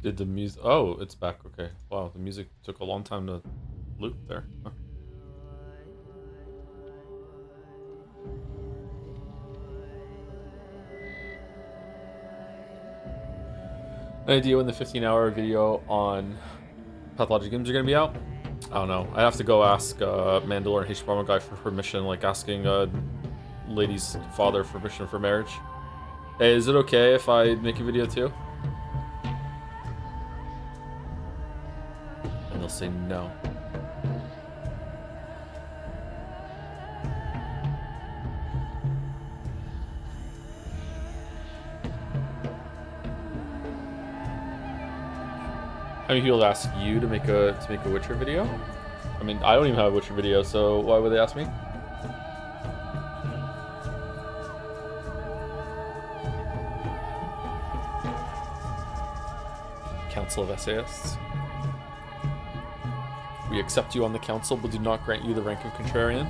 Did the music... Oh, it's back. Okay. Wow, the music took a long time to loop there. Huh. An idea when the 15-hour video on Pathologic games are gonna be out? I don't know. I have to go ask Mandalore and Hishbama guy for permission, like asking lady's father for permission for marriage. Hey, is it okay if I make a video too? And they'll say no. How many people ask you to make a Witcher video? I mean, I don't even have a Witcher video, so why would they ask me? Council of Essayists. We accept you on the council, but do not grant you the rank of Contrarian.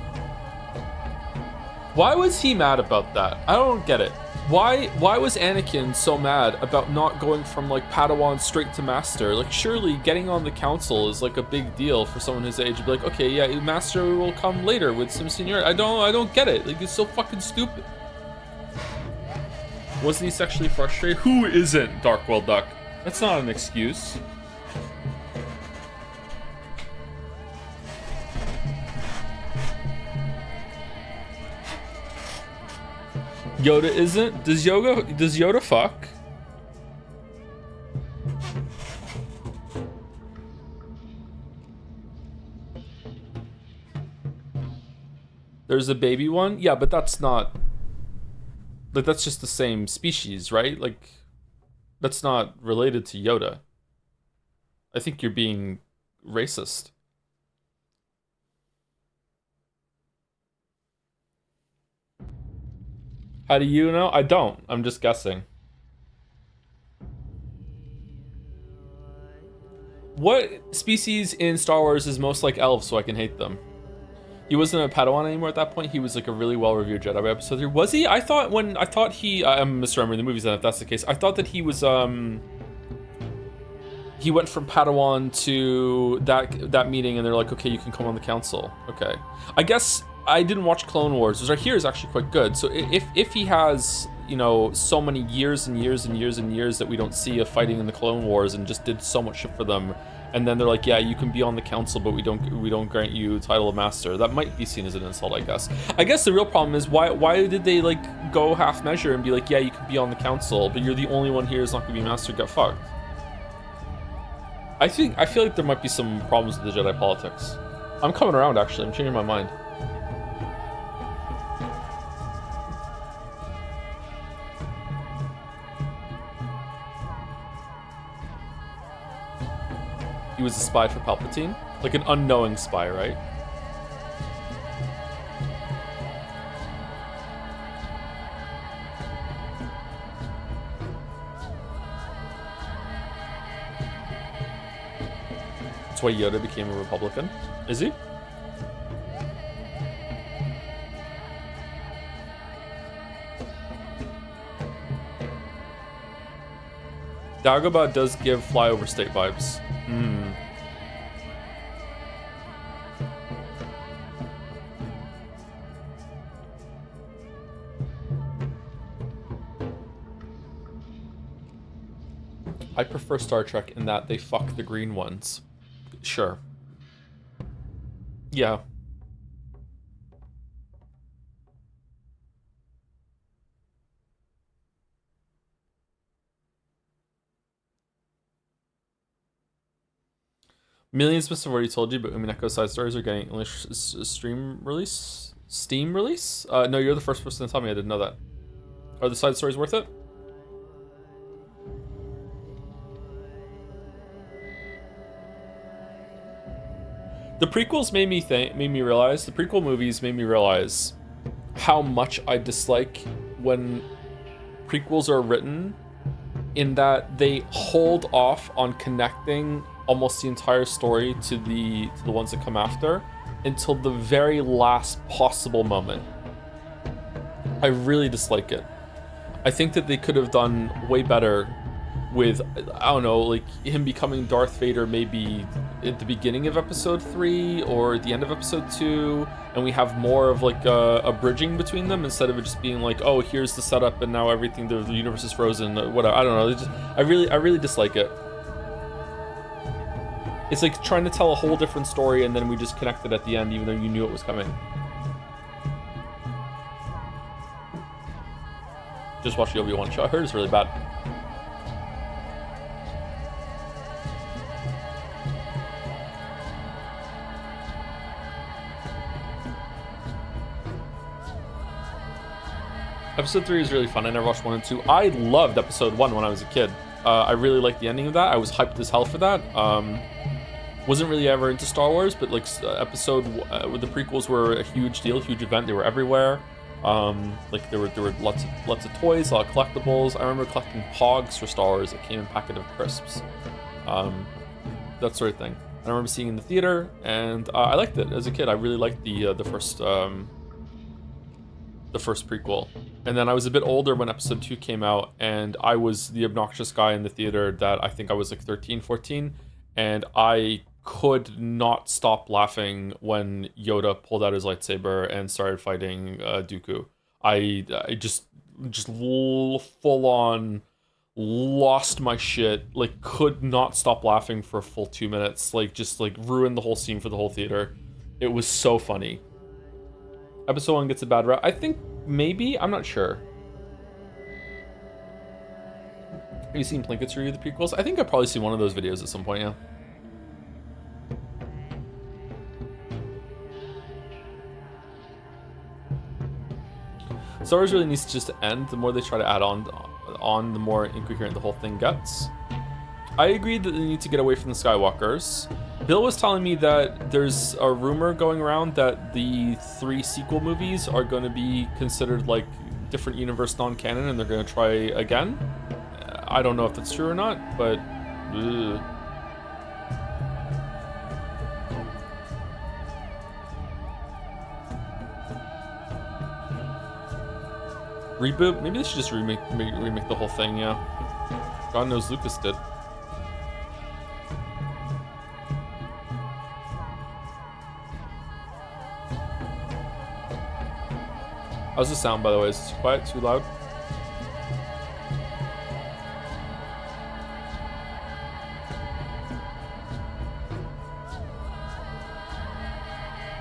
Why was he mad about that? I don't get it. Why was Anakin so mad about not going from like Padawan straight to Master? Like surely getting on the council is like a big deal for someone his age to be like, okay, yeah, Master will come later with some seniority. I don't get it. Like it's so fucking stupid. Wasn't he sexually frustrated? Who isn't, Darkwell Duck? That's not an excuse. Yoda isn't? Does Yoda fuck? There's a baby one? Yeah, but that's not... Like, that's just the same species, right? Like, that's not related to Yoda. I think you're being racist. How do you know? I don't. I'm just guessing. What species in Star Wars is most like elves so I can hate them? He wasn't a Padawan anymore at that point. He was like a really well-reviewed Jedi by episode 3. Was he? I thought he... I'm misremembering the movies then if that's the case. I thought that he was, he went from Padawan to that meeting and they're like, okay, you can come on the council. Okay. I guess I didn't watch Clone Wars. This right here is actually quite good. So if he has, you know, so many years and years and years and years that we don't see of fighting in the Clone Wars and just did so much shit for them, and then they're like, yeah, you can be on the council, but we don't grant you title of master. That might be seen as an insult, I guess. I guess the real problem is why did they like go half measure and be like, yeah, you can be on the council, but you're the only one here who's not gonna be master. Get fucked. I feel like there might be some problems with the Jedi politics. I'm coming around actually. I'm changing my mind. He was a spy for Palpatine? Like an unknowing spy, right? That's why Yoda became a Republican. Is he? Dagobah does give flyover state vibes. I prefer Star Trek in that they fuck the green ones. Sure. Yeah. Millions must have already told you, but Umineko side stories are getting English stream release? Steam release? No, you're the first person to tell me. I didn't know that. Are the side stories worth it? The prequels made me realize, the prequel movies made me realize how much I dislike when prequels are written in that they hold off on connecting almost the entire story to the ones that come after until the very last possible moment. I really dislike it. I think that they could have done way better with, I don't know, like him becoming Darth Vader maybe at the beginning of episode 3 or the end of episode 2, and we have more of like a bridging between them instead of it just being like, oh, here's the setup and now everything, the universe is frozen, whatever. I don't know. I really dislike it. It's like trying to tell a whole different story and then we just connect it at the end even though you knew it was coming. Just watch the Obi-Wan show. I heard it's really bad. Episode 3 is really fun. I never watched 1 and 2. I loved episode 1 when I was a kid. I really liked the ending of that. I was hyped as hell for that. Wasn't really ever into Star Wars, but like episode with the prequels were a huge deal, huge event. They were everywhere. Like there were lots of toys, a lot of collectibles. I remember collecting Pogs for Star Wars that came in a packet of crisps. That sort of thing. I remember seeing it in the theater, and I liked it as a kid. I really liked the first prequel. And then I was a bit older when episode 2 came out, and I was the obnoxious guy in the theater that I think I was like 13, 14, and I could not stop laughing when Yoda pulled out his lightsaber and started fighting Dooku. I just full on lost my shit, like could not stop laughing for a full 2 minutes, like just like ruined the whole scene for the whole theater. It was so funny. Episode 1 gets a bad rap. I think maybe, I'm not sure. Have you seen Plinkett's review of the prequels? I think I've probably seen one of those videos at some point, yeah. Star Wars really needs to just end. The more they try to add on, the more incoherent the whole thing gets. I agree that they need to get away from the Skywalkers. Bill was telling me that there's a rumor going around that the 3 sequel movies are going to be considered like different universe non-canon and they're going to try again. I don't know if that's true or not, but... Ugh. Reboot? Maybe they should just remake the whole thing, yeah. God knows Lucas did. How's the sound, by the way? Is it too quiet? Too loud?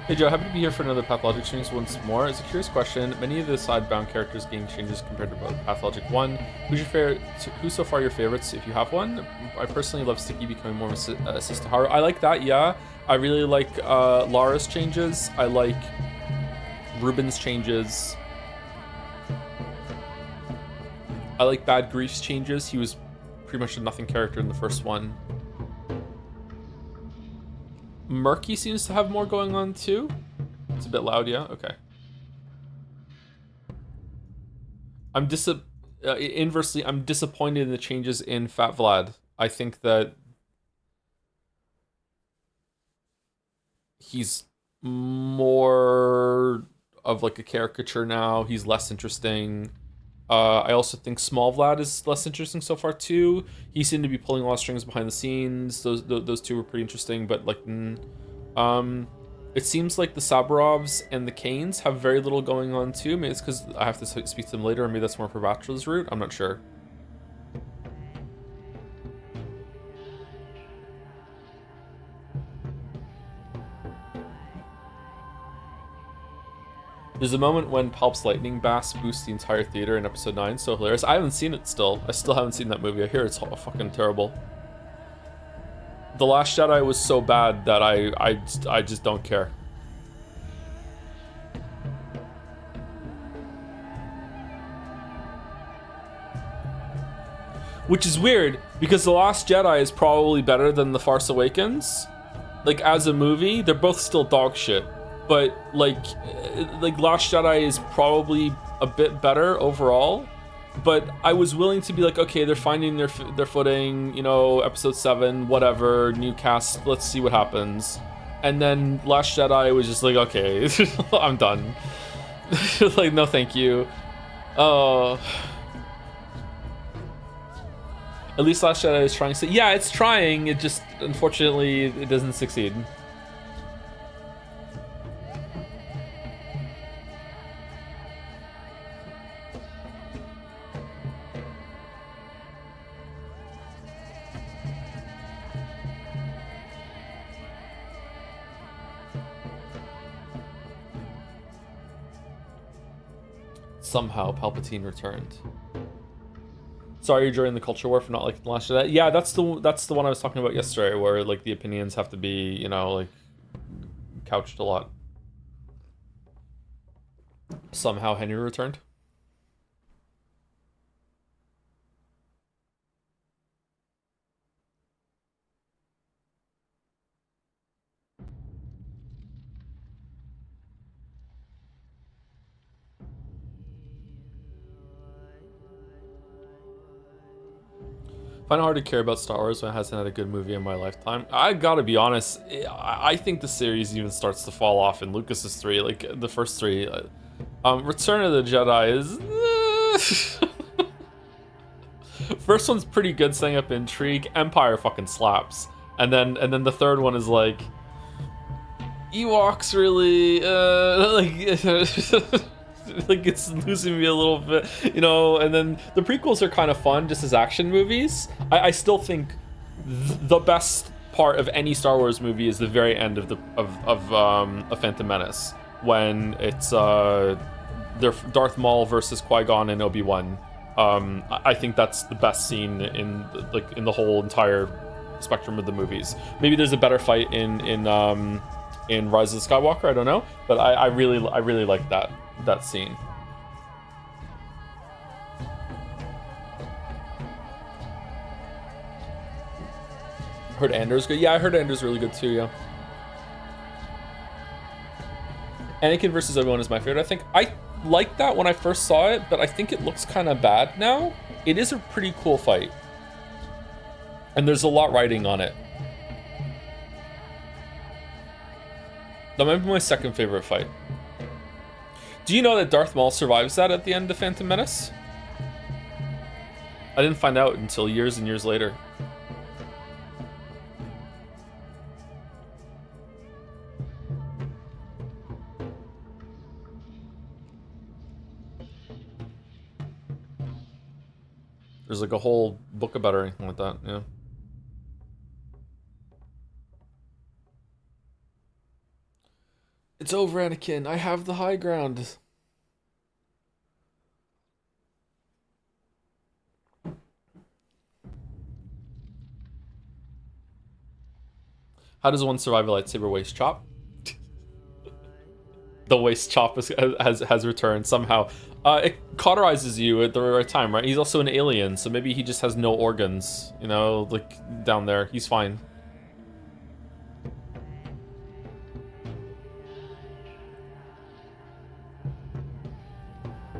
Hey Joe, happy to be here for another Pathologic streams once more. As a curious question, many of the side-bound characters gain changes compared to Pathologic 1. Who's so far your favorites, if you have one? I personally love Sticky becoming more of a assist to Haru. I like that, yeah. I really like Lara's changes. I like Ruben's changes. I like Bad Grief's changes. He was pretty much a nothing character in the first one. Murky seems to have more going on too. It's a bit loud, yeah? Okay. Inversely, I'm disappointed in the changes in Fat Vlad. I think that he's more of like a caricature now. He's less interesting. I also think Small Vlad is less interesting so far too. He seemed to be pulling a lot of strings behind the scenes. Those two were pretty interesting, but like, it seems like the Saburovs and the Kanes have very little going on too. Maybe it's because I have to speak to them later, or maybe that's more for Bachelor's route. I'm not sure. There's a moment when Palp's lightning blast boosts the entire theater in episode 9. So hilarious. I haven't seen it still. I still haven't seen that movie. I hear it's fucking terrible. The Last Jedi was so bad that I just don't care. Which is weird, because The Last Jedi is probably better than The Force Awakens. Like, as a movie, they're both still dog shit. But like Last Jedi is probably a bit better overall. But I was willing to be like, okay, they're finding their footing, you know, episode 7, whatever, new cast, let's see what happens. And then Last Jedi was just like, okay, I'm done. Like, no thank you. At least Last Jedi is trying to say, yeah, it's trying, it just, unfortunately, it doesn't succeed. Somehow Palpatine returned. Sorry you're during the culture war for not liking the Last Jedi. Yeah, that's the one I was talking about yesterday, where like the opinions have to be, you know, like couched a lot. Somehow Henry returned. I find it hard to care about Star Wars when it hasn't had a good movie in my lifetime. I gotta be honest, I think the series even starts to fall off in Lucas's 3, like the first 3. Return of the Jedi is... First one's pretty good, setting up intrigue. Empire fucking slaps. And then the third one is like... Ewoks really... like... like it's losing me a little bit, you know. And then the prequels are kind of fun just as action movies. I still think the best part of any Star Wars movie is the very end of a Phantom Menace, when it's their Darth Maul versus Qui-Gon and Obi-Wan. I think that's the best scene in the whole entire spectrum of the movies. Maybe there's a better fight in Rise of the Skywalker, I don't know, but I really like that scene. Heard Andor's good. Yeah, I heard Andor's really good too, yeah. Anakin versus Obi-Wan is my favorite, I think. I liked that when I first saw it, but I think it looks kind of bad now. It is a pretty cool fight. And there's a lot riding on it. That might be my second favorite fight. Do you know that Darth Maul survives that at the end of Phantom Menace? I didn't find out until years and years later. There's like a whole book about it or anything like that, yeah. It's over, Anakin. I have the high ground. How does one survive a lightsaber waist chop? The waist chop has returned somehow. It cauterizes you at the right time, right? He's also an alien, so maybe he just has no organs, you know, like down there. He's fine.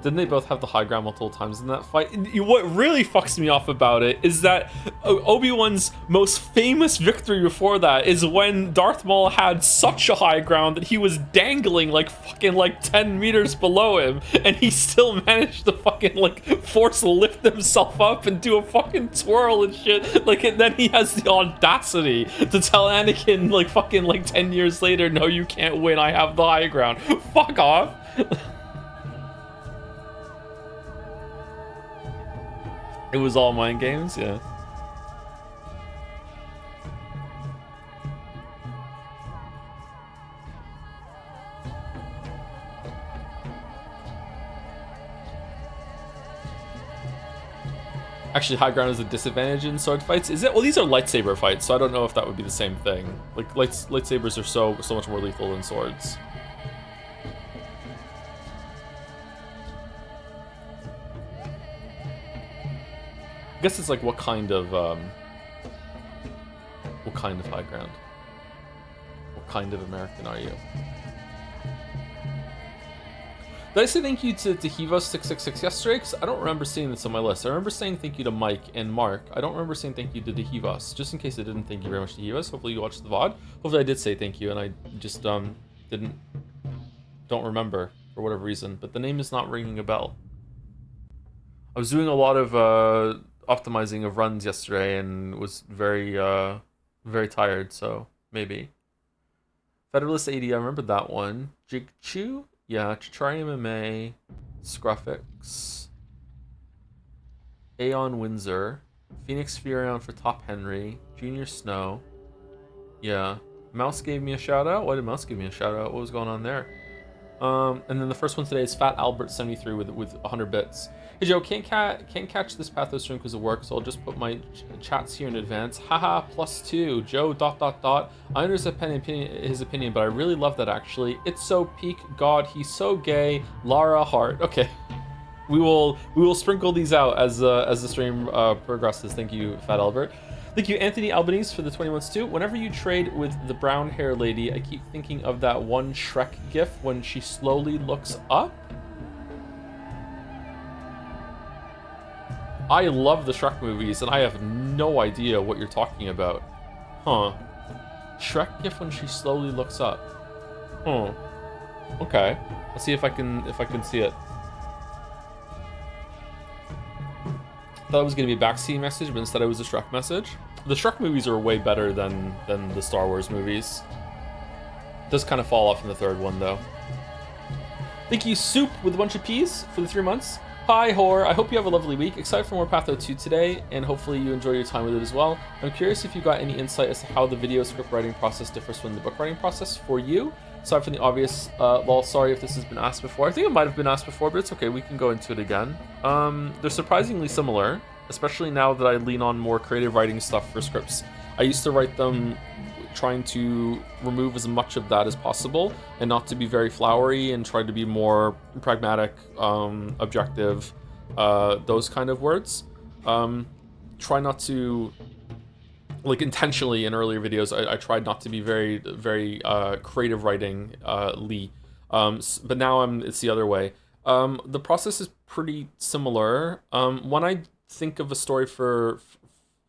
Didn't they both have the high ground multiple times in that fight? What really fucks me off about it is that Obi-Wan's most famous victory before that is when Darth Maul had such a high ground that he was dangling like fucking like 10 meters below him, and he still managed to fucking like force lift himself up and do a fucking twirl and shit. Like, and then he has the audacity to tell Anakin like fucking like 10 years later, no, you can't win, I have the high ground. Fuck off. It was all mind games, yeah. Actually, high ground is a disadvantage in sword fights. Is it? Well, these are lightsaber fights, so I don't know if that would be the same thing. Like, lightsabers are so much more lethal than swords. I guess it's like what kind of high ground? What kind of American are you? Did I say thank you to Hevo666 yesterday? Because I don't remember seeing this on my list. I remember saying thank you to Mike and Mark. I don't remember saying thank you to Hevos. Just in case I didn't, thank you very much to Hevos. Hopefully you watched the VOD. Hopefully I did say thank you and I just don't remember for whatever reason. But the name is not ringing a bell. I was doing a lot of optimizing of runs yesterday and was very tired, so maybe. Federalist 80, I remember that one. Jigchu? Yeah, Chitari MMA, Scruffix, Aeon Windsor, Phoenix Furion for Top Henry, Junior Snow. Yeah, Mouse gave me a shout out. Why did Mouse give me a shout out? What was going on there? And then the first one today is Fat Albert 73 with 100 bits. Hey Joe, can't catch this Patho stream because of work, so I'll just put my chats here in advance. Haha, +2. Joe ... I understand his opinion, but I really love that actually. It's so peak. God, he's so gay. Lara Hart. Okay, we will sprinkle these out as the stream progresses. Thank you, Fat Albert. Thank you, Anthony Albanese, for the 20 months too. Whenever you trade with the brown hair lady, I keep thinking of that one Shrek gif when she slowly looks up. I love the Shrek movies, and I have no idea what you're talking about. Huh. Shrek gif when she slowly looks up. Huh. Okay. Let's see if I can see it. Thought it was gonna be a backseat message, but instead it was a Shrek message. The Shrek movies are way better than the Star Wars movies. Does kind of fall off in the third one though. Thank you, Soup with a bunch of peas for the 3 months. Hi, Hor. I hope you have a lovely week. Excited for more Patho 2 today, and hopefully you enjoy your time with it as well. I'm curious if you got any insight as to how the video script writing process differs from the book writing process for you. Aside from the obvious, well, sorry if this has been asked before. I think it might have been asked before, but it's okay. We can go into it again. They're surprisingly similar, especially now that I lean on more creative writing stuff for scripts. I used to write them trying to remove as much of that as possible and not to be very flowery and try to be more pragmatic, objective, those kind of words. Try not to, like, intentionally in earlier videos, I tried not to be very creative writing but now it's the other way. The process is pretty similar. When I think of a story for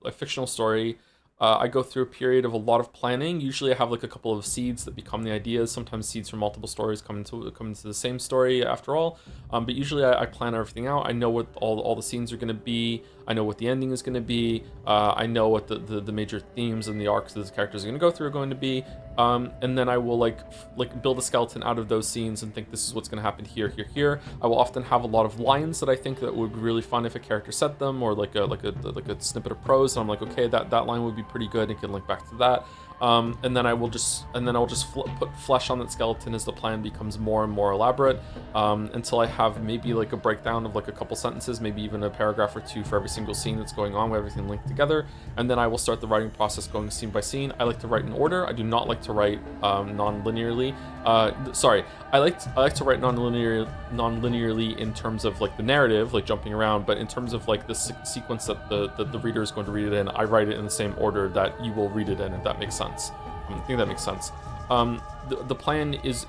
a fictional story, I go through a period of a lot of planning. Usually I have like a couple of seeds that become the ideas. Sometimes seeds from multiple stories come into the same story after all. But usually I plan everything out. I know what all the scenes are going to be. I know what the ending is going to be. I know what the major themes and the arcs that the characters are going to go through are going to be. And then I will like build a skeleton out of those scenes and think this is what's going to happen here. I will often have a lot of lines that I think that would be really fun if a character said them, or like a snippet of prose. And I'm like, okay, that line would be pretty good and can link back to that. And then I'll just put flesh on that skeleton as the plan becomes more and more elaborate, until I have maybe like a breakdown of like a couple sentences, maybe even a paragraph or two for every single scene that's going on with everything linked together. And then I will start the writing process going scene by scene. I like to write in order. I do not like to write non-linearly. I like to write non-linearly in terms of like the narrative, like jumping around, but in terms of like the sequence that the reader is going to read it in, I write it in the same order that you will read it in, if that makes sense. I think that makes sense. The plan is,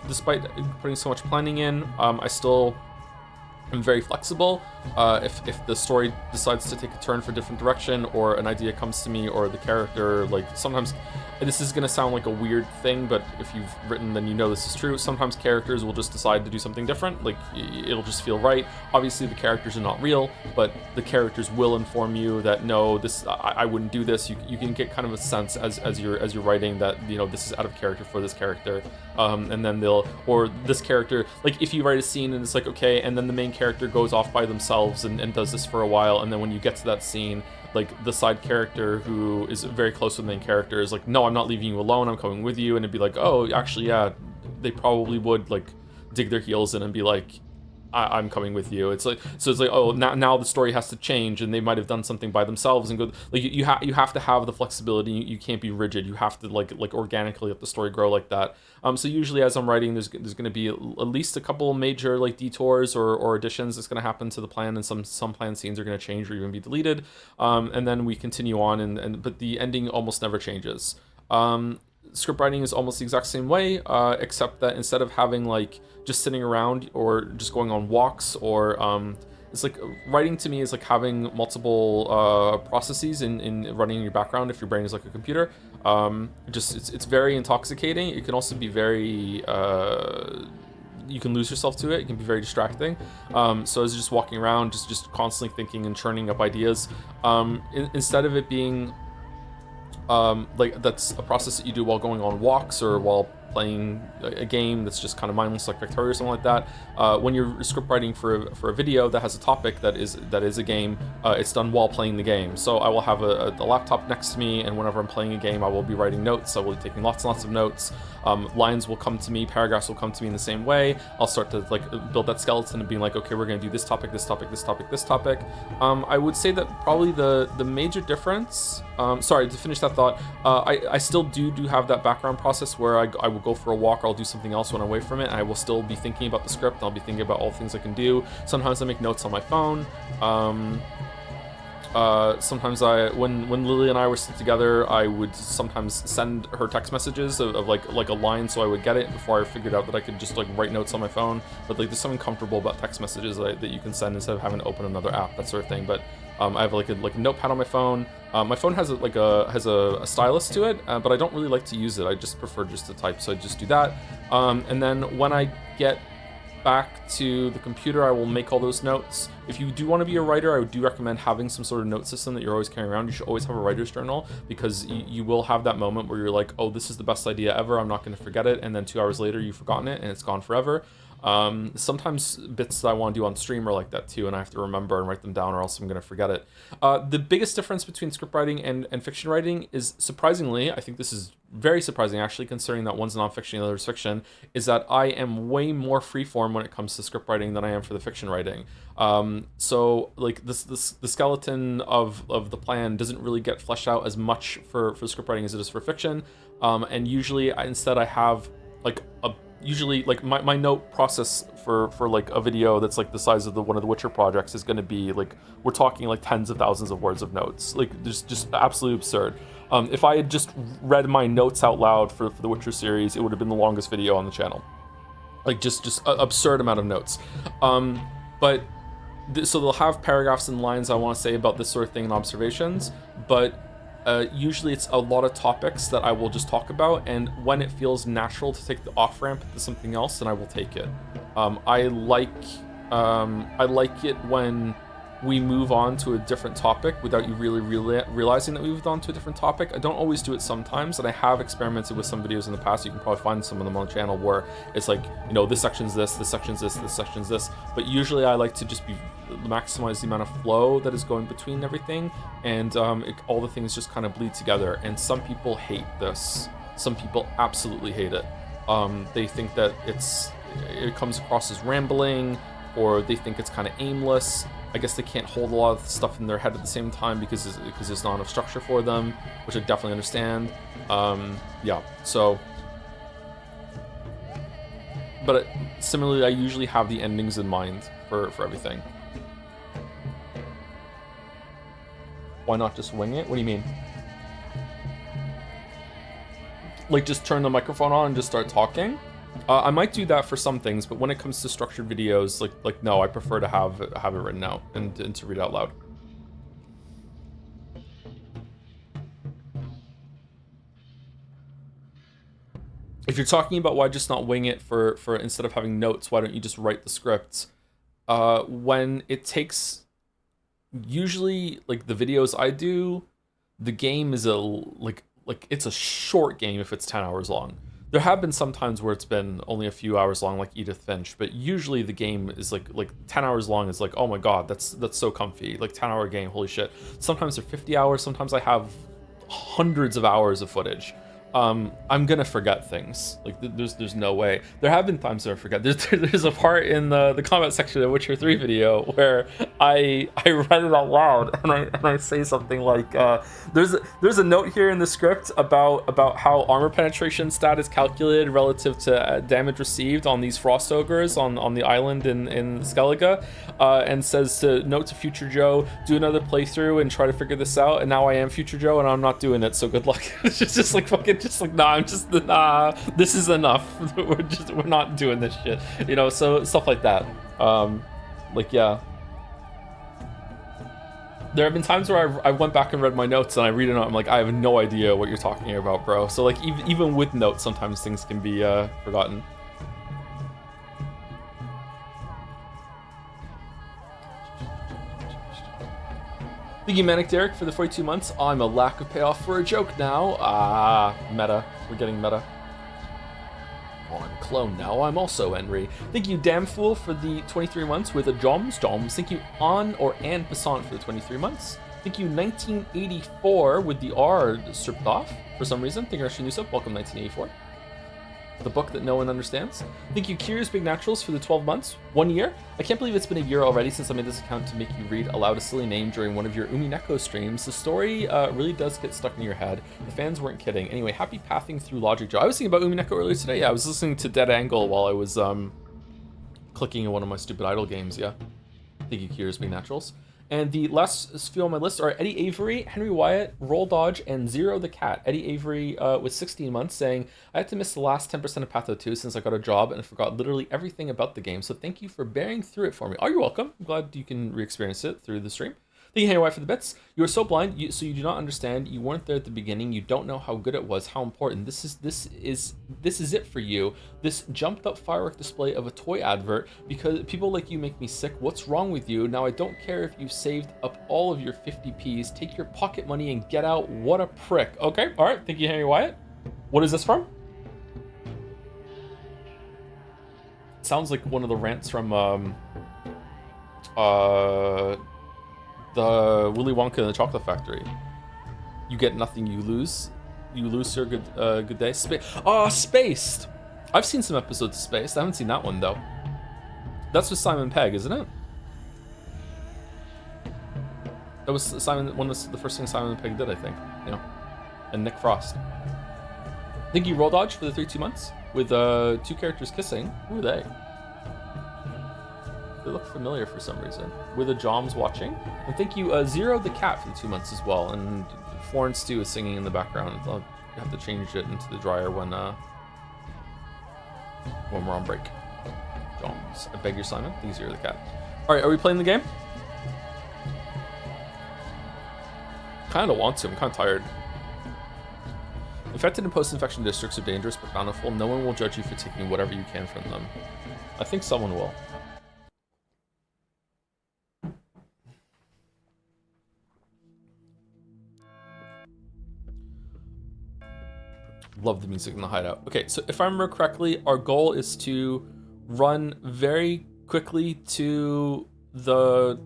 despite putting so much planning in, I still I'm very flexible. If the story decides to take a turn for a different direction, or an idea comes to me, or the character, like, sometimes, this is gonna sound like a weird thing, but if you've written, then you know this is true. Sometimes characters will just decide to do something different, like, it'll just feel right. Obviously, the characters are not real, but the characters will inform you that, no, this, I wouldn't do this. You can get kind of a sense as you're writing that, you know, this is out of character for this character. And then or this character, like, if you write a scene and it's like, okay, and then the main character goes off by themselves and does this for a while, and then when you get to that scene, like, the side character who is very close to the main character is like, no, I'm not leaving you alone, I'm coming with you. And it'd be like, oh, actually, yeah, they probably would, like, dig their heels in and be like, I'm coming with you. It's like, so it's like, oh, now the story has to change, and they might have done something by themselves and go, like, you have to have the flexibility. You can't be rigid. You have to like organically let the story grow like that. So usually as I'm writing, there's going to be at least a couple major, like, detours or additions that's going to happen to the plan, and some plan scenes are going to change or even be deleted. And then we continue on, but the ending almost never changes. Script writing is almost the exact same way, except that instead of having, like, just sitting around or just going on walks, or it's like, writing to me is like having multiple processes in running in your background if your brain is like a computer. It's very intoxicating. It can also be very you can lose yourself to it. It can be very distracting. So as you're just walking around, just constantly thinking and churning up ideas, instead of it being like, that's a process that you do while going on walks or while playing a game that's just kind of mindless, like Victoria or something like that. When you're script writing for a video that has a topic that is a game, it's done while playing the game. So I will have a laptop next to me, and whenever I'm playing a game, I will be writing notes. I will be taking lots and lots of notes. Lines will come to me, paragraphs will come to me in the same way. I'll start to, like, build that skeleton and being like, okay, we're going to do this topic, this topic, this topic, this topic. I would say that probably the major difference, sorry, to finish that thought, I still do have that background process where I will go for a walk, or I'll do something else when I'm away from it, and I will still be thinking about the script, and I'll be thinking about all the things I can do. Sometimes I make notes on my phone. Sometimes when Lily and I were sitting together, I would sometimes send her text messages of like a line, so I would get it before I figured out that I could just, like, write notes on my phone. But, like, there's something comfortable about text messages that you can send instead of having to open another app, that sort of thing. But I have like a notepad on my phone. My phone has a stylus to it, but I don't really like to use it. I just prefer just to type, so I just do that. And then when I get back to the computer, I will make all those notes. If you do want to be a writer, I do recommend having some sort of note system that you're always carrying around. You should always have a writer's journal, because you will have that moment where you're like, oh, this is the best idea ever, I'm not going to forget it, and then 2 hours later you've forgotten it and it's gone forever. Sometimes bits that I want to do on stream are like that too, and I have to remember and write them down, or else I'm going to forget it. The biggest difference between script writing and fiction writing is, surprisingly, I think this is very surprising actually, considering that one's nonfiction and the other's fiction, is that I am way more freeform when it comes to script writing than I am for the fiction writing. So, like, the skeleton of the plan doesn't really get fleshed out as much for script writing as it is for fiction. And usually instead I have like usually like my note process for like a video that's like the size of one of the Witcher projects is going to be like, we're talking like tens of thousands of words of notes, like just absolutely absurd. If I had just read my notes out loud for the Witcher series, it would have been the longest video on the channel. Like just an absurd amount of notes. So they'll have paragraphs and lines I want to say about this sort of thing and observations, but usually it's a lot of topics that I will just talk about, and when it feels natural to take the off-ramp to something else, then I will take it. I like it when we move on to a different topic without you really realizing that we moved on to a different topic. I don't always do it sometimes, and I have experimented with some videos in the past. You can probably find some of them on the channel where it's like, you know, this section's this section's this section's this. But usually I like to just maximize the amount of flow that is going between everything, and all the things just kind of bleed together. And some people hate this. Some people absolutely hate it. They think that it comes across as rambling, or they think it's kind of aimless. I guess they can't hold a lot of stuff in their head at the same time because there's not enough structure for them, which I definitely understand. Yeah, so... But similarly, I usually have the endings in mind for everything. Why not just wing it? What do you mean? Like, just turn the microphone on and just start talking? I might do that for some things, but when it comes to structured videos, like no, I prefer to have it written out and to read out loud. If you're talking about why just not wing it for instead of having notes, why don't you just write the scripts? When it takes, usually like the videos I do, the game is like it's a short game if it's 10 hours long. There have been some times where it's been only a few hours long, like Edith Finch, but usually the game is like 10 hours long is like, oh my god, that's so comfy. Like 10-hour game, holy shit. Sometimes they're 50 hours, sometimes I have hundreds of hours of footage. I'm gonna forget things. Like there's no way. There have been times that I forget. There's a part in the combat section of the Witcher 3 video where I read it out loud and I say something like there's a note here in the script about how armor penetration stat is calculated relative to damage received on these frost ogres on the island in Skellige, and says to note to Future Joe, do another playthrough and try to figure this out. And now I am Future Joe and I'm not doing it, so good luck. It's just like fucking. Just like, nah, this is enough. We're not doing this shit, you know. So stuff like that. Like, yeah, there have been times where I went back and read my notes and I read it and I'm like, I have no idea what you're talking about, bro. So like even with notes, sometimes things can be forgotten. Thank you, Manic Derek, for the 42 months. I'm a lack of payoff for a joke now. Meta. We're getting meta. Oh, I'm a clone now. I'm also Henry. Thank you, Damn Fool, for the 23 months with a Joms. Thank you, On or Ann Passant, for the 23 months. Thank you, 1984, with the R stripped off for some reason. Thank you, Russian Newsop. Welcome, 1984. The book that no one understands. Thank you, Curious Big Naturals, for the 12 months. 1 year. I can't believe it's been a year already since I made this account to make you read aloud a silly name during one of your Umineko streams. The story really does get stuck in your head. The fans weren't kidding. Anyway, happy pathing through Logic Joe. I was thinking about Umineko earlier today. Yeah, I was listening to Dead Angle while I was clicking in one of my stupid idle games. Yeah. Thank you, Curious Big Naturals. And the last few on my list are Eddie Avery, Henry Wyatt, Roll Dodge, and Zero the Cat. Eddie Avery with 16 months, saying, I had to miss the last 10% of Patho 2 since I got a job and forgot literally everything about the game, so thank you for bearing through it for me. Oh, you're welcome. I'm glad you can re-experience it through the stream. Thank you, Henry Wyatt, for the bits. You are so blind, so you do not understand. You weren't there at the beginning. You don't know how good it was, how important. This is it for you. This jumped up firework display of a toy advert, because people like you make me sick. What's wrong with you? Now I don't care if you've saved up all of your 50p's. Take your pocket money and get out. What a prick. Okay, all right. Thank you, Henry Wyatt. What is this from? Sounds like one of the rants from the Willy Wonka and the Chocolate Factory. You get nothing, you lose. You lose, sir. Good day. Spaced. I've seen some episodes of Spaced. I haven't seen that one though. That's with Simon Pegg, isn't it? That was one of the first things Simon Pegg did, I think. You know, and Nick Frost. Thank you, Roll Dodge, for the 32 months with 2 characters kissing. Who are they? They look familiar for some reason. With a Joms watching. And thank you, Zero the Cat, for the 2 months as well. And Florence Stew is singing in the background. I'll have to change it into the dryer when we're on break. Joms. I beg your Simon. Thank you, Zero the Cat. Alright, are we playing the game? Kinda want to. I'm kinda tired. Infected and post-infection districts are dangerous but bountiful. No one will judge you for taking whatever you can from them. I think someone will. Love the music in the hideout. Okay, so if I remember correctly, our goal is to run very quickly to the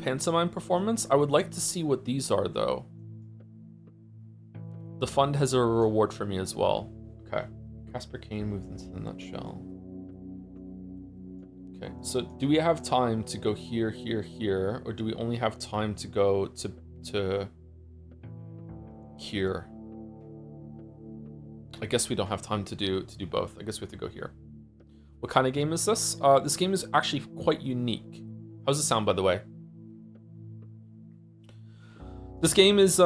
pantomime performance. I would like to see what these are, though. The fund has a reward for me as well. Okay. Casper Kane moved into the nutshell. Okay, so do we have time to go here, here, here, or do we only have time to go to here? I guess we don't have time to do both. I guess we have to go here. What kind of game is this? This game is actually quite unique. How's it sound, by the way? This game is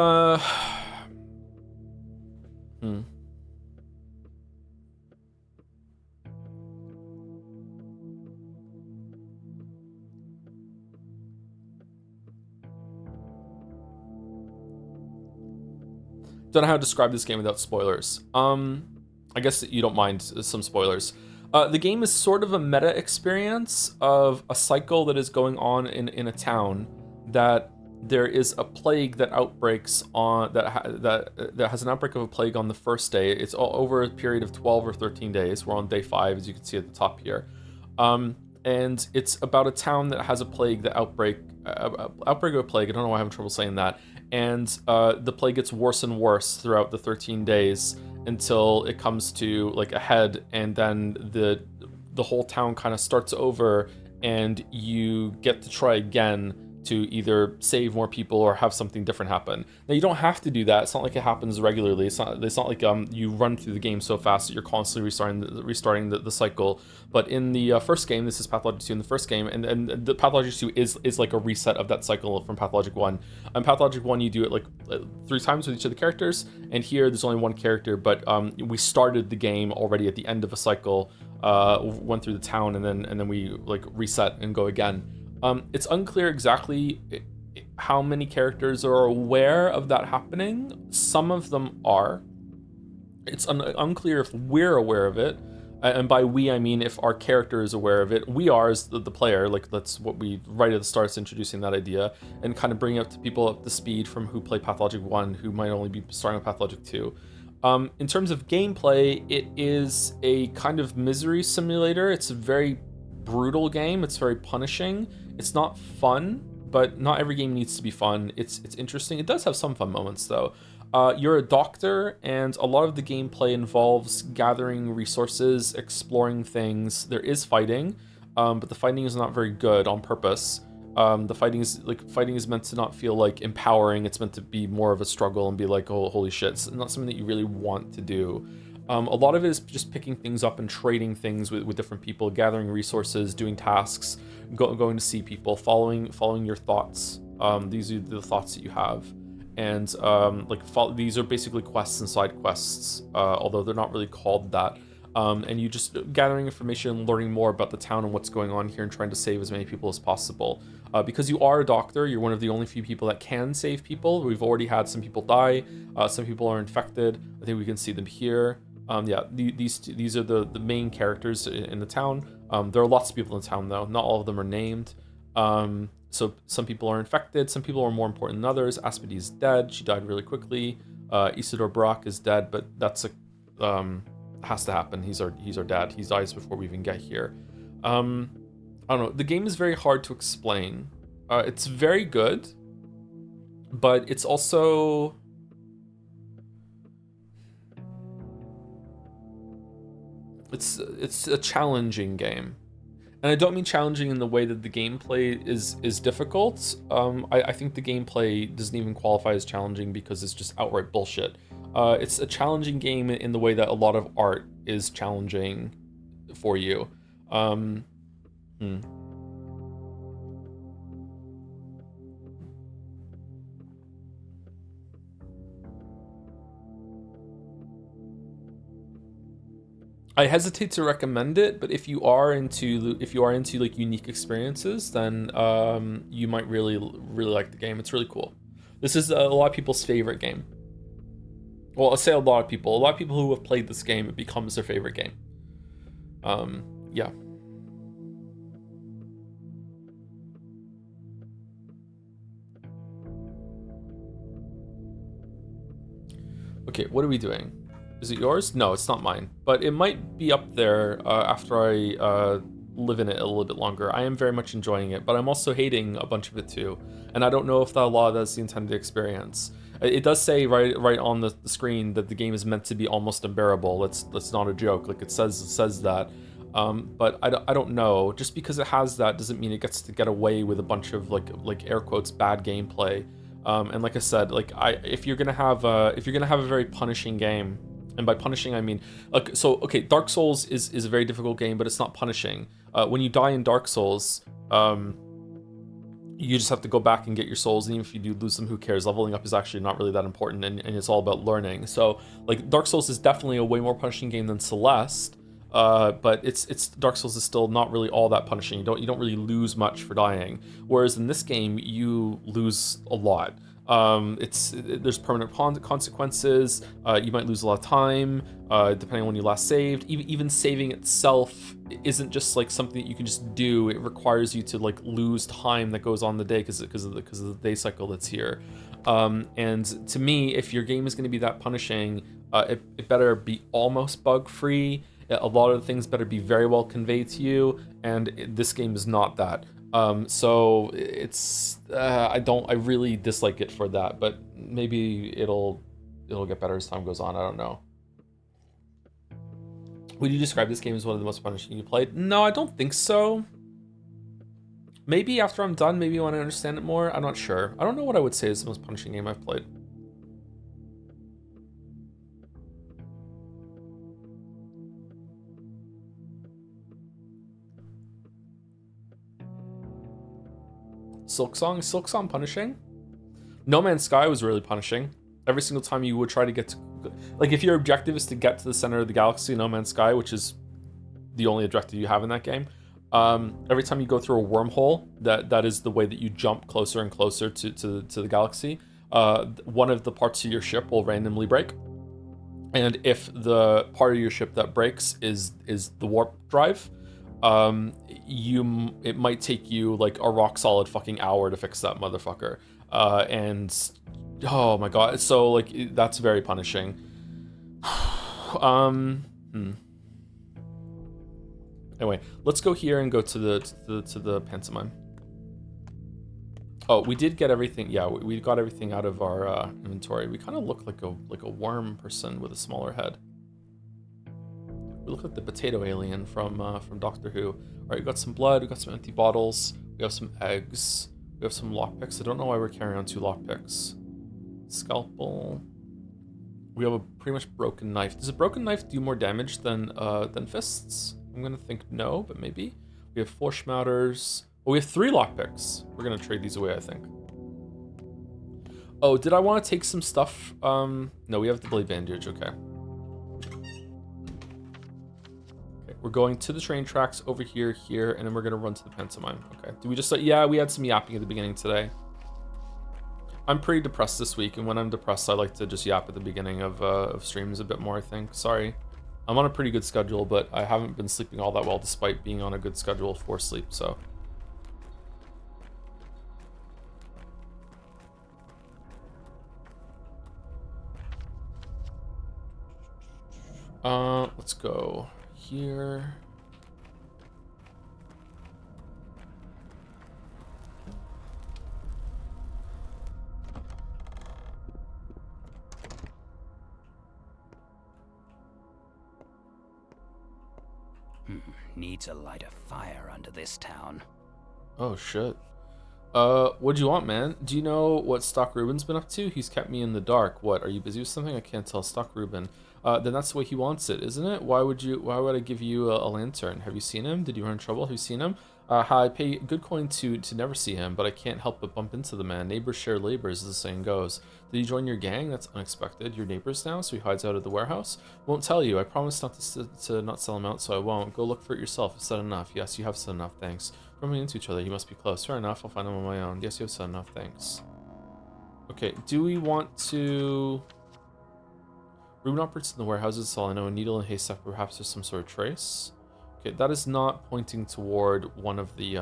Don't know how to describe this game without spoilers. I guess you don't mind some spoilers. The game is sort of a meta experience of a cycle that is going on in a town, that there is a plague that outbreaks on that has an outbreak of a plague on the first day. It's all over a period of 12 or 13 days. We're on day 5, as you can see at the top here. And it's about a town that has a plague, outbreak of a plague. I don't know why I'm having trouble saying that. And the plague gets worse and worse throughout the 13 days until it comes to like a head, and then the whole town kind of starts over, and you get to try again to either save more people or have something different happen. Now, you don't have to do that. It's not like it happens regularly. It's not like you run through the game so fast that you're constantly restarting the cycle. But in the first game, this is Pathologic 2 in the first game, and the Pathologic 2 is like a reset of that cycle from Pathologic 1. On Pathologic 1, you do it like 3 times with each of the characters, and here there's only one character, but we started the game already at the end of a cycle, went through the town, and then we like reset and go again. It's unclear exactly how many characters are aware of that happening. Some of them are. It's unclear if we're aware of it. And by we, I mean if our character is aware of it. We are as the player. Like, that's what we right at the start is introducing that idea and kind of bringing up to people up to speed from who play Pathologic 1, who might only be starting with Pathologic 2. In terms of gameplay, it is a kind of misery simulator. It's a very brutal game. It's very punishing. It's not fun, but not every game needs to be fun. It's interesting. It does have some fun moments, though. You're a doctor, and a lot of the gameplay involves gathering resources, exploring things. There is fighting, but the fighting is not very good on purpose. The fighting is meant to not feel like empowering. It's meant to be more of a struggle and be like, oh, holy shit. It's not something that you really want to do. A lot of it is just picking things up and trading things with different people, gathering resources, doing tasks, going to see people, following your thoughts. These are the thoughts that you have. And these are basically quests and side quests, although they're not really called that. And you just gathering information, learning more about the town and what's going on here, and trying to save as many people as possible. Because you are a doctor, you're one of the only few people that can save people. We've already had some people die. Some people are infected. I think we can see them here. These are the main characters in the town. There are lots of people in the town, though. Not all of them are named. So some people are infected. Some people are more important than others. Aspide is dead. She died really quickly. Isidore Brock is dead, but that's has to happen. He's our dad. He dies before we even get here. I don't know. The game is very hard to explain. It's very good, but it's also... It's a challenging game. And I don't mean challenging in the way that the gameplay is difficult. I think the gameplay doesn't even qualify as challenging because it's just outright bullshit. It's a challenging game in the way that a lot of art is challenging for you. I hesitate to recommend it, but if you are into like unique experiences, then you might really like the game. It's really cool. This is a lot of people's favorite game. Well, I'll say a lot of people who have played this game, it becomes their favorite game. Yeah. Okay, what are we doing? Is it yours? No, it's not mine, but it might be up there after I live in it a little bit longer. I am very much enjoying it, but I'm also hating a bunch of it too, and I don't know if a lot of that's the intended experience. It does say right on the screen that the game is meant to be almost unbearable. That's not a joke. Like it says that, but I don't know. Just because it has that doesn't mean it gets to get away with a bunch of like air quotes bad gameplay. And like I said, if you're gonna have a very punishing game. And by punishing, I mean, okay, Dark Souls is a very difficult game, but it's not punishing. When you die in Dark Souls, you just have to go back and get your souls, and even if you do lose them, who cares? Leveling up is actually not really that important, and it's all about learning. So, like, Dark Souls is definitely a way more punishing game than Celeste, but it's Dark Souls is still not really all that punishing. You don't really lose much for dying, whereas in this game, you lose a lot. There's permanent consequences. You might lose a lot of time, depending on when you last saved. Even saving itself isn't just like something that you can just do. It requires you to like lose time that goes on the day because of the day cycle that's here. And to me, if your game is going to be that punishing, it better be almost bug free. A lot of the things better be very well conveyed to you, and this game is not that. So it's I really dislike it for that, but maybe it'll get better as time goes on. I don't know. Would you describe this game as one of the most punishing you played? No, I don't think so. Maybe after I'm done, maybe when I understand it more. I'm not sure. I don't know what I would say is the most punishing game I've played. Silksong punishing? No Man's Sky was really punishing. Every single time you would try to get to, like, if your objective is to get to the center of the galaxy in No Man's Sky, which is the only objective you have in that game, every time you go through a wormhole, that is the way that you jump closer and closer to the galaxy, one of the parts of your ship will randomly break. And if the part of your ship that breaks is the warp drive, it might take you like a rock solid fucking hour to fix that motherfucker. And oh my god, so like that's very punishing. Anyway, let's go here and go to the pantomime. Oh, we did get everything. Yeah, we got everything out of our inventory. We kind of look like a worm person with a smaller head. We look like the potato alien from Doctor Who. All right, we got some blood. We got some empty bottles. We have some eggs. We have some lockpicks. I don't know why we're carrying on 2 lockpicks. Scalpel. We have a pretty much broken knife. Does a broken knife do more damage than fists? I'm gonna think no, but maybe. We have 4 schmauters. Oh, we have 3 lockpicks. We're gonna trade these away, I think. Oh, did I want to take some stuff? No, we have the blade bandage. Okay. We're going to the train tracks over here, and then we're gonna run to the pantomime. Okay. Did we just say, yeah, we had some yapping at the beginning today. I'm pretty depressed this week, and when I'm depressed, I like to just yap at the beginning of streams a bit more, I think. Sorry. I'm on a pretty good schedule, but I haven't been sleeping all that well despite being on a good schedule for sleep, so. Let's go here. Need to light a fire under this town. Oh shit. What do you want, man? Do you know what Stock Ruben's been up to? He's kept me in the dark. What, are you busy with something? I can't tell. Stock Ruben. Then that's the way he wants it, isn't it? Why would I give you a lantern? Have you seen him? Did you run in trouble? Have you seen him? I pay good coin to never see him, but I can't help but bump into the man. Neighbors share labors, as the saying goes. Did he join your gang? That's unexpected. Your neighbors now, so he hides out of the warehouse? Won't tell you. I promised not to not sell him out, so I won't. Go look for it yourself. I've said enough. Yes, you have said enough, thanks. Running into each other, you must be close. Fair enough, I'll find him on my own. Yes, you have said enough, thanks. Okay, do we want to... Ruben operates in the warehouses, that's all I know. A needle and haystack, perhaps there's some sort of trace. Okay, that is not pointing toward one of the,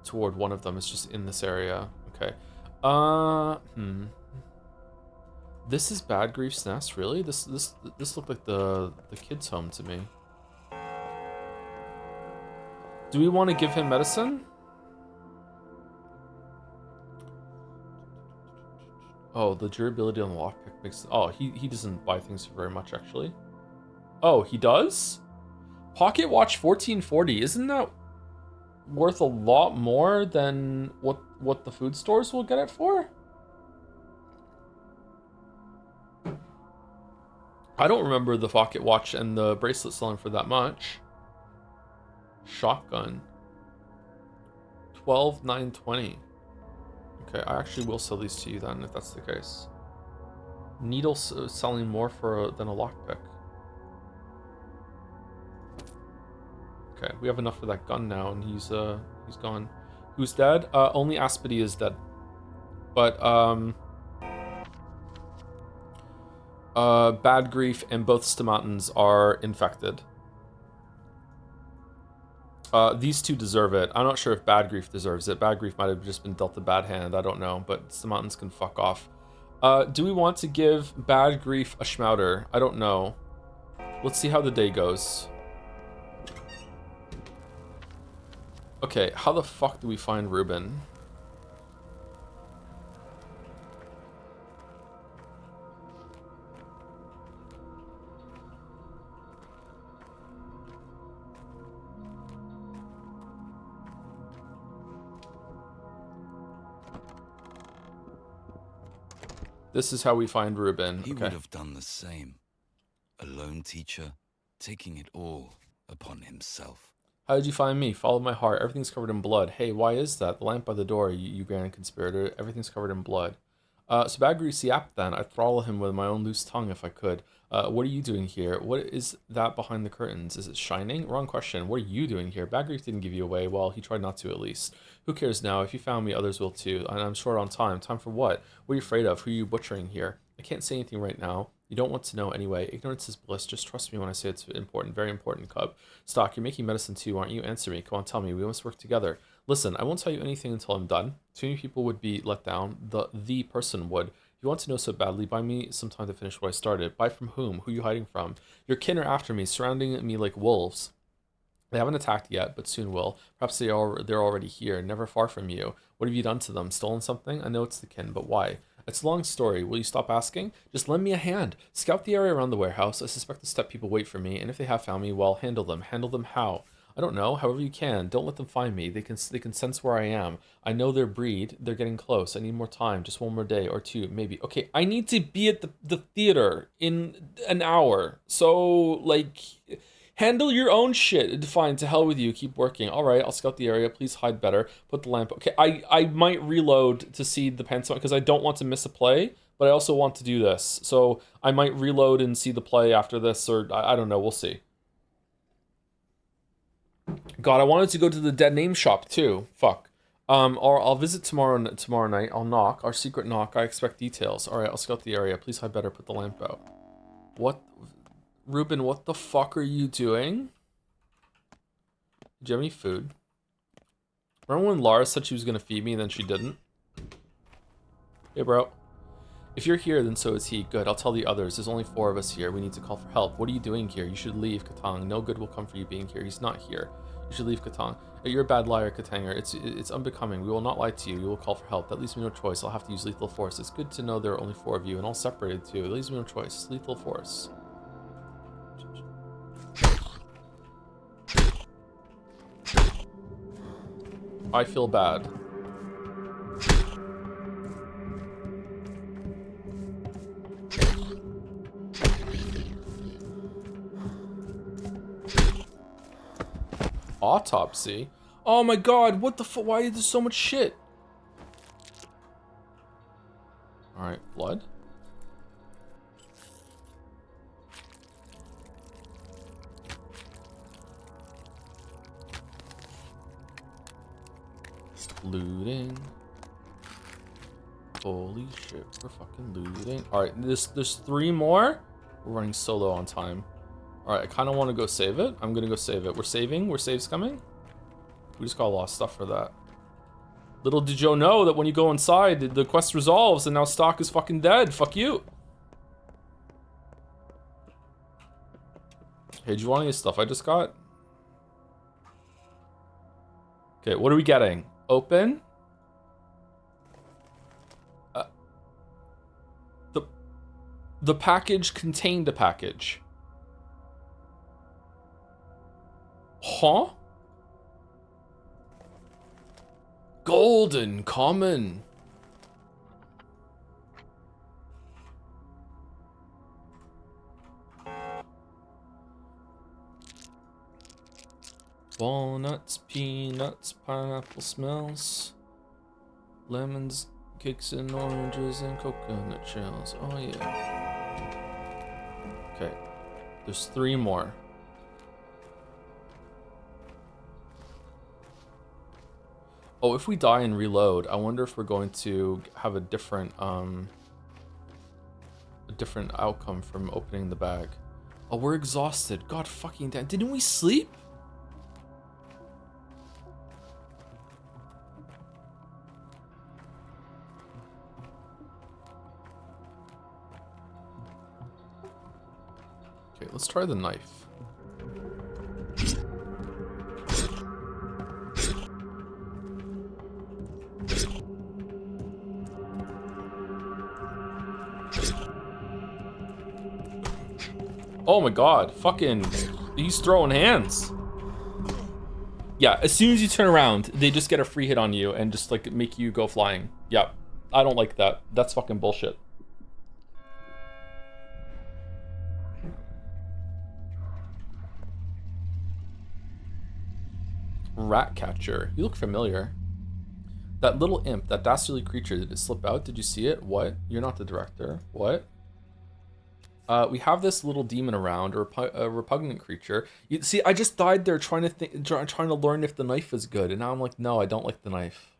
toward one of them. It's just in this area. Okay. This is Bad Grief's Nest, really? This looked like the kid's home to me. Do we want to give him medicine? Oh, the durability on the lockpick makes... Oh, he doesn't buy things for very much, actually. Oh, he does? Pocket Watch 1440. Isn't that worth a lot more than what the food stores will get it for? I don't remember the pocket watch and the bracelet selling for that much. Shotgun. 12,920. Okay, I actually will sell these to you then, if that's the case. Needle selling more than a lockpick. Okay, we have enough for that gun now, and he's gone. Who's dead? Only Aspedy is dead. But Bad Grief and both Stomatans are infected. These two deserve it. I'm not sure if Bad Grief deserves it. Bad Grief might have just been dealt a bad hand. I don't know. But Stomatans can fuck off. Do we want to give Bad Grief a schmouter? I don't know. Let's see how the day goes. Okay, how the fuck do we find Ruben? This is how we find Ruben. He would have done the same. A lone teacher, taking it all upon himself. How did you find me? Follow my heart. Everything's covered in blood. Hey, why is that? The lamp by the door, you grand conspirator. Everything's covered in blood. So Bad Grief's the app then. I'd throttle him with my own loose tongue if I could. What are you doing here? What is that behind the curtains? Is it shining? Wrong question. What are you doing here? Bad Grief didn't give you away. Well, he tried not to at least. Who cares now? If you found me, others will too. And I'm short on time. Time for what? What are you afraid of? Who are you butchering here? I can't say anything right now. You don't want to know anyway. Ignorance is bliss. Just trust me when I say it's important. Very important, Cub. Stock, you're making medicine too, aren't you? Answer me. Come on, tell me. We must work together. Listen, I won't tell you anything until I'm done. Too many people would be let down. The person would. You want to know so badly. Buy me some time to finish what I started. Buy from whom? Who are you hiding from? Your kin are after me, surrounding me like wolves. They haven't attacked yet, but soon will. Perhaps they're already here, never far from you. What have you done to them? Stolen something? I know it's the kin, but why? It's a long story. Will you stop asking? Just lend me a hand. Scout the area around the warehouse. I suspect the step people wait for me, and if they have found me, well, handle them. Handle them how? I don't know. However you can. Don't let them find me. They can sense where I am. I know their breed. They're getting close. I need more time. Just one more day or two, maybe. Okay, I need to be at the theater in an hour. So, like, handle your own shit. Fine, to hell with you. Keep working. All right, I'll scout the area. Please hide better. Put the lamp. Okay, I might reload to see the pencil because I don't want to miss a play, but I also want to do this. So I might reload and see the play after this, or I don't know. We'll see. God, I wanted to go to the dead name shop too. Fuck. Or I'll visit tomorrow night. I'll knock. Our secret knock. I expect details. All right, I'll scout the area. Please hide better. Put the lamp out. What? Ruben, what the fuck are you doing? Do you have any food? Remember when Lara said she was gonna feed me and then she didn't? Hey, bro. If you're here, then so is he. Good, I'll tell the others. There's only 4 of us here. We need to call for help. What are you doing here? You should leave, Katang. No good will come for you being here. He's not here. You should leave, Katang. You're a bad liar, Katanger. It's unbecoming. We will not lie to you. You will call for help. That leaves me no choice. I'll have to use lethal force. It's good to know there are only 4 of you, and all separated too. It leaves me no choice. Lethal force. I feel bad. Autopsy? Oh my god, what the fuck? Why is there so much shit? Alright, blood? Looting. Holy shit, we're fucking looting. Alright, there's 3 more? We're running so low on time. Alright, I kind of want to go save it. I'm gonna go save it. We're saving? We're saves coming? We just got a lot of stuff for that. Little did Joe know that when you go inside, the quest resolves and now Stock is fucking dead. Fuck you. Hey, do you want any stuff I just got? Okay, what are we getting? Open? The package contained a package. Huh? Golden common. Walnuts, peanuts, pineapple smells. Lemons, cakes and oranges and coconut shells. Oh yeah. Okay. There's 3 more. Oh, if we die and reload, I wonder if we're going to have a different outcome from opening the bag. Oh, we're exhausted. God fucking damn. Didn't we sleep? Okay, let's try the knife. Oh my god, fucking, he's throwing hands. Yeah, as soon as you turn around, they just get a free hit on you and just like make you go flying. Yeah, I don't like that. That's fucking bullshit. Ratcatcher, you look familiar. That little imp, that dastardly creature, did it slip out? Did you see it? What? You're not the director. What? We have this little demon around, or a repugnant creature. You see, I just died there trying to learn if the knife is good, and now I'm like, no, I don't like the knife.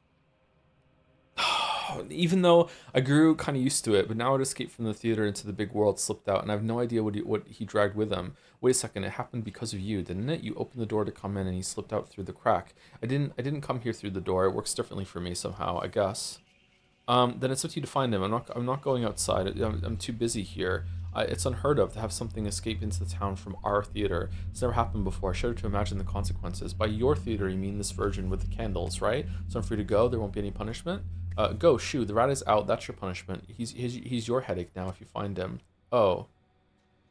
Even though I grew kind of used to it, but now it escaped from the theater into the big world, slipped out, and I have no idea what he dragged with him. Wait a second, it happened because of you, didn't it? You opened the door to come in, and he slipped out through the crack. I didn't come here through the door. It works differently for me somehow, I guess. Then it's up to you to find him. I'm not going outside. I'm too busy here. It's unheard of to have something escape into the town from our theater. It's never happened before. I shudder to imagine the consequences. By your theater, you mean this version with the candles, right? So I'm free to go. There won't be any punishment. Go, shoo. The rat is out. That's your punishment. He's your headache now if you find him. Oh.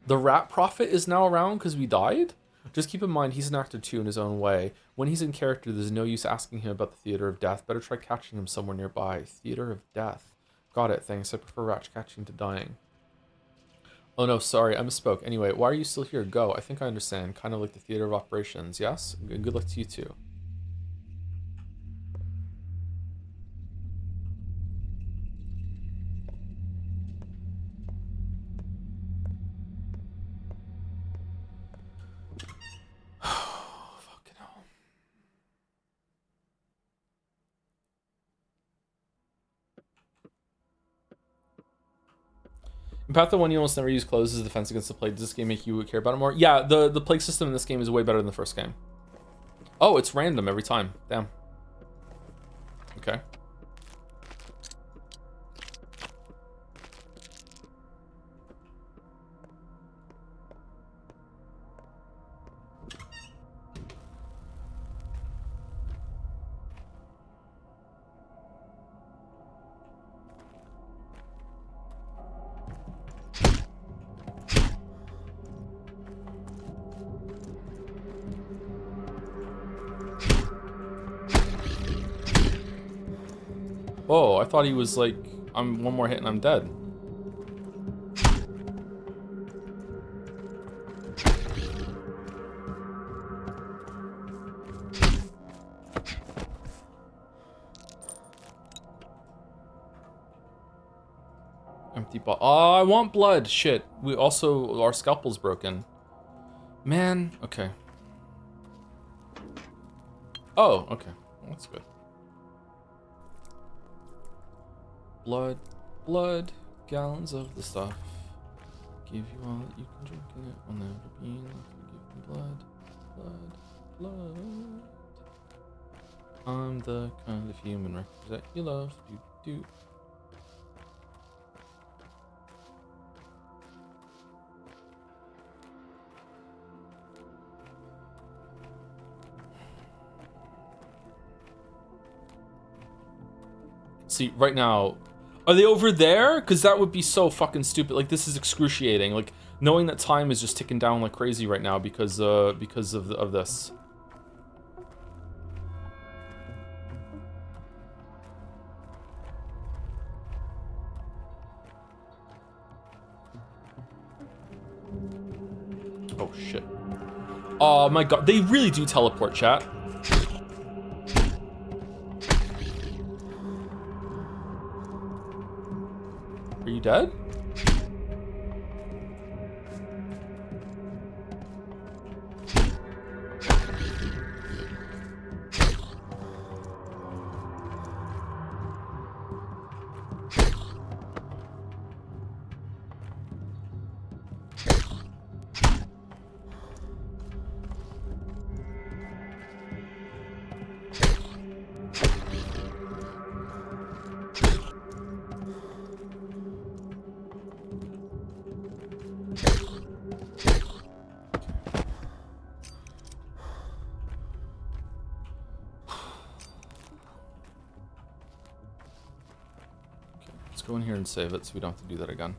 The rat prophet is now around because we died? Just keep in mind, he's an actor too in his own way. When he's in character, there's no use asking him about the theater of death. Better try catching him somewhere nearby. Theater of death. Got it, thanks. I prefer rat catching to dying. Oh no, sorry, I misspoke. Anyway, why are you still here? Go. I think I understand. Kind of like the theater of operations, yes? Good luck to you too. Fucking hell. In Path 1, you almost never use clothes as a defense against the plague. Does this game make you care about it more? Yeah, the plague system in this game is way better than the first game. Oh, it's random every time. Damn. Okay. Whoa, I thought he was like, I'm one more hit and I'm dead. Empty ball. Oh, I want blood. Shit. We also, our scalpel's broken. Man, okay. Oh, okay. Well, that's good. Blood, blood, gallons of the stuff. Give you all that you can drink and it will never be enough to give me blood, blood, blood. I'm the kind of human record that you love. Do. See, right now, are they over there? Because that would be so fucking stupid. Like, this is excruciating. Like, knowing that time is just ticking down like crazy right now because of this. Oh shit. Oh my god, they really do teleport, chat. Are you dead? go in here and save it so we don't have to do that again.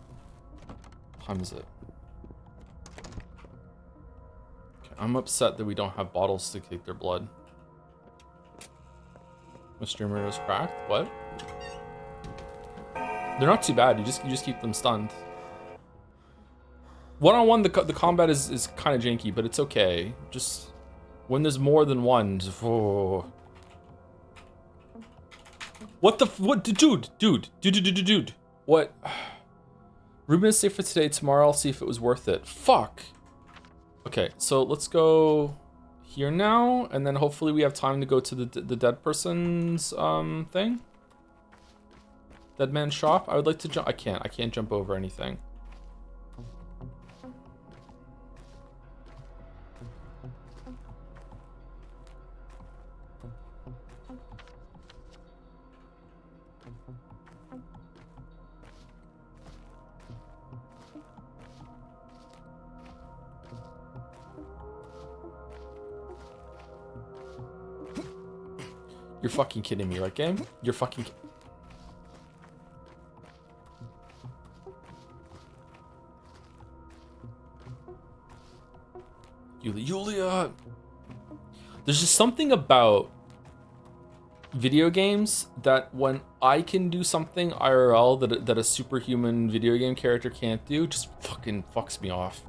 What time is it? Okay, I'm upset that we don't have bottles to take their blood. My streamer is cracked. What? They're not too bad. You just keep them stunned. One-on-one, the combat is kind of janky, but it's okay. Just when there's more than one. Just, oh. What the what, dude? What? Ruben is safe for today. Tomorrow I'll see if it was worth it. Fuck. Okay, so let's go here now, and then hopefully we have time to go to the dead person's thing. Dead man's shop. I would like to jump. I can't jump over anything. You're fucking kidding me, right, game? You're fucking... Yulia! There's just something about video games that when I can do something IRL that a superhuman video game character can't do, just fucking fucks me off.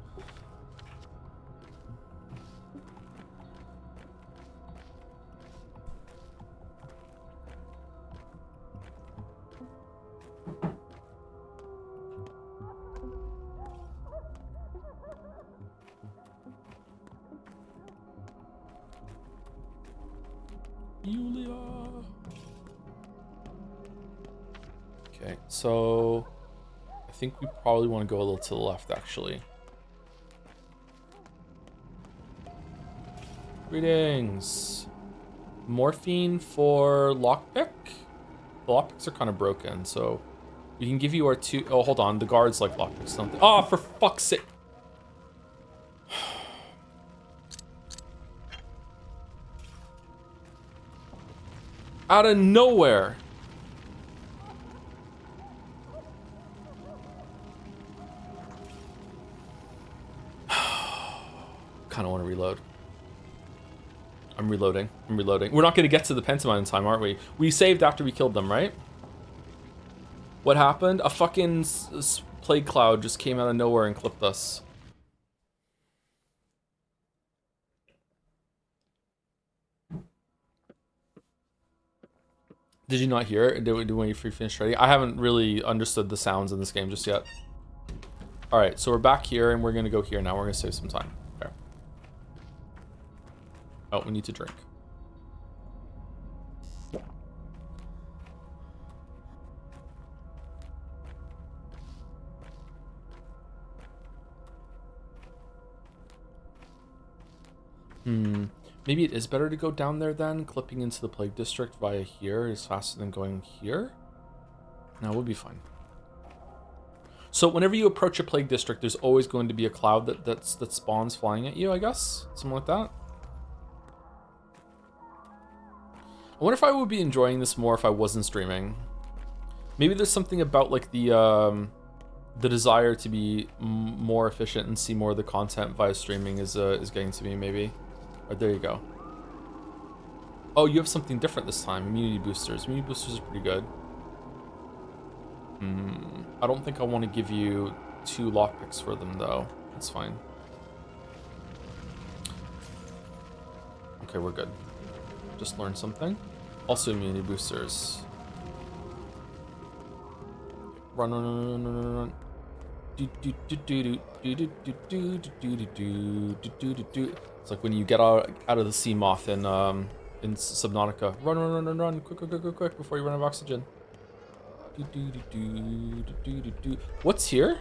Yulia. Okay, so I think we probably want to go a little to the left, actually. Greetings. Morphine for lockpick? The lockpicks are kind of broken, so we can give you our two... Oh, hold on. The guards like lockpicks, don't they? Oh, for fuck's sake. Out of nowhere. Kind of want to reload. I'm reloading. We're not going to get to the pantomime in time, aren't we? We saved after we killed them, right? What happened? A fucking plague cloud just came out of nowhere and clipped us. Did you not hear it? Did when you finished ready? I haven't really understood the sounds in this game just yet. All right, so we're back here and we're gonna go here now. We're gonna save some time. Okay. Oh, we need to drink. Maybe it is better to go down there then. Clipping into the plague district via here is faster than going here. No, we'll be fine. So whenever you approach a plague district, there's always going to be a cloud that spawns flying at you, I guess? Something like that. I wonder if I would be enjoying this more if I wasn't streaming. Maybe there's something about like the desire to be more efficient and see more of the content via streaming is getting to me, maybe. Right, there you go. Oh, you have something different this time. Immunity boosters. Immunity boosters are pretty good. I don't think I want to give you 2 lockpicks for them, though. That's fine. Okay, we're good. Just learned something. Also immunity boosters. Run, run, run, run, run, run. It's like when you get out of the sea moth in Subnautica. Run, run, run, run, run! Quick, quick, quick, quick, quick! Before you run out of oxygen. What's here?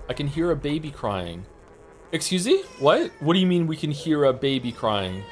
I can hear a baby crying. Excuse me? What? What do you mean we can hear a baby crying?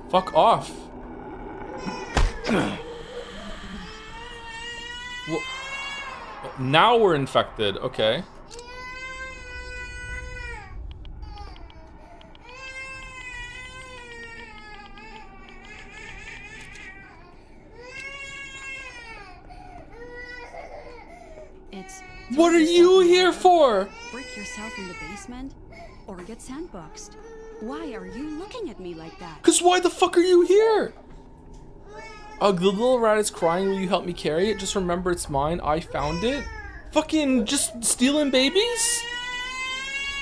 Fuck off. Well, now we're infected. Okay. What are you here for? Break yourself in the basement or get sandboxed. Why are you looking at me like that? Cause why the fuck are you here? Ugh, the little rat is crying. Will you help me carry it? Just remember it's mine. I found it. Fucking just stealing babies?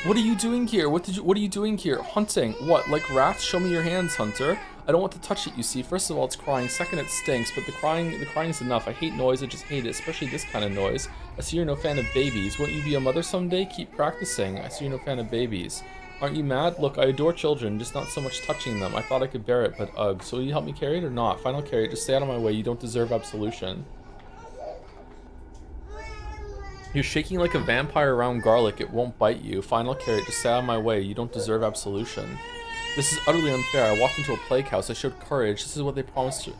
What are you doing here? What are you doing here? Hunting. What? Like rats? Show me your hands, hunter. I don't want to touch it, you see. First of all, it's crying. Second, it stinks. But the crying is enough. I hate noise. I just hate it, especially this kind of noise. I see you're no fan of babies. Won't you be a mother someday? Keep practicing. I see you're no fan of babies. Aren't you mad? Look, I adore children, just not so much touching them. I thought I could bear it, but ugh. So will you help me carry it or not? Fine, I'll carry it. Just stay out of my way. You don't deserve absolution. You're shaking like a vampire around garlic. It won't bite you. Fine, I'll carry it. Just stay out of my way. You don't deserve absolution. This is utterly unfair. I walked into a plague house. I showed courage. This is what they promised to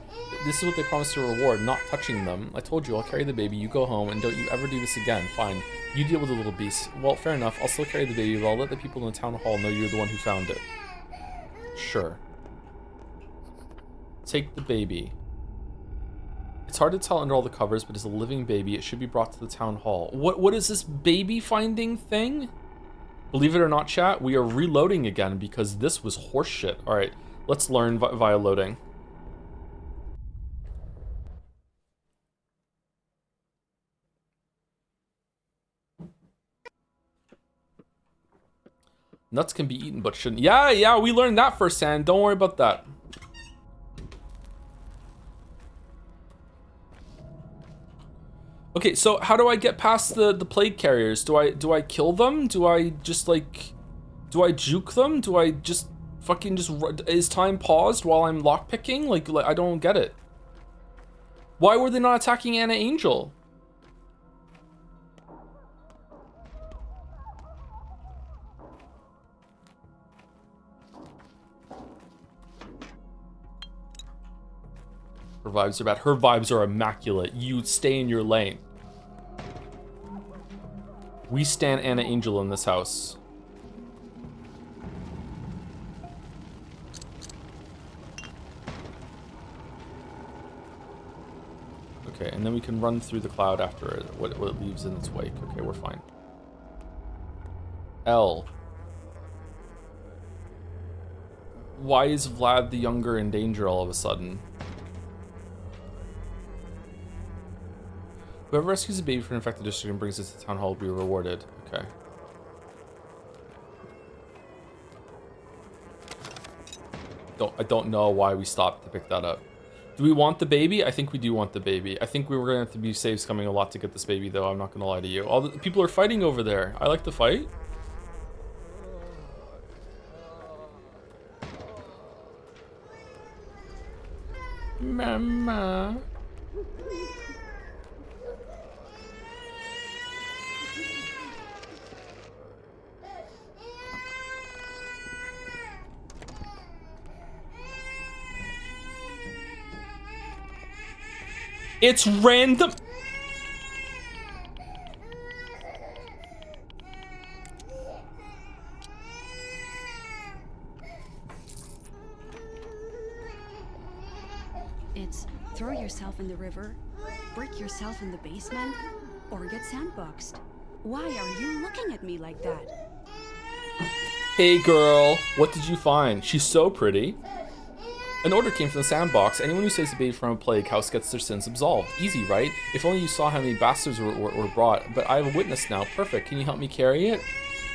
reward, not touching them. I told you, I'll carry the baby. You go home, and don't you ever do this again. Fine. You deal with the little beast. Well, fair enough. I'll still carry the baby, but I'll let the people in the town hall know you're the one who found it. Sure. Take the baby. It's hard to tell under all the covers, but it's a living baby. It should be brought to the town hall. What is this baby finding thing? Believe it or not, chat, we are reloading again because this was horseshit. All right, let's learn via loading. Nuts can be eaten, but shouldn't. Yeah, we learned that firsthand. Don't worry about that. Okay, so how do I get past the plague carriers? Do I kill them? Do I just like, do I juke them? Do I just fucking is time paused while I'm lockpicking? Like I don't get it. Why were they not attacking Anna Angel? Her vibes are bad. Her vibes are immaculate. You stay in your lane. We stand Anna Angel in this house. Okay, and then we can run through the cloud after it, what it leaves in its wake. Okay, we're fine. L. Why is Vlad the Younger in danger all of a sudden? Whoever rescues a baby from an infected district and brings it to the town hall will be rewarded. Okay. I don't know why we stopped to pick that up. Do we want the baby? I think we do want the baby. I think we were gonna have to be saves coming a lot to get this baby, though. I'm not gonna lie to you. All the people are fighting over there. I like to fight. Mama. It's random. It's throw yourself in the river, break yourself in the basement, or get sandboxed. Why are you looking at me like that? Hey girl, what did you find? She's so pretty. An order came from the sandbox. Anyone who saves a baby from a plague house gets their sins absolved. Easy, right? If only you saw how many bastards were brought. But I have a witness now. Perfect. Can you help me carry it?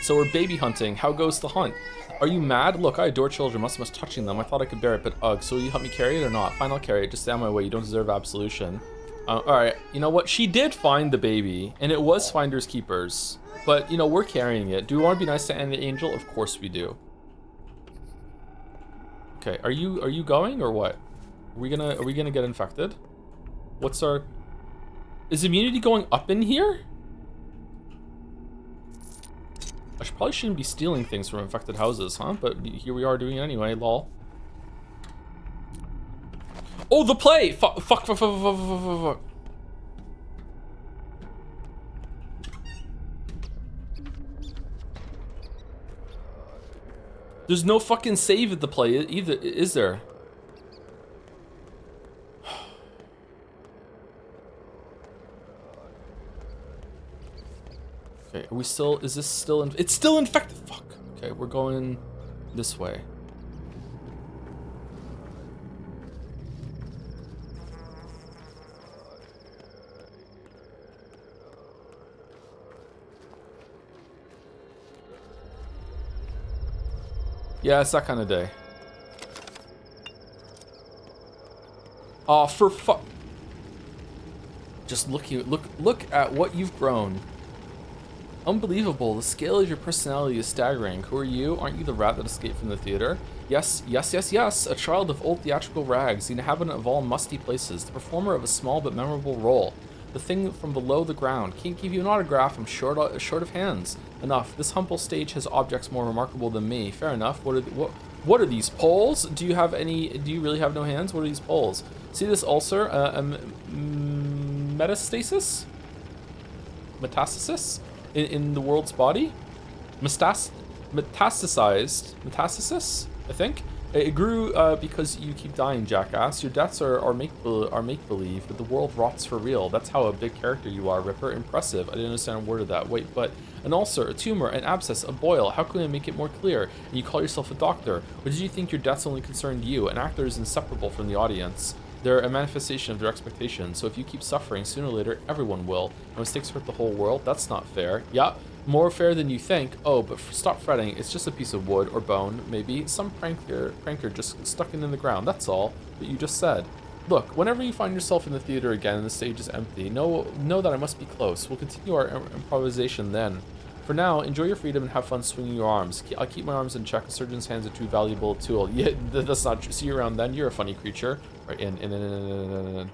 So we're baby hunting. How goes the hunt? Are you mad? Look, I adore children. Must touching them. I thought I could bear it, but ugh. So will you help me carry it or not? Fine, I'll carry it. Just stay on my way. You don't deserve absolution. Alright. You know what? She did find the baby, and it was finders keepers. But, you know, we're carrying it. Do we want to be nice to Anna Angel? Of course we do. Okay, are you going or what? Are we gonna get infected? What's our... Is immunity going up in here? I probably shouldn't be stealing things from infected houses, huh? But here we are doing it anyway, lol. Oh, the play! Fuck. There's no fucking save at the play either, is there? Okay, are we still, is this still, it's still infected, fuck. Okay, we're going this way. Yeah, it's that kind of day. Aw, for fuck. Just look at what you've grown. Unbelievable. The scale of your personality is staggering. Who are you? Aren't you the rat that escaped from the theater? Yes. A child of old theatrical rags, the inhabitant of all musty places, the performer of a small but memorable role. The thing from below the ground. Can't give you an autograph. I'm short of hands. Enough. This humble stage has objects more remarkable than me. Fair enough. What are these poles? Do you really have no hands? What are these poles? See this ulcer? Metastasis? Metastasis? In the world's body? Metastasis, I think. It grew because you keep dying, jackass. Your deaths are make-believe, but the world rots for real. That's how a big character you are, Ripper. Impressive. I didn't understand a word of that. Wait, but an ulcer, a tumor, an abscess, a boil. How can I make it more clear? And you call yourself a doctor. Or did you think your deaths only concerned you? An actor is inseparable from the audience. They're a manifestation of their expectations. So if you keep suffering, sooner or later, everyone will. And mistakes hurt the whole world. That's not fair. Yeah. More fair than you think. Oh, but stop fretting. It's just a piece of wood or bone, maybe. Some pranker just stuck it in the ground. That's all. But you just said. Look, whenever you find yourself in the theater again and the stage is empty, know that I must be close. We'll continue our improvisation then. For now, enjoy your freedom and have fun swinging your arms. I'll keep my arms in check. A surgeon's hand's a too valuable tool. Yeah, that's not true. See you around then. You're a funny creature. Right, in.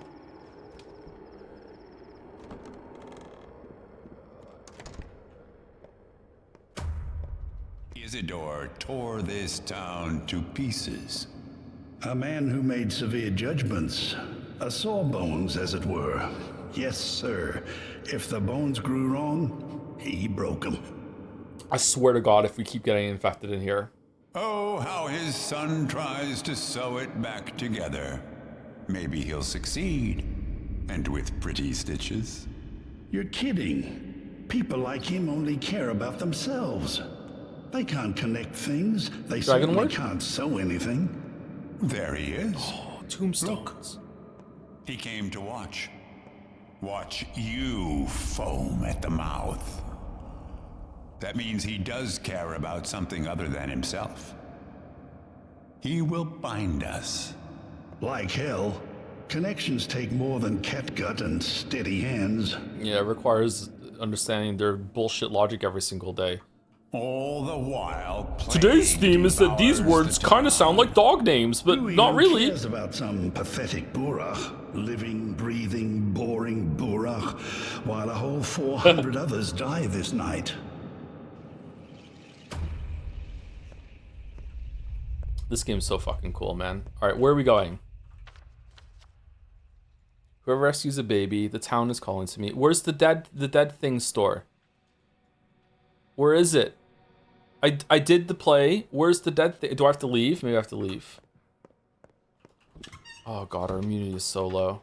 Isidore tore this town to pieces. A man who made severe judgments. A sawbones, as it were. Yes, sir. If the bones grew wrong, he broke them. I swear to God, if we keep getting infected in here. Oh, how his son tries to sew it back together. Maybe he'll succeed. And with pretty stitches. You're kidding. People like him only care about themselves. They can't connect things. They certainly can't sew anything. There he is. Oh, tombstones. He came to watch. Watch you foam at the mouth. That means he does care about something other than himself. He will bind us. Like hell. Connections take more than catgut and steady hands. Yeah, it requires understanding their bullshit logic every single day. All the while, today's theme is that these words kind of sound like dog names, but not really. Who cares about some pathetic burach? Living, breathing, boring burach, while a whole 400 others die this night. This game's so fucking cool, man. All right, where are we going? Whoever rescues a baby, the town is calling to me. Where's the dead thing store? Where is it? I did the play. Where's the dead thing? Do I have to leave? Maybe I have to leave. Oh God, our immunity is so low.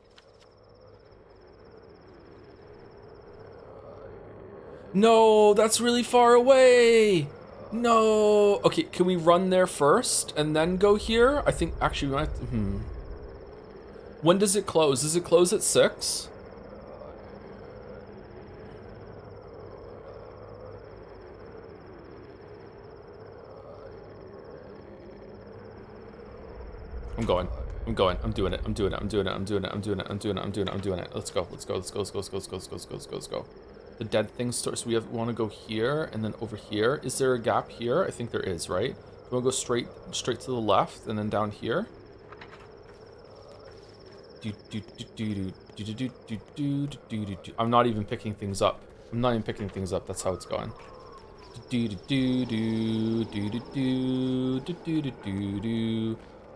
No, that's really far away. No. Okay, can we run there first and then go here? I think actually we might have to, When does it close? Does it close at 6? I'm going. I'm doing it. Let's go. The dead thing store. So we want to go here and then over here. Is there a gap here? I think there is, right? Do we want to go straight to the left and then down here? I'm not even picking things up. That's how it's going.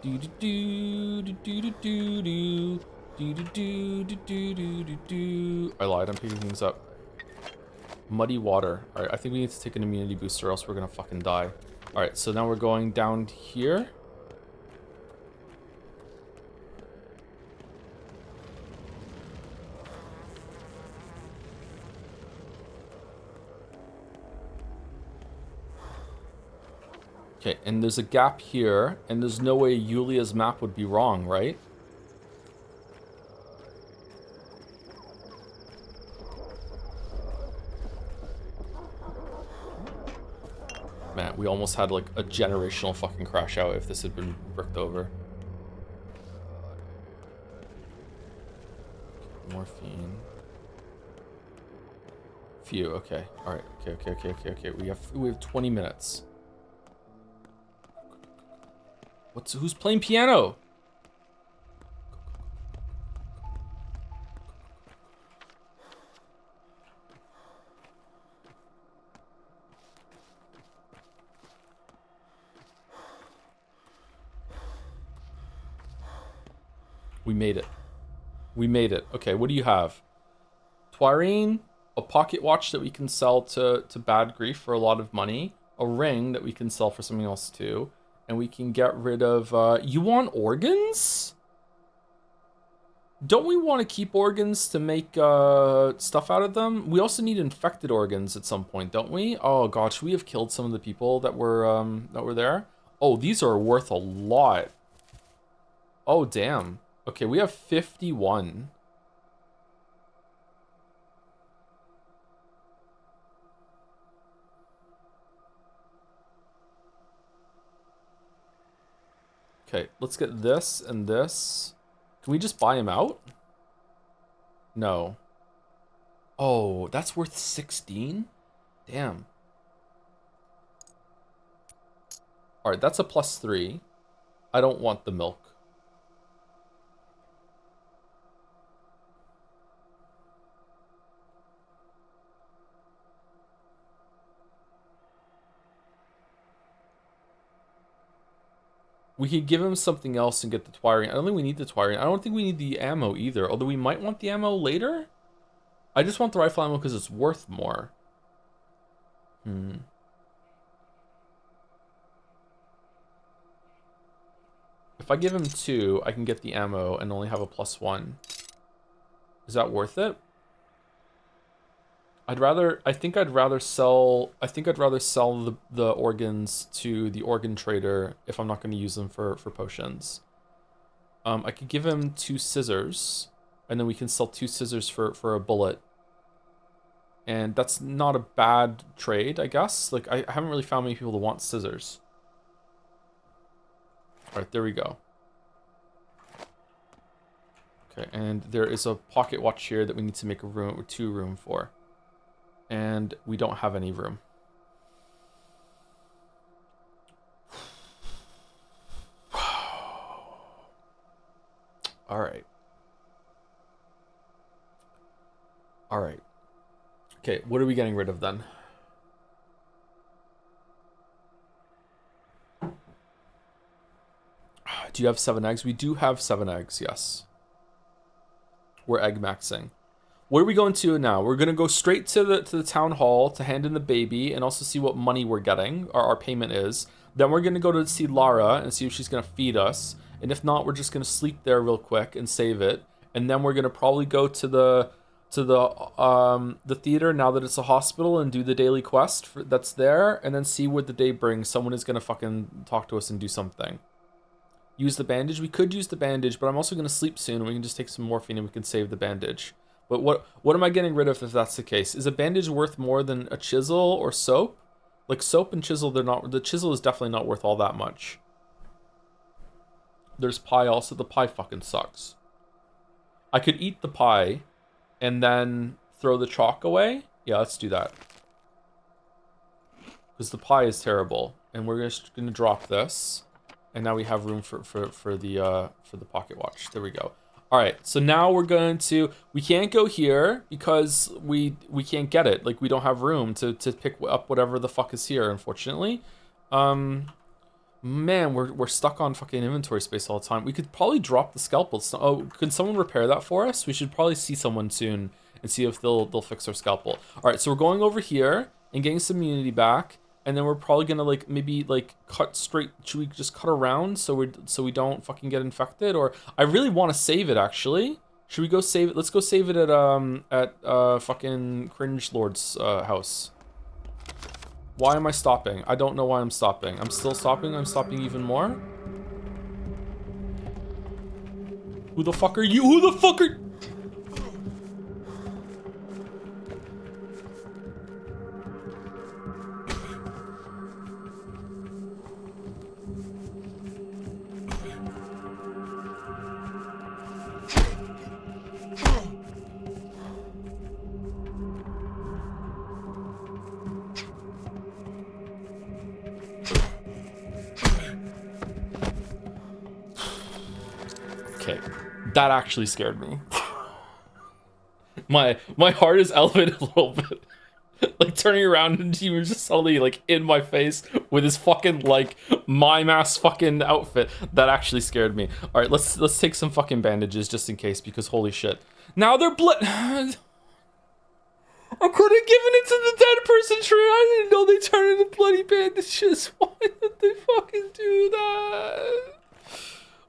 Do do do do do do do do do do do do do do do. I lied. I'm picking things up. Muddy water. All right. I think we need to take an immunity booster, or else we're gonna fucking die. All right. So now we're going down here. Okay, and there's a gap here, and there's no way Yulia's map would be wrong, right? Man, we almost had like a generational fucking crash out if this had been bricked over. Morphine. Phew, okay. Alright, okay. We have 20 minutes. Who's playing piano? We made it. We made it. Okay, what do you have? Twairine, a pocket watch that we can sell to Bad Grief for a lot of money, a ring that we can sell for something else too, and we can get rid of, you want organs? Don't we want to keep organs to make stuff out of them? We also need infected organs at some point, don't we? Oh god, should we have killed some of the people that were there? Oh, these are worth a lot. Oh damn. Okay, we have 51. Okay, let's get this and this. Can we just buy him out? No. Oh, that's worth 16? Damn. Alright, that's a +3. I don't want the milk. We could give him something else and get the Twairine. I don't think we need the Twairine. I don't think we need the ammo either, although we might want the ammo later. I just want the rifle ammo because it's worth more. If I give him 2, I can get the ammo and only have a +1. Is that worth it? I think I'd rather sell the organs to the organ trader if I'm not going to use them for potions. I could give him 2 scissors, and then we can sell 2 scissors for a bullet. And that's not a bad trade, I guess. Like, I haven't really found many people that want scissors. Alright, there we go. Okay, and there is a pocket watch here that we need to make a room or 2 room for. And we don't have any room. Alright. Alright. Okay, what are we getting rid of then? Do you have 7 eggs? We do have 7 eggs, yes. We're egg maxing. Where are we going to now? We're gonna go straight to the town hall to hand in the baby and also see what money we're getting, our payment is. Then we're gonna go to see Lara and see if she's gonna feed us. And if not, we're just gonna sleep there real quick and save it. And then we're gonna probably go to the theater now that it's a hospital and do the daily quest that's there, and then see what the day brings. Someone is gonna fucking talk to us and do something. Use the bandage. We could use the bandage, but I'm also gonna sleep soon and we can just take some morphine and we can save the bandage. But what am I getting rid of if that's the case? Is a bandage worth more than a chisel or soap? Like soap and chisel, they're not. The chisel is definitely not worth all that much. There's pie also. The pie fucking sucks. I could eat the pie and then throw the chalk away. Yeah, let's do that. Because the pie is terrible. And we're just gonna drop this. And now we have room for the pocket watch. There we go. All right, so now we're going to, we can't go here because we can't get it. Like, we don't have room to pick up whatever the fuck is here, unfortunately. Man, we're stuck on fucking inventory space all the time. We could probably drop the scalpel. Oh, could someone repair that for us? We should probably see someone soon and see if they'll fix our scalpel. All right, so we're going over here and getting some immunity back, and then we're probably gonna like maybe like cut straight. Should we just cut around so we don't fucking get infected? Or I really want to save it actually. Should we go save it? Let's go save it at fucking Cringe Lord's house. Why am I stopping? I don't know why I'm stopping. I'm still stopping. I'm stopping even more. Who the fuck are you? Who the fuck are... Okay, that actually scared me. my heart is elevated a little bit. Like turning around and he was just suddenly like in my face with his fucking like mime ass fucking outfit. That actually scared me. All right, let's take some fucking bandages just in case, because holy shit. Now they're I could have given it to the dead person tree. I didn't know they turned into bloody bandages. Why did they fucking do that?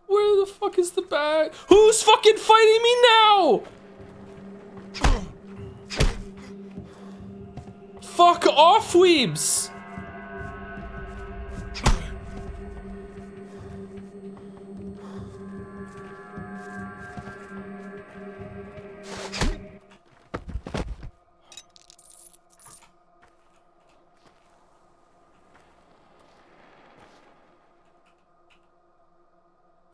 Where the fuck is the bag? Who's fucking fighting me now? Fuck off, weebs!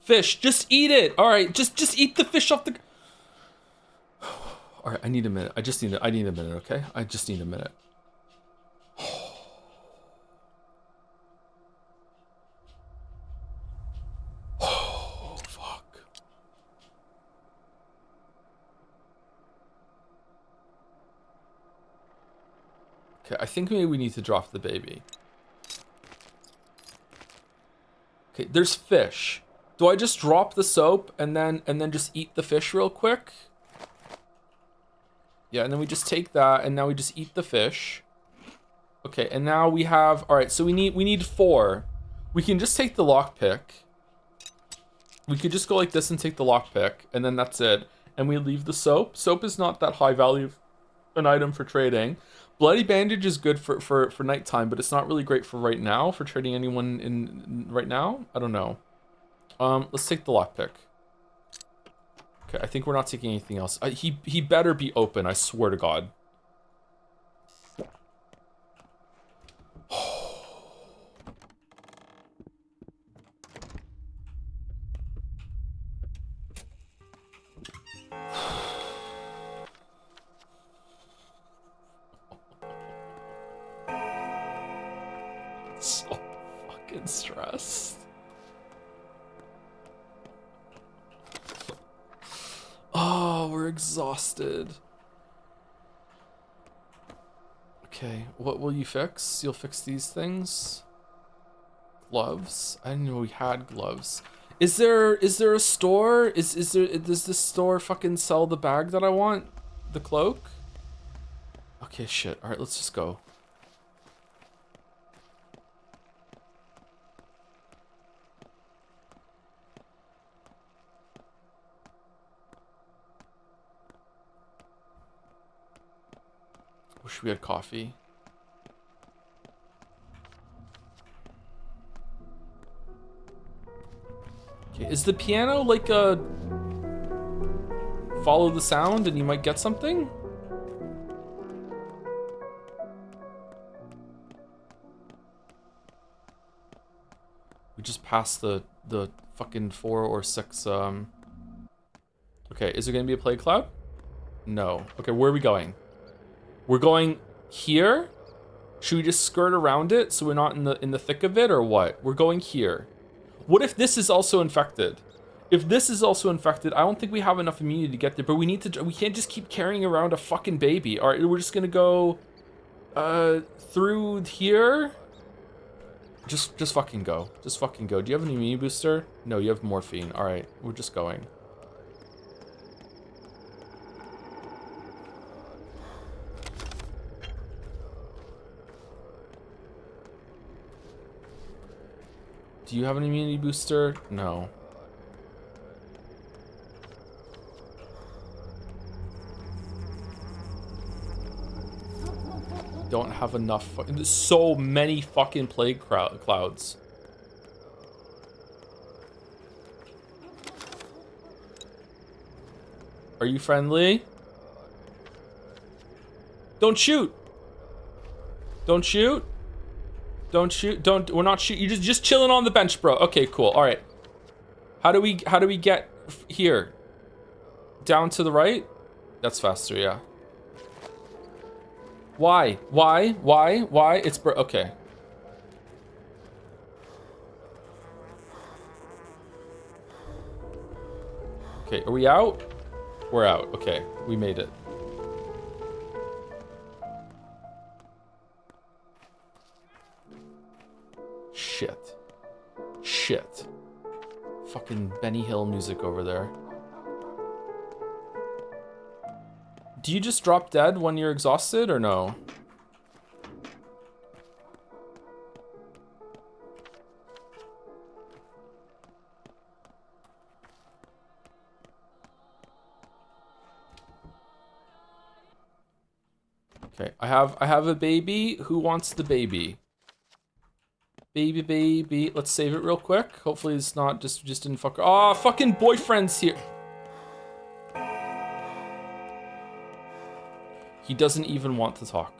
Fish, just eat it. All right, just eat the fish off the... All right, I need a minute. I need a minute, okay? I just need a minute. Oh, fuck. Okay, I think maybe we need to drop the baby. Okay, there's fish. Do I just drop the soap and then just eat the fish real quick? Yeah, and then we just take that and now we just eat the fish. Okay, and now we have, all right, so we need 4. We can just take the lockpick. We could just go like this and take the lockpick, and then that's it. And we leave the soap. Soap is not that high value an item for trading. Bloody bandage is good for nighttime, but it's not really great for right now, for trading anyone in right now. I don't know. Let's take the lockpick. Okay, I think we're not taking anything else. He better be open, I swear to God. So fucking stressed. Oh, we're exhausted. Okay, what will you fix? You'll fix these things? Gloves? I didn't know we had gloves. Is there a store? Does this store fucking sell the bag that I want? The cloak? Okay, shit. Alright, let's just go. Wish we had coffee. Okay, is the piano like a follow the sound and you might get something? We just passed the fucking 4 or 6 Okay, is there gonna be a plague cloud? No. Okay, where are we going? We're going here? Should we just skirt around it so we're not in the thick of it, or what? We're going here. What if this is also infected? If this is also infected, I don't think we have enough immunity to get there, but we can't just keep carrying around a fucking baby. All right, we're just gonna go through here. Just fucking go. Just fucking go. Do you have an immunity booster? No, you have morphine. All right, we're just going. Do you have an immunity booster? No. Don't have enough. There's so many fucking plague clouds. Are you friendly? Don't shoot. Don't shoot. Don't shoot. Don't. We're not shoot. You're just chilling on the bench, bro. Okay, cool. All right. How do we get here? Down to the right? That's faster, yeah. Why? Why? Why? Why? It's okay. Okay, are we out? We're out. Okay, we made it. Shit. Shit. Fucking Benny Hill music over there. Do you just drop dead when you're exhausted or no? Okay, I have a baby. Who wants the baby? Baby, baby. Let's save it real quick. Hopefully it's not just didn't fuck. Oh, fucking boyfriend's here. He doesn't even want to talk.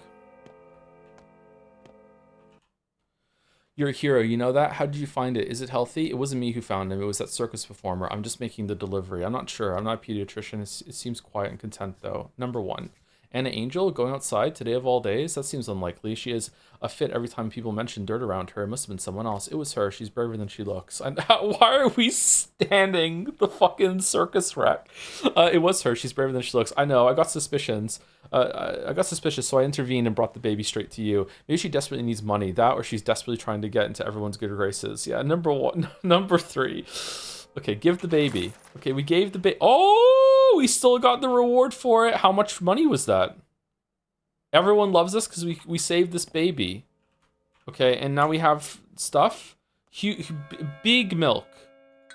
You're a hero, you know that? How did you find it? Is it healthy? It wasn't me who found him. It was that circus performer. I'm just making the delivery. I'm not sure. I'm not a pediatrician. It seems quiet and content, though. Number 1. Anna Angel going outside today of all days? That seems unlikely. She has a fit every time people mention dirt around her. It must have been someone else. It was her. She's braver than she looks. And why are we standing the fucking circus wreck? It was her. She's braver than she looks. I know. I got suspicions. I got suspicious, so I intervened and brought the baby straight to you. Maybe she desperately needs money. That, or she's desperately trying to get into everyone's good graces. Yeah, number 1. Number 3. Okay, give the baby. Okay, we gave the baby. Oh, we still got the reward for it. How much money was that? Everyone loves us because we saved this baby. Okay, and now we have stuff. Big milk.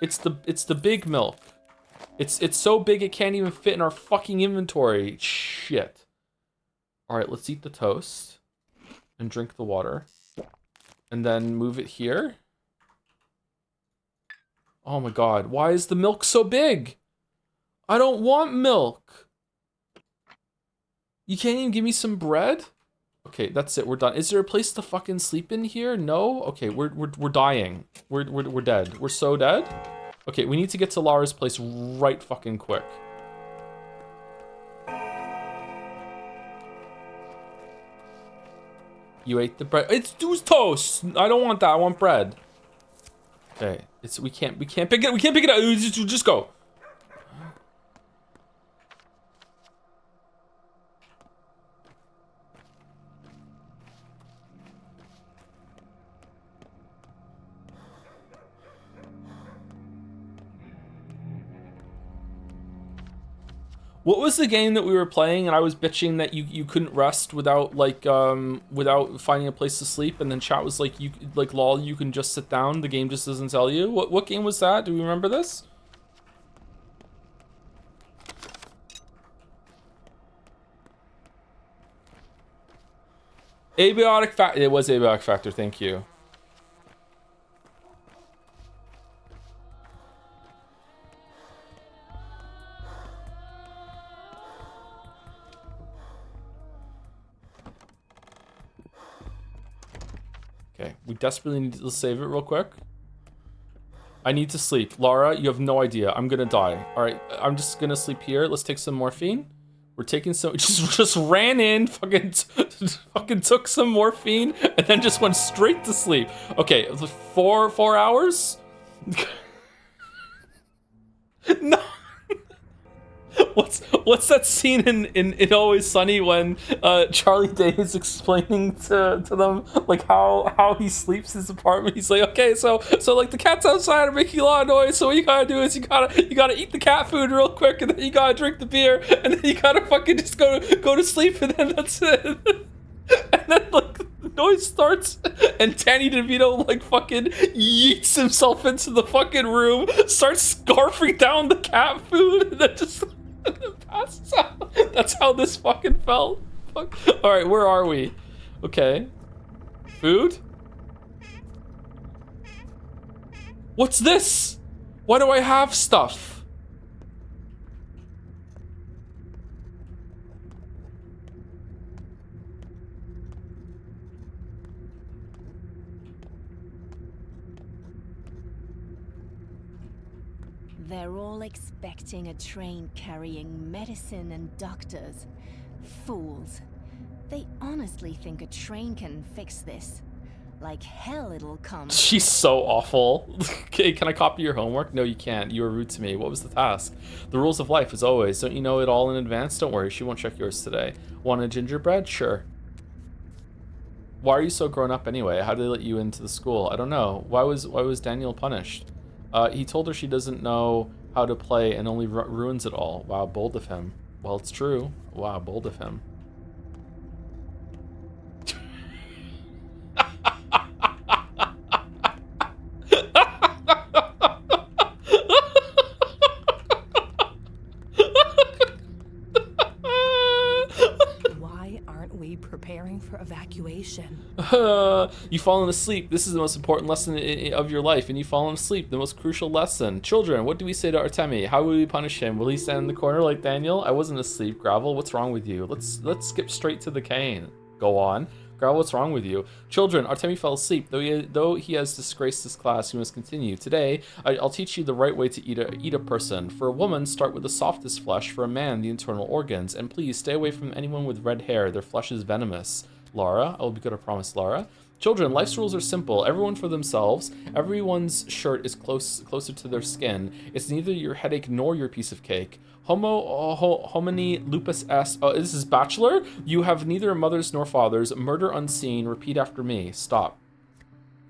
It's the big milk. It's so big it can't even fit in our fucking inventory. Shit. All right, let's eat the toast and drink the water, and then move it here. Oh my god, why is the milk so big? I don't want milk. You can't even give me some bread? Okay, that's it. We're done. Is there a place to fucking sleep in here? No? Okay, we're dying. We're dead. We're so dead. Okay, we need to get to Lara's place right fucking quick. You ate the bread. It's toast. I don't want that. I want bread. Okay, we can't pick it. We can't pick it up. Just go. What was the game that we were playing and I was bitching that you couldn't rest without like without finding a place to sleep, and then chat was like lol, you can just sit down, the game just doesn't tell you? What game was that? Do we remember this? Abiotic Factor. It was Abiotic Factor, thank you. Okay, we desperately need to save it real quick. I need to sleep. Lara, you have no idea. I'm gonna die. All right, I'm just gonna sleep here. Let's take some morphine. We're taking some, just ran in, fucking took some morphine, and then just went straight to sleep. Okay, 4 hours? No. what's that scene in Always Sunny when Charlie Day is explaining to them like how he sleeps in his apartment? He's like, okay, so like the cat's outside are making a lot of noise, so what you gotta do is you gotta eat the cat food real quick, and then you gotta drink the beer, and then you gotta fucking just go to sleep, and then that's it. And then like the noise starts, and Danny DeVito like fucking yeets himself into the fucking room, starts scarfing down the cat food, and then just passes out. That's how this fucking felt. Fuck. All right, where are we? Okay, food. What's this? Why do I have stuff? They're all expecting a train carrying medicine and doctors. Fools. They honestly think a train can fix this. Like hell it'll come. She's so awful. Okay, can I copy your homework? No, you can't. You were rude to me. What was the task? The rules of life, as always. Don't you know it all in advance? Don't worry, she won't check yours today. Want a gingerbread? Sure. Why are you so grown up anyway? How did they let you into the school? I don't know. Why was Daniel punished? He told her she doesn't know how to play and only ruins it all. Wow, bold of him. Well, it's true. Wow, bold of him. Why aren't we preparing for evacuation? You've fallen asleep. This is the most important lesson of your life, and you've fallen asleep. The most crucial lesson. Children, what do we say to Artemi? How will we punish him? Will he stand in the corner like Daniel? I wasn't asleep. Gravel, what's wrong with you? Let's skip straight to the cane. Go on. Gravel, what's wrong with you? Children, Artemi fell asleep. Though he has disgraced his class, he must continue. Today, I'll teach you the right way to eat a person. For a woman, start with the softest flesh. For a man, the internal organs. And please, stay away from anyone with red hair. Their flesh is venomous. Laura, I will be good, I promise, Laura. Children, life's rules are simple. Everyone for themselves. Everyone's shirt is closer to their skin. It's neither your headache nor your piece of cake. Homini lupus est. Oh, this is Bachelor. You have neither mothers nor fathers. Murder unseen. Repeat after me. Stop.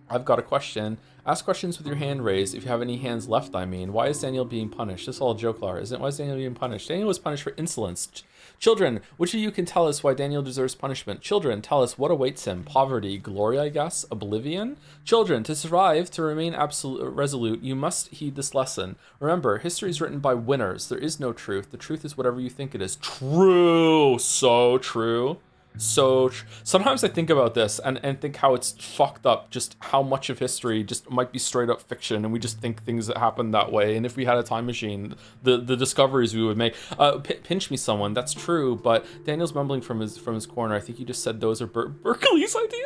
I've got a question. Ask questions with your hand raised. If you have any hands left, I mean. Why is Daniel being punished? This is all a joke, Laura, isn't it? Why is Daniel being punished? Daniel was punished for insolence. Children, which of you can tell us why Daniel deserves punishment? Children, tell us what awaits him. Poverty, glory, I guess? Oblivion? Children, to survive, to remain resolute, you must heed this lesson. Remember, history is written by winners. There is no truth. The truth is whatever you think it is. True. So true. Sometimes I think about this and think how it's fucked up, just how much of history just might be straight up fiction, and we just think things that happened that way. And if we had a time machine, the discoveries we would make. Pinch me, someone. That's true, but Daniel's mumbling from his corner. I think he just said those are Berkeley's idea.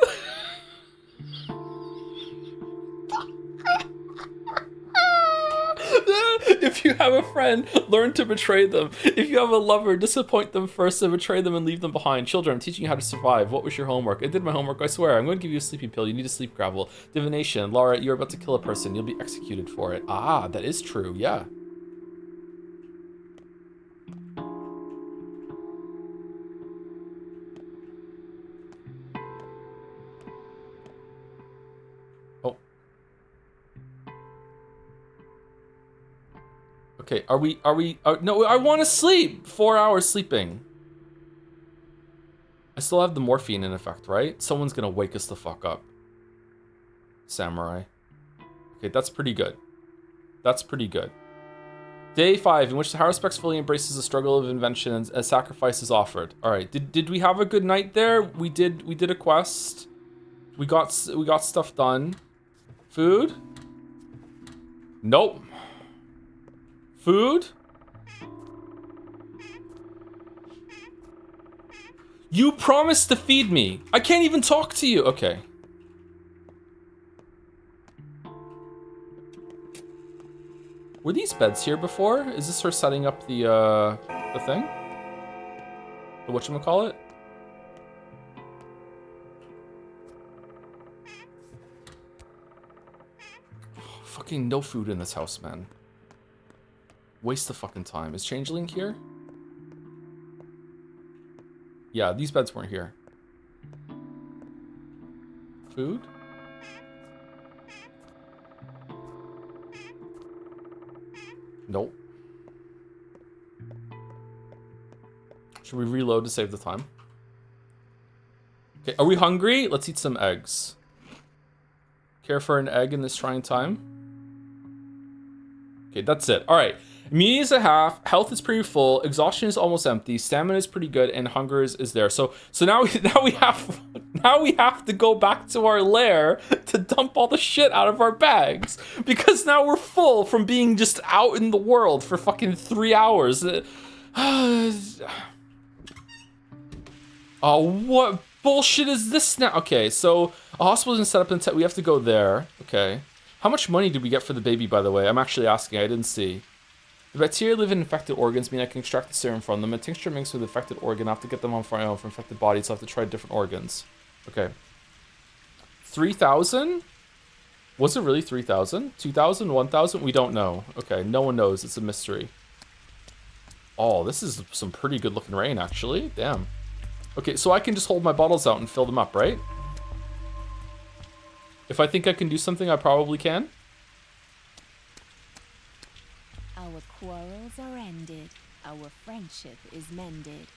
If you have a friend, learn to betray them. If you have a lover, disappoint them first and betray them and leave them behind. Children, I'm teaching you how to survive. What was your homework? I did my homework, I swear. I'm going to give you a sleeping pill. You need to sleep, Gravel. Divination. Laura, you're about to kill a person. You'll be executed for it. Ah, that is true. Yeah. Okay, no, I want to sleep. 4 hours sleeping. I still have the morphine in effect, right? Someone's gonna wake us the fuck up. Samurai. Okay, that's pretty good. That's pretty good. Day 5, in which the Haruspex fully embraces the struggle of invention and a sacrifice is offered. All right, did we have a good night there? We did a quest. We got stuff done. Food? Nope. Food? You promised to feed me. I can't even talk to you. Okay. Were these beds here before? Is this her setting up the thing? The whatchamacallit? Fucking no food in this house, man. Waste of fucking time. Is Changeling here? Yeah, these beds weren't here. Food? Nope. Should we reload to save the time? Okay, are we hungry? Let's eat some eggs. Care for an egg in this trying time? Okay, that's it. All right. Immunity is a half. Health is pretty full. Exhaustion is almost empty. Stamina is pretty good, and hunger is there. So now we have to go back to our lair to dump all the shit out of our bags because now we're full from being just out in the world for fucking 3 hours. Oh, what bullshit is this now? Okay, so a hospital is set up and we have to go there. Okay. How much money did we get for the baby, by the way? I'm actually asking. I didn't see. The bacteria live in infected organs, meaning I can extract the serum from them. A tincture mixed with infected organ. I have to get them on my own for infected bodies. So I have to try different organs. Okay. 3,000? Was it really 3,000? 2,000? 1,000? We don't know. Okay, no one knows. It's a mystery. Oh, this is some pretty good looking rain, actually. Damn. Okay, so I can just hold my bottles out and fill them up, right? If I think I can do something, I probably can. Our quarrels are ended, our friendship is mended.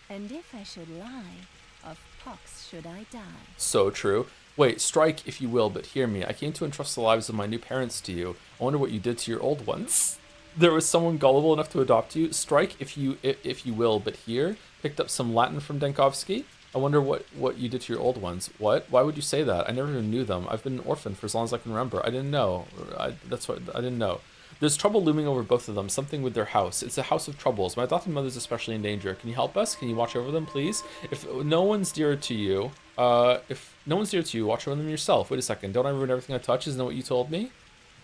And if I should lie, of pox should I die. So true. Wait, strike if you will, but hear me. I came to entrust the lives of my new parents to you. I wonder what you did to your old ones. There was someone gullible enough to adopt you. Strike if you will, but here. Picked up some Latin from Denkovsky. I wonder what you did to your old ones. What? Why would you say that? I never even knew them. I've been an orphan for as long as I can remember. I didn't know. That's what I didn't know. There's trouble looming over both of them. Something with their house. It's a house of troubles. My adopted mother's especially in danger. Can you help us? Can you watch over them, please? If no one's dear to you, watch over them yourself. Wait a second. Don't I ruin everything I touch? Isn't that what you told me?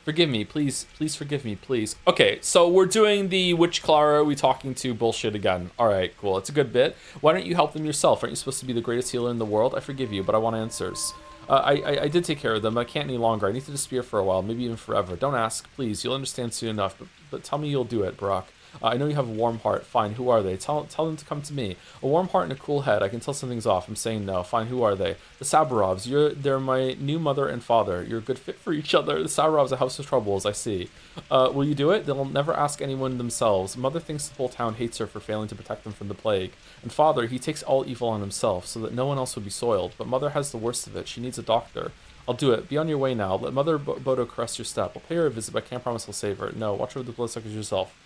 Forgive me, please. Please forgive me, please. Okay, so we're doing the which Clara are we talking to bullshit again. All right, cool. It's a good bit. Why don't you help them yourself? Aren't you supposed to be the greatest healer in the world? I forgive you, but I want answers. I did take care of them. I can't any longer. I need to disappear for a while, maybe even forever. Don't ask, please. You'll understand soon enough. But tell me you'll do it, Brock. I know you have a warm heart. Fine, who are they? Tell them to come to me. A warm heart and a cool head. I can tell something's off. I'm saying no. Fine, who are they? The Saburovs. They're my new mother and father. You're a good fit for each other. The Saburovs, a house of troubles, I see. Will you do it? They'll never ask anyone themselves. Mother thinks the whole town hates her for failing to protect them from the plague. And father, he takes all evil on himself so that no one else would be soiled. But mother has the worst of it. She needs a doctor. I'll do it. Be on your way now. Let Mother Bodo caress your step. I'll pay her a visit, but I can't promise I'll save her. No, watch over the bloodsuckers yourself.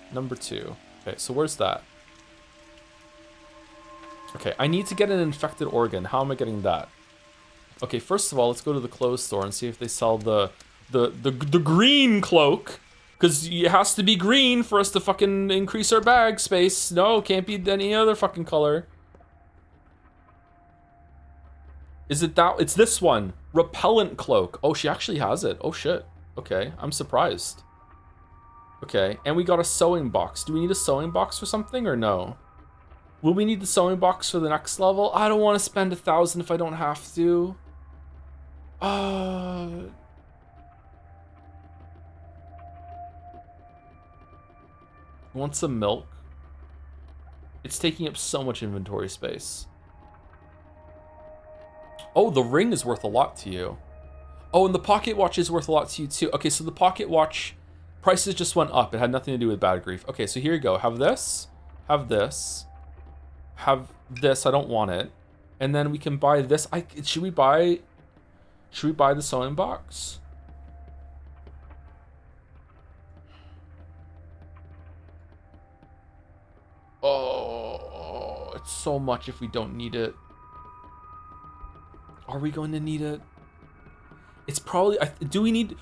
Number 2. Okay, so where's that? Okay, I need to get an infected organ. How am I getting that? Okay, first of all, let's go to the clothes store and see if they sell the green cloak. Because it has to be green for us to fucking increase our bag space. No, can't be any other fucking color. Is it that? It's this one. Repellent cloak. Oh, she actually has it. Oh, shit. Okay, I'm surprised. Okay, and we got a sewing box. Do we need a sewing box for something or no? Will we need the sewing box for the next level? I don't want to spend 1,000 if I don't have to. Want some milk? It's taking up so much inventory space. Oh, the ring is worth a lot to you. Oh, and the pocket watch is worth a lot to you too. Okay, so the pocket watch prices just went up. It had nothing to do with bad grief. Okay, so here you go. Have this. Have this. Have this. I don't want it. And then we can buy this. Should we buy the sewing box? Oh, it's so much if we don't need it. Are we going to need it? It's probably. Do we need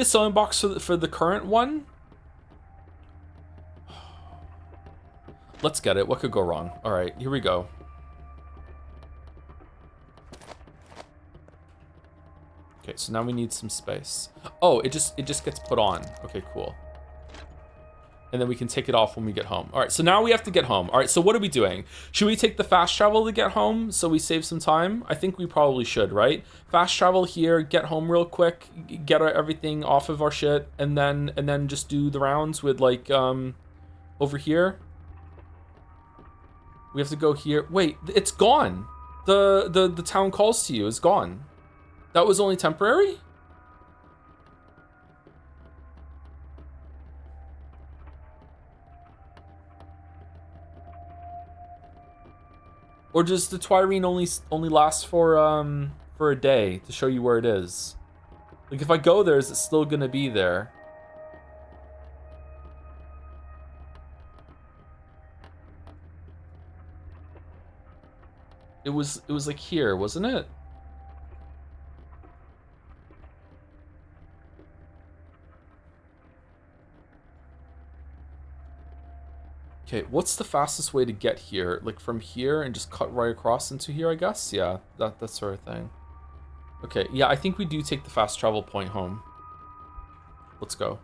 a sewing box for the current one? Let's get it. What could go wrong? All right, here we go. Okay, so now we need some space. Oh, it just gets put on. Okay, cool. And then we can take it off when we get home. All right, so now we have to get home. All right, so what are we doing? Should we take the fast travel to get home so we save some time? I think we probably should, right? Fast travel here, get home real quick, get everything off of our shit, and then just do the rounds with like over here. We have to go here. Wait, it's gone. The town calls to you is gone. That was only temporary? Or does the Twirene only last for a day to show you where it is? Like if I go there, is it still gonna be there? It was like here, wasn't it? Okay, what's the fastest way to get here? Like from here and just cut right across into here, I guess? Yeah, that sort of thing. Okay, yeah, I think we do take the fast travel point home. Let's go.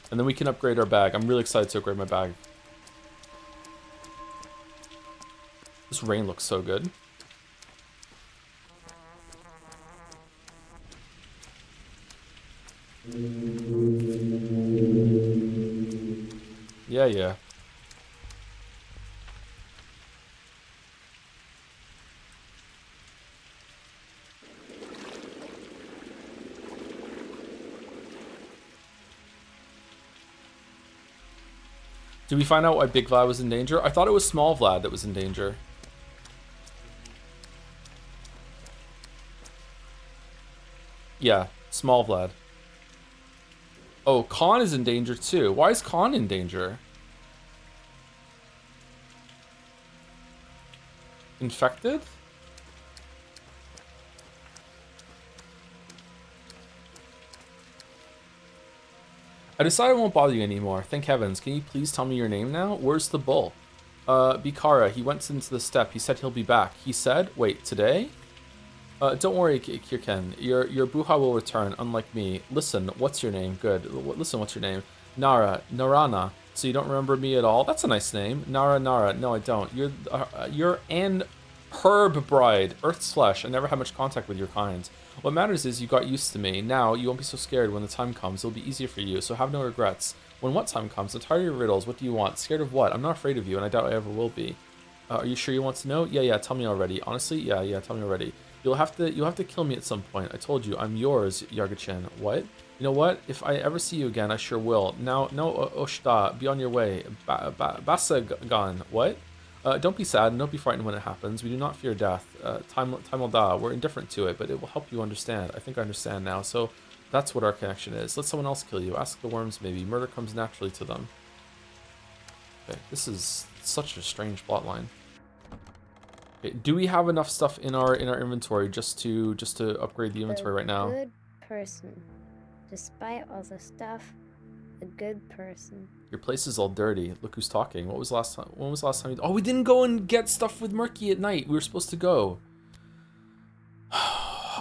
And then we can upgrade our bag. I'm really excited to upgrade my bag. This rain looks so good. Yeah, yeah. Did we find out why Big Vlad was in danger? I thought it was Small Vlad that was in danger. Yeah, Small Vlad. Oh, Khan is in danger too. Why is Khan in danger? Infected? I decided I won't bother you anymore. Thank heavens. Can you please tell me your name now? Where's the bull? Bikara. He went into the steppe. He said he'll be back. He said, wait, today? Don't worry, Kirken. Your Buha will return, unlike me. Listen, what's your name? Good. Listen, what's your name? Narana. So you don't remember me at all? That's a nice name. Nara. No, I don't. You're an herb bride, Earth's flesh. I never had much contact with your kind. What matters is you got used to me. Now, you won't be so scared when the time comes. It'll be easier for you, so have no regrets. When what time comes? I'm tired of your riddles. What do you want? Scared of what? I'm not afraid of you, and I doubt I ever will be. Are you sure you want to know? Yeah, tell me already. Honestly, yeah, tell me already. You'll have to kill me at some point. I told you, I'm yours, Yargachin. What? You know what? If I ever see you again, I sure will. Now, no, Oshta, be on your way. Basagan. What? Don't be sad and don't be frightened when it happens. We do not fear death. Time will die. We're indifferent to it, but it will help you understand. I think I understand now. So that's what our connection is. Let someone else kill you. Ask the worms, maybe. Murder comes naturally to them. Okay, this is such a strange plotline. Okay, do we have enough stuff in our inventory just to upgrade the inventory right now? Good person, despite all the stuff. A good person. Your place is all dirty. Look who's talking. When was the last time? Oh, we didn't go and get stuff with Murky at night. We were supposed to go.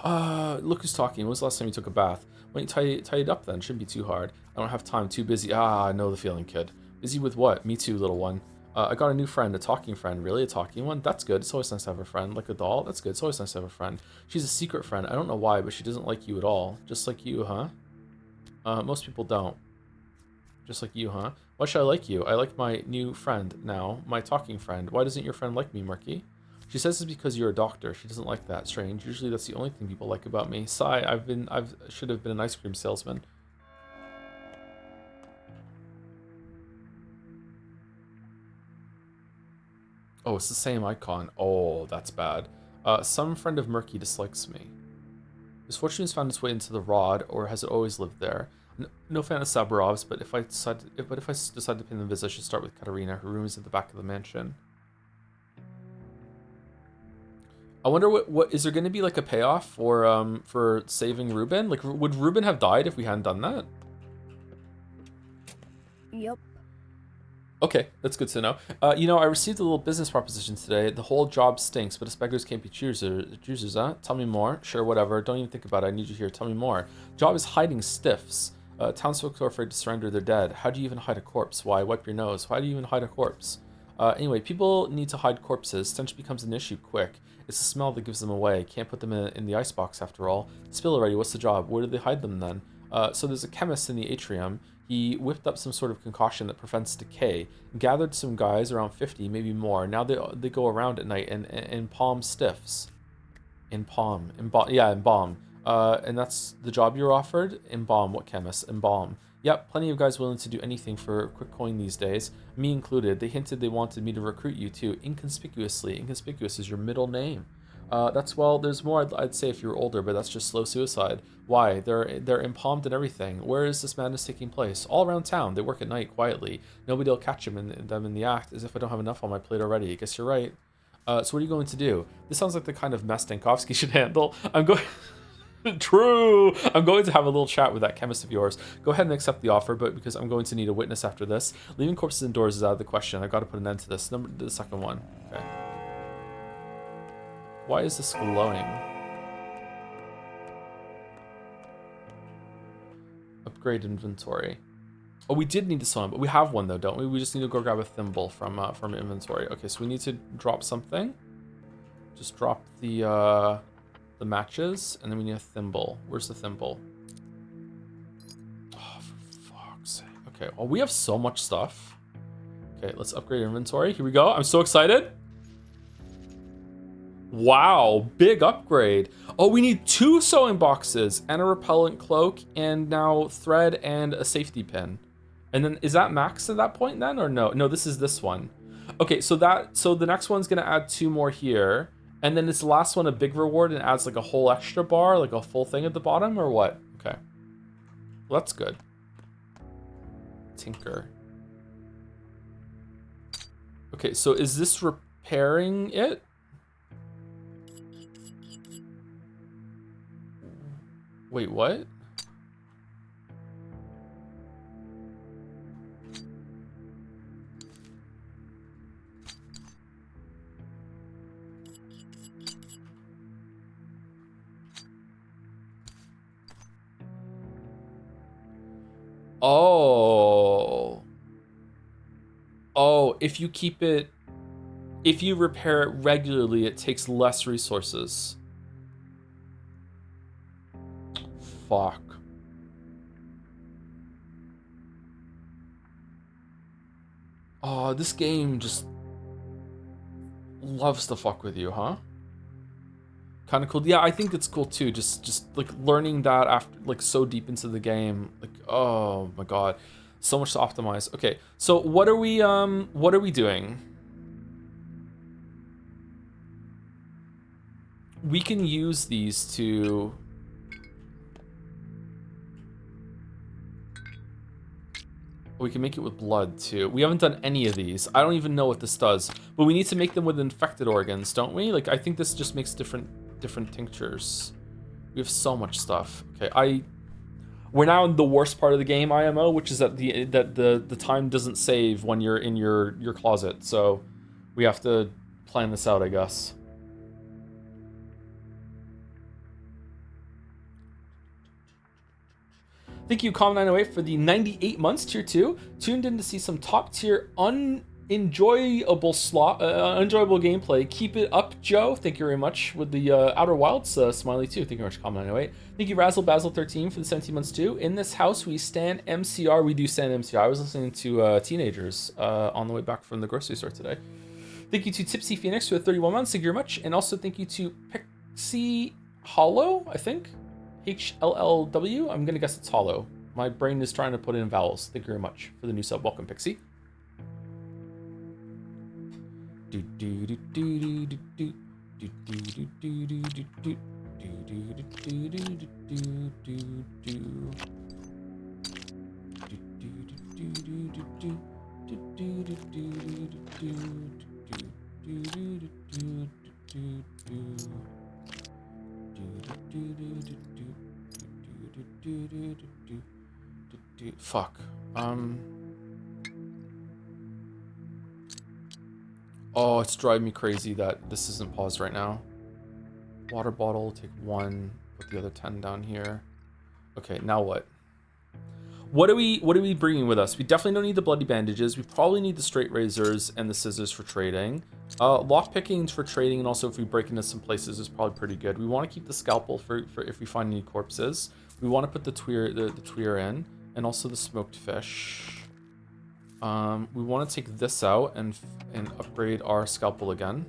Look who's talking. When was the last time you took a bath? Why don't you tie it up then? Shouldn't be too hard. I don't have time. Too busy. I know the feeling, kid. Busy with what? Me too, little one. I got a new friend, a talking friend. Really? A talking one? That's good. It's always nice to have a friend. Like a doll? That's good. It's always nice to have a friend. She's a secret friend. I don't know why, but she doesn't like you at all. Just like you, huh? Most people don't. Just like you, huh? Why should I like you? I like my new friend now, my talking friend. Why doesn't your friend like me, Murky? She says it's because you're a doctor. She doesn't like that. Strange. Usually that's the only thing people like about me. Sigh, I should have been an ice cream salesman. Oh, it's the same icon. Oh, that's bad. Some friend of Murky dislikes me. Misfortune has found its way into the rod, or has it always lived there? No fan of Saburovs, but if I decide to pay them a visit, I should start with Katerina. Her room is at the back of the mansion. I wonder what is there going to be like a payoff for saving Ruben? Like, would Ruben have died if we hadn't done that? Yup. Okay, that's good to know. You know, I received a little business proposition today. The whole job stinks, but us beggars can't be choosers, huh? Tell me more. Sure, whatever. Don't even think about it. I need you here. Tell me more. Job is hiding stiffs. Townsfolk are afraid to surrender. They're dead. How do you even hide a corpse? Why? Wipe your nose. Why do you even hide a corpse? Anyway, people need to hide corpses. Stench becomes an issue quick. It's the smell that gives them away. Can't put them in the icebox after all. Spill already. What's the job? Where do they hide them then? So there's a chemist in the atrium. He whipped up some sort of concoction that prevents decay, gathered some guys, around 50, maybe more. Now they go around at night and embalm stiffs. Embalm. And that's the job you're offered? Embalm. What chemist? Embalm. Yep, plenty of guys willing to do anything for quick coin these days. Me included. They hinted they wanted me to recruit you too. Inconspicuously. Inconspicuous is your middle name. There's more I'd say if you were older, but that's just slow suicide. Why? They're embalmed and everything. Where is this madness taking place? All around town. They work at night, quietly. Nobody will catch them in the act, as if I don't have enough on my plate already. I guess you're right. So what are you going to do? This sounds like the kind of mess Stankovsky should handle. I'm going... True! I'm going to have a little chat with that chemist of yours. Go ahead and accept the offer, but because I'm going to need a witness after this. Leaving corpses indoors is out of the question. I've got to put an end to this. The second one. Okay. Why is this glowing? Upgrade inventory. Oh, we did need to sell him, but we have one though, don't we? We just need to go grab a thimble from inventory. Okay, so we need to drop something. Just drop the matches, and then we need a thimble. Where's the thimble? Oh, for fuck's sake. Okay, well, we have so much stuff. Okay, let's upgrade inventory. Here we go. I'm so excited. Wow, big upgrade. Oh, we need 2 sewing boxes and a repellent cloak and now thread and a safety pin. And then is that max at that point then or no? No, this is this one. Okay, so the next one's gonna add 2 more here. And then this last one a big reward and adds like a whole extra bar, like a full thing at the bottom or what? Okay. Well, that's good. Tinker. Okay, so is this repairing it? Wait, what? Oh. Oh, if you repair it regularly, it takes less resources. Fuck. Oh, this game just loves to fuck with you, huh? Kind of cool. Yeah, I think it's cool too. Just like learning that after like so deep into the game. Like, oh my god, so much to optimize. Okay, so what are we doing? We can use these to. We can make it with blood too. We haven't done any of these. I don't even know what this does, but we need to make them with infected organs, don't we? Like, I think this just makes different tinctures. We have so much stuff. Okay, we're now in the worst part of the game, IMO, which is that the time doesn't save when you're in your closet. So we have to plan this out, I guess. Thank you, Com908, for the 98 months, tier 2. Tuned in to see some top tier unenjoyable gameplay. Keep it up, Joe. Thank you very much. With the Outer Wilds smiley too. Thank you very much, Com908. Thank you, Razzle Basil 13 for the 17 months too. In this house, we stand MCR. We do stand MCR. I was listening to Teenagers on the way back from the grocery store today. Thank you to Tipsy Phoenix for the 31 months. Thank you very much. And also thank you to Pixie Hollow, I think. HLLW. I'm gonna guess it's hollow. My brain is trying to put in vowels. Thank you very much for the new sub. Welcome, Pixie. Fuck. Oh, it's driving me crazy that this isn't paused right now. Water bottle, take 1, put the other 10 down here. Okay, now what? What are we bringing with us? We definitely don't need the bloody bandages. We probably need the straight razors and the scissors for trading. Lock pickings for trading, and also if we break into some places is probably pretty good. We want to keep the scalpel for if we find any corpses. We want to put the tweer in, and also the smoked fish. We want to take this out and upgrade our scalpel again.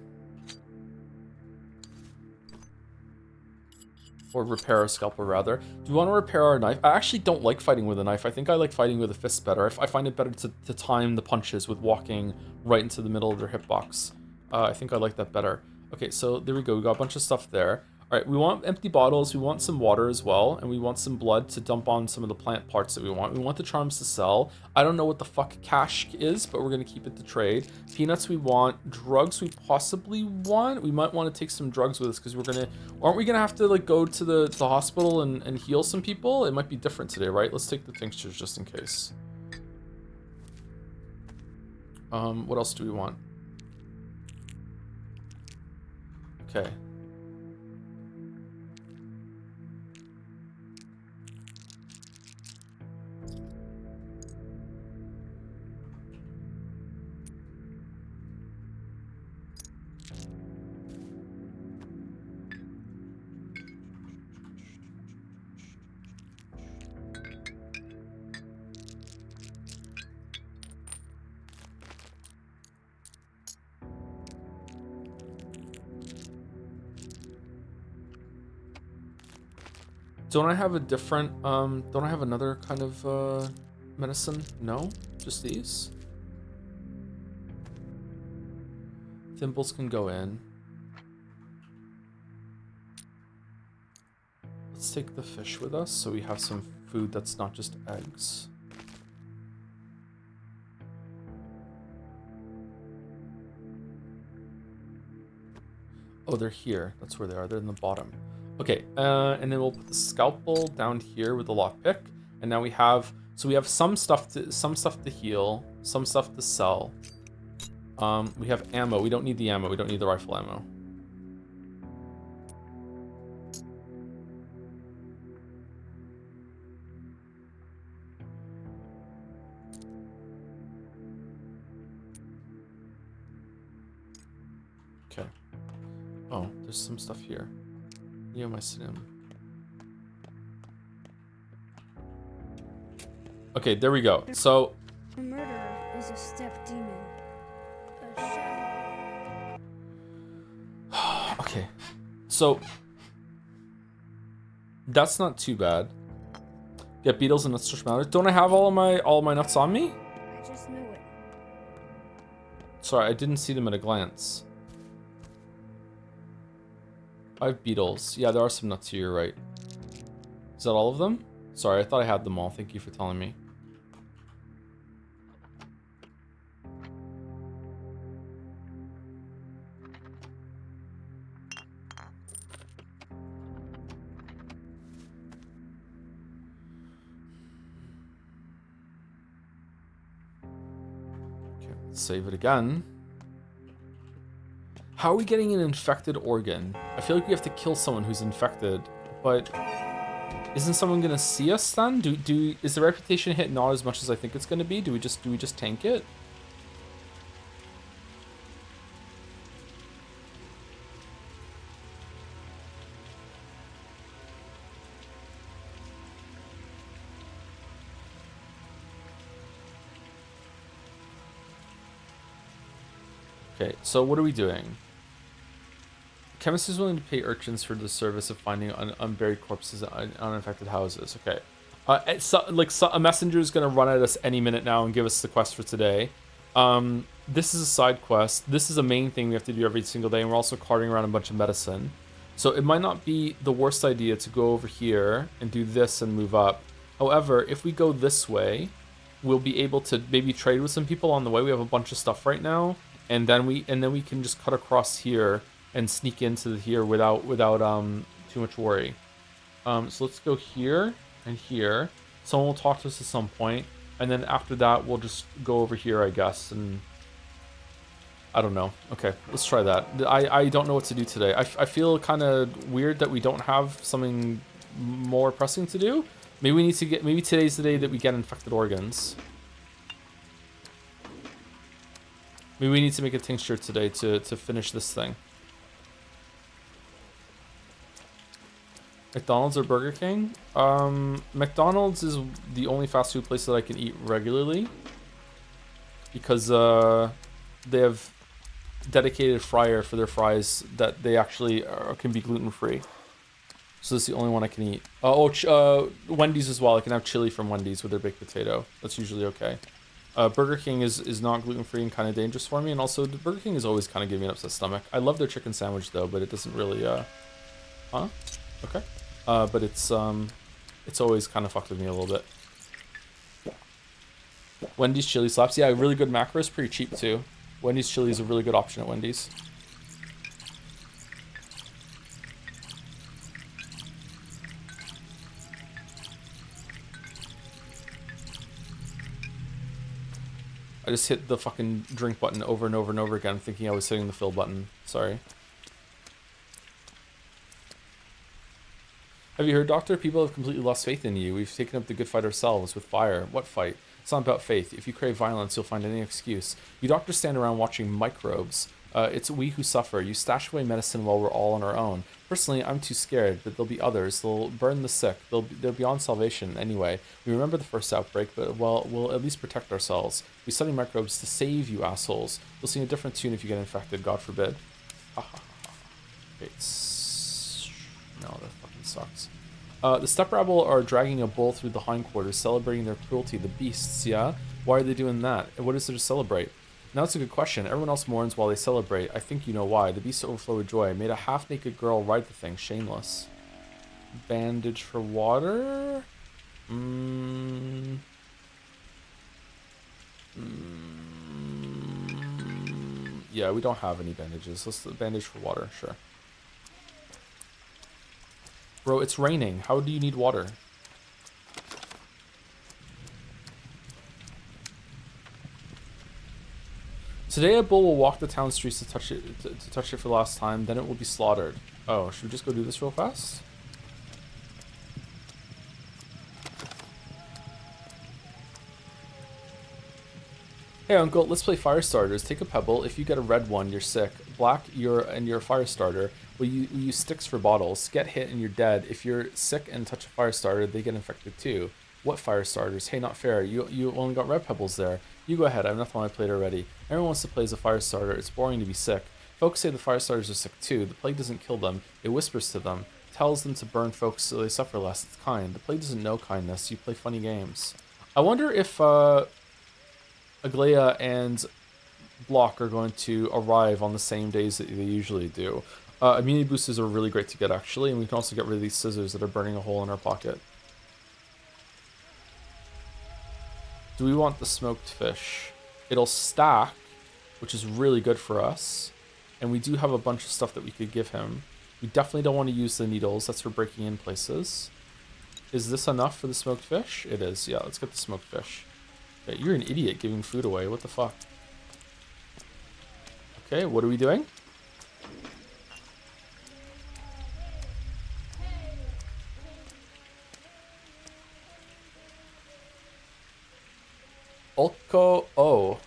Or repair our scalpel, rather. Do we want to repair our knife? I actually don't like fighting with a knife. I think I like fighting with a fist better. I find it better to time the punches with walking right into the middle of their hitbox. I think I like that better. Okay, so there we go. We got a bunch of stuff there. All right, we want empty bottles. We want some water as well. And we want some blood to dump on some of the plant parts that we want. We want the charms to sell. I don't know what the fuck cash is, but we're going to keep it to trade. Peanuts we want. Drugs we possibly want. We might want to take some drugs with us because aren't we going to have to like go to the hospital and heal some people? It might be different today, right? Let's take the tinctures just in case. What else do we want? Okay. Don't I have a different, don't I have another kind of, medicine? No? Just these? Thimbles can go in. Let's take the fish with us so we have some food that's not just eggs. Oh, they're here. That's where they are. They're in the bottom. Okay, and then we'll put the scalpel down here with the lockpick, and now we have some stuff to heal, some stuff to sell. We have ammo. We don't need the ammo. We don't need the rifle ammo. Okay. Oh, there's some stuff here. Yeah, my sim. Okay, there we go. So A murderer is a step demon. A shadow. okay. So that's not too bad. Get beetles and nuts to matter. Don't I have all of my nuts on me? I just knew it. Sorry, I didn't see them at a glance. I have beetles. Yeah, there are some nuts here, you're right. Is that all of them? Sorry, I thought I had them all. Thank you for telling me. Okay, let's save it again. How are we getting an infected organ? I feel like we have to kill someone who's infected, but isn't someone gonna see us then? Is the reputation hit not as much as I think it's gonna be? Do we just tank it? Okay, so what are we doing? Chemist is willing to pay urchins for the service of finding unburied corpses in uninfected houses. Okay. A messenger is going to run at us any minute now and give us the quest for today. This is a side quest. This is a main thing we have to do every single day, and we're also carting around a bunch of medicine. So it might not be the worst idea to go over here and do this and move up. However, if we go this way, we'll be able to maybe trade with some people on the way. We have a bunch of stuff right now, and then we can just cut across here and sneak into here without too much worry. So let's go here and here. Someone will talk to us at some point, and then after that we'll just go over here, I guess, and I don't know. Okay, let's try that. I don't know what to do today. I feel kind of weird that we don't have something more pressing to do. Maybe today's the day that we get infected organs. Maybe we need to make a tincture today to finish this thing. McDonald's or Burger King? McDonald's is the only fast food place that I can eat regularly because they have dedicated fryer for their fries that they actually can be gluten-free. So that's the only one I can eat. Wendy's as well. I can have chili from Wendy's with their baked potato. That's usually okay. Burger King is not gluten-free and kind of dangerous for me. And also, Burger King is always kind of giving me an upset stomach. I love their chicken sandwich though, but it doesn't really, Huh? Okay. But it's always kind of fucked with me a little bit. Wendy's chili slaps. Yeah, really good macros, pretty cheap too. Wendy's chili is a really good option at Wendy's. I just hit the fucking drink button over and over and over again, thinking I was hitting the fill button. Sorry. Have you heard, Doctor? People have completely lost faith in you. We've taken up the good fight ourselves with fire. What fight? It's not about faith. If you crave violence, you'll find any excuse. You doctors stand around watching microbes. It's we who suffer. You stash away medicine while we're all on our own. Personally, I'm too scared, but there'll be others. They'll burn the sick. They're beyond salvation anyway. We remember the first outbreak, but well, we'll at least protect ourselves. We study microbes to save you assholes. You'll sing a different tune if you get infected, God forbid. Ha ha ha. Okay, no, that fucking sucks. The step rabble are dragging a bull through the hindquarters, celebrating their cruelty. The beasts, yeah? Why are they doing that? And what is there to celebrate? Now that's a good question. Everyone else mourns while they celebrate. I think you know why. The beasts overflow with joy. Made a half-naked girl ride the thing. Shameless. Bandage for water? Yeah, we don't have any bandages. Let's bandage for water, sure. Bro, it's raining. How do you need water? Today a bull will walk the town streets to touch it for the last time, then it will be slaughtered. Oh, should we just go do this real fast? Hey uncle, let's play fire starters. Take a pebble. If you get a red one, you're sick. Black, you're a fire starter. We use sticks for bottles. Get hit and you're dead. If you're sick and touch a fire starter, they get infected too. What fire starters? Hey, not fair. You only got red pebbles there. You go ahead. I have nothing on my plate already. Everyone wants to play as a fire starter. It's boring to be sick. Folks say the fire starters are sick too. The plague doesn't kill them. It whispers to them. Tells them to burn folks so they suffer less. It's kind. The plague doesn't know kindness. You play funny games. I wonder if Aglaya and Block are going to arrive on the same days that they usually do. Immunity boosters are really great to get, actually, and we can also get rid of these scissors that are burning a hole in our pocket. Do we want the smoked fish? It'll stack, which is really good for us, and we do have a bunch of stuff that we could give him. We definitely don't want to use the needles. That's for breaking in places. Is this enough for the smoked fish? It is. Yeah, let's get the smoked fish. Okay, you're an idiot giving food away. What the fuck? Okay, what are we doing? Ulko, oh.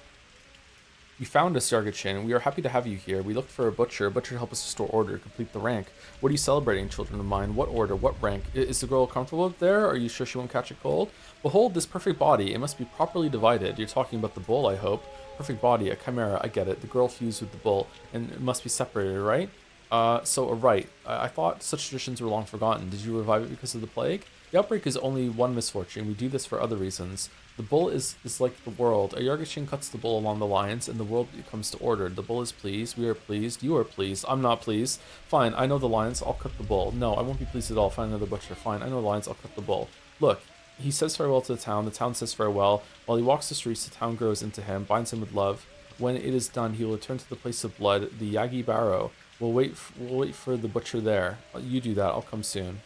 You found us, Yargachin. We are happy to have you here. We looked for a butcher. Butcher to help us restore order, complete the rank. What are you celebrating, children of mine? What order? What rank? Is the girl comfortable up there? Are you sure she won't catch a cold? Behold this perfect body. It must be properly divided. You're talking about the bull, I hope. Perfect body, a chimera. I get it. The girl fused with the bull, and it must be separated, right? Right. I thought such traditions were long forgotten. Did you revive it because of the plague? The outbreak is only one misfortune. We do this for other reasons. The bull is like the world. A Yargachin cuts the bull along the lines, and the world comes to order. The bull is pleased. We are pleased. You are pleased. I'm not pleased. Fine, I know the lines. I'll cut the bull. No, I won't be pleased at all. Find another butcher. Fine, I know the lines. I'll cut the bull. Look, he says farewell to the town. The town says farewell. While he walks the streets, the town grows into him, binds him with love. When it is done, he will return to the place of blood, the Yagi Barrow. We'll wait for the butcher there. You do that. I'll come soon.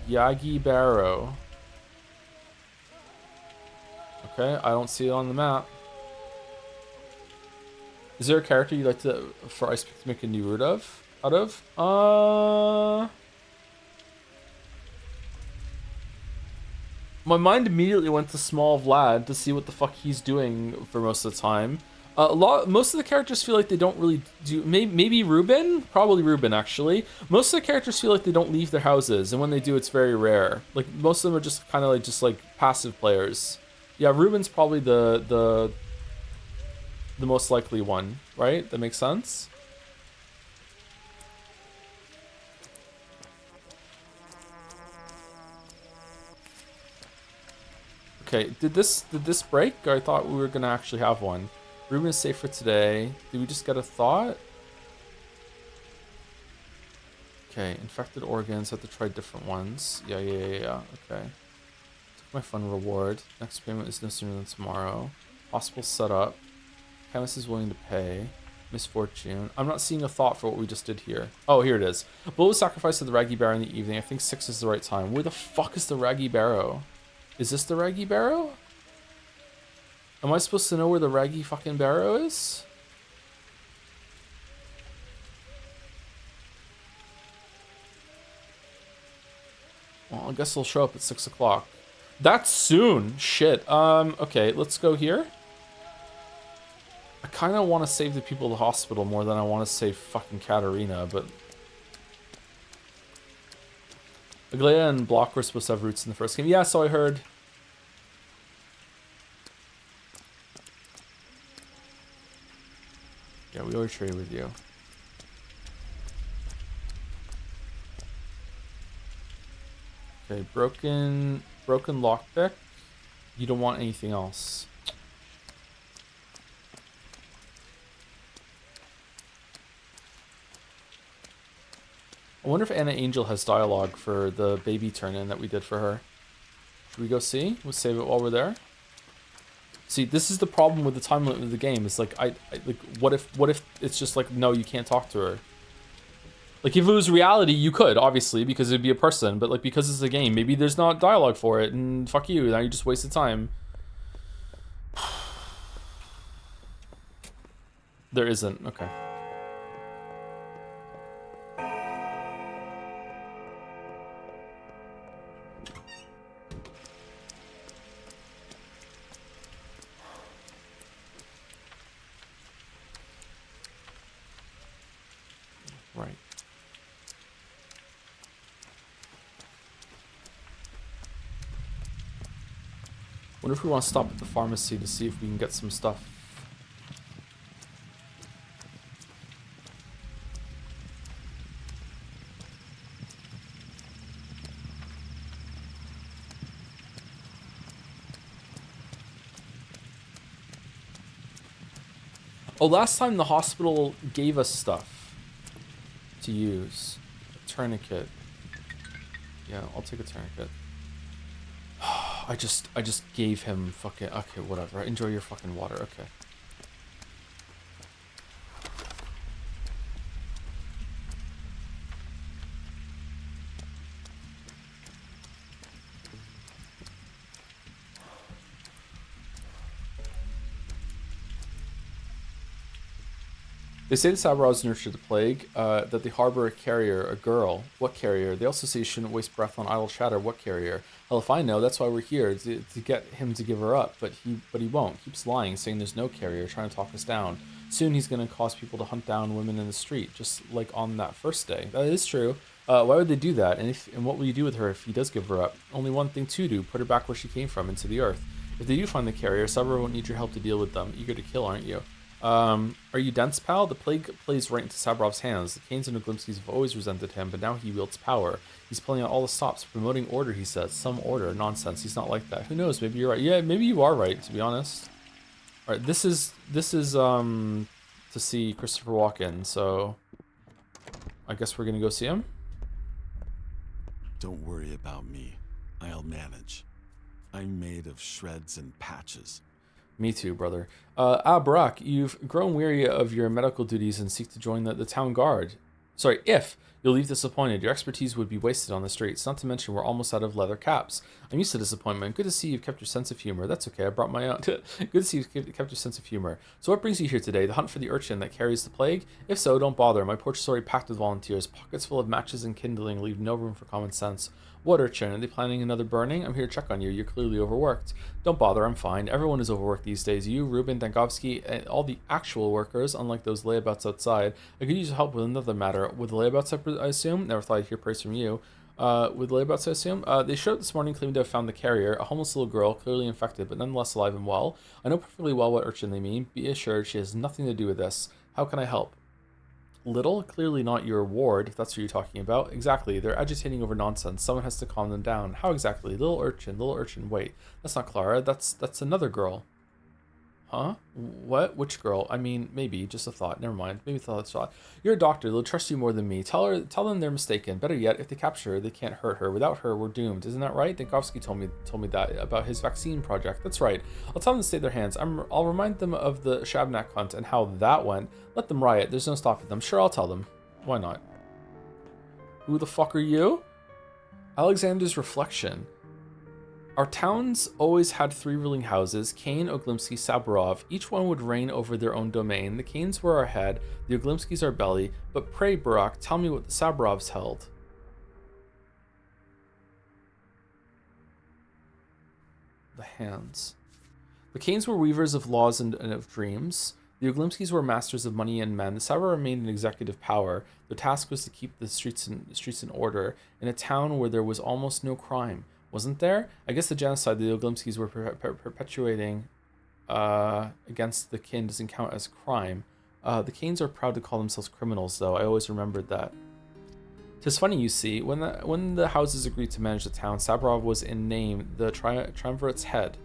Yagi Barrow. Okay, I don't see it on the map. Is there a character you'd like for Ice Pick to make a new route out of? My mind immediately went to Small Vlad to see what the fuck he's doing for most of the time. Most of the characters feel like they don't really do. Maybe Ruben, probably Ruben actually. Most of the characters feel like they don't leave their houses, and when they do, it's very rare. Like most of them are just kind of like passive players. Yeah, Ruben's probably the most likely one, right? That makes sense. Okay, did this break? I thought we were gonna actually have one. Ruben is safe for today. Did we just get a thought? Okay, infected organs. Have to try different ones. Yeah. Okay. Took my fun reward. Next payment is no sooner than tomorrow. Hospital set up. Chemist is willing to pay. Misfortune. I'm not seeing a thought for what we just did here. Oh, here it is. Bull was sacrificed to the Raggy Barrow in the evening. I think 6 is the right time. Where the fuck is the Raggy Barrow? Is this the Raggy Barrow? Am I supposed to know where the Raggy fucking Barrow is? Well, I guess it'll show up at 6 o'clock. That's soon. Shit. Okay, let's go here. I kind of want to save the people of the hospital more than I want to save fucking Katarina, but... Aglea and Block were supposed to have roots in the first game. Yeah, so I heard. Yeah, we always trade with you. Okay, broken lockpick. You don't want anything else. I wonder if Anna Angel has dialogue for the baby turn-in that we did for her. Should we go see? We'll save it while we're there. See, this is the problem with the time limit of the game. It's like, like, what if it's just like, no, you can't talk to her. Like, if it was reality, you could, obviously, because it'd be a person. But, like, because it's a game, maybe there's not dialogue for it, and fuck you, now you just wasted time. There isn't, okay. Right. Wonder if we want to stop at the pharmacy to see if we can get some stuff. Oh, last time the hospital gave us stuff to use. A tourniquet. Yeah, I'll take a tourniquet. I just gave him fucking... Okay, whatever. Enjoy your fucking water. Okay. They say the Sabras nurtured the plague, that they harbor a carrier, a girl. What carrier? They also say you shouldn't waste breath on idle chatter. What carrier? Hell, if I know, that's why we're here, to get him to give her up. But he won't. Keeps lying, saying there's no carrier, trying to talk us down. Soon he's going to cause people to hunt down women in the street, just like on that first day. That is true. Why would they do that? And what will you do with her if he does give her up? Only one thing to do, put her back where she came from, into the earth. If they do find the carrier, Sabra won't need your help to deal with them. Eager to kill, aren't you? Are you dense, pal? The plague plays right into Sabrov's hands. The Canes and Oglimskis have always resented him, but now he wields power. He's pulling out all the stops, promoting order, he says. Some order. Nonsense. He's not like that. Who knows? Maybe you're right. Yeah, maybe you are right, to be honest. Alright, this is to see Christopher Walken, so I guess we're gonna go see him. Don't worry about me. I'll manage. I'm made of shreds and patches. Me too, brother. Barack, you've grown weary of your medical duties and seek to join the town guard. Sorry, if You'll leave disappointed. Your expertise would be wasted on the streets, not to mention we're almost out of leather caps. I'm used to disappointment. Good to see you've kept your sense of humor. That's okay, I brought my own. Good to see you've kept your sense of humor. So what brings you here today? The hunt for the urchin that carries the plague? If so, don't bother. My porch is already packed with volunteers. Pockets full of matches and kindling leave no room for common sense. What urchin? Are they planning another burning? I'm here to check on you. You're clearly overworked. Don't bother, I'm fine. Everyone is overworked these days. You, Ruben, Dankovsky, and all the actual workers, unlike those layabouts outside. I could use your help with another matter. With the layabouts, I assume? Never thought I'd hear praise from you. With layabouts, I assume? They showed up this morning claiming to have found the carrier, a homeless little girl, clearly infected, but nonetheless alive and well. I know perfectly well what urchin they mean. Be assured she has nothing to do with this. How can I help? Little? Clearly not your ward, if that's what you're talking about. Exactly. They're agitating over nonsense. Someone has to calm them down. How exactly? Little urchin. Wait. That's not Clara. That's another girl. Huh? What? Which girl? I mean, maybe. Just a thought. Never mind. Maybe thought. You're a doctor. They'll trust you more than me. Tell them they're mistaken. Better yet, if they capture her, they can't hurt her. Without her, we're doomed. Isn't that right? Dankovsky told me that about his vaccine project. That's right. I'll tell them to stay their hands. I'll remind them of the Shabnak hunt and how that went. Let them riot. There's no stopping them. Sure, I'll tell them. Why not? Who the fuck are you? Alexander's reflection. Our towns always had 3 ruling houses, Kane, Oglimsky, Saburov. Each one would reign over their own domain. The Kanes were our head, the Oglimskys our belly. But pray, Barak, tell me what the Saburovs held. The hands. The Kanes were weavers of laws and of dreams. The Oglimskys were masters of money and men. The Saburov remained in executive power. Their task was to keep the streets in order in a town where there was almost no crime. Wasn't there? I guess the genocide the Oglimskys were perpetuating against the kin doesn't count as crime. The Kanes are proud to call themselves criminals, though. I always remembered that. 'Tis funny, you see. When the houses agreed to manage the town, Saburov was in name the triumvirate's head.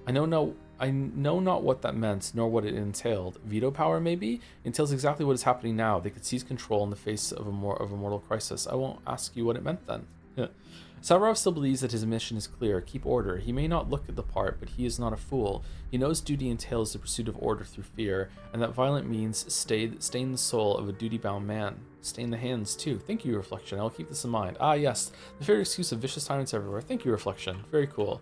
I know not what that meant, nor what it entailed. Veto power, maybe? Entails exactly what is happening now. They could seize control in the face of a mortal crisis. I won't ask you what it meant then. Saburov still believes that his mission is clear. Keep order. He may not look at the part, but he is not a fool. He knows duty entails the pursuit of order through fear, and that violent means stain the soul of a duty-bound man. Stain the hands, too. Thank you, Reflection. I will keep this in mind. Ah, yes. The favorite excuse of vicious tyrants everywhere. Thank you, Reflection. Very cool.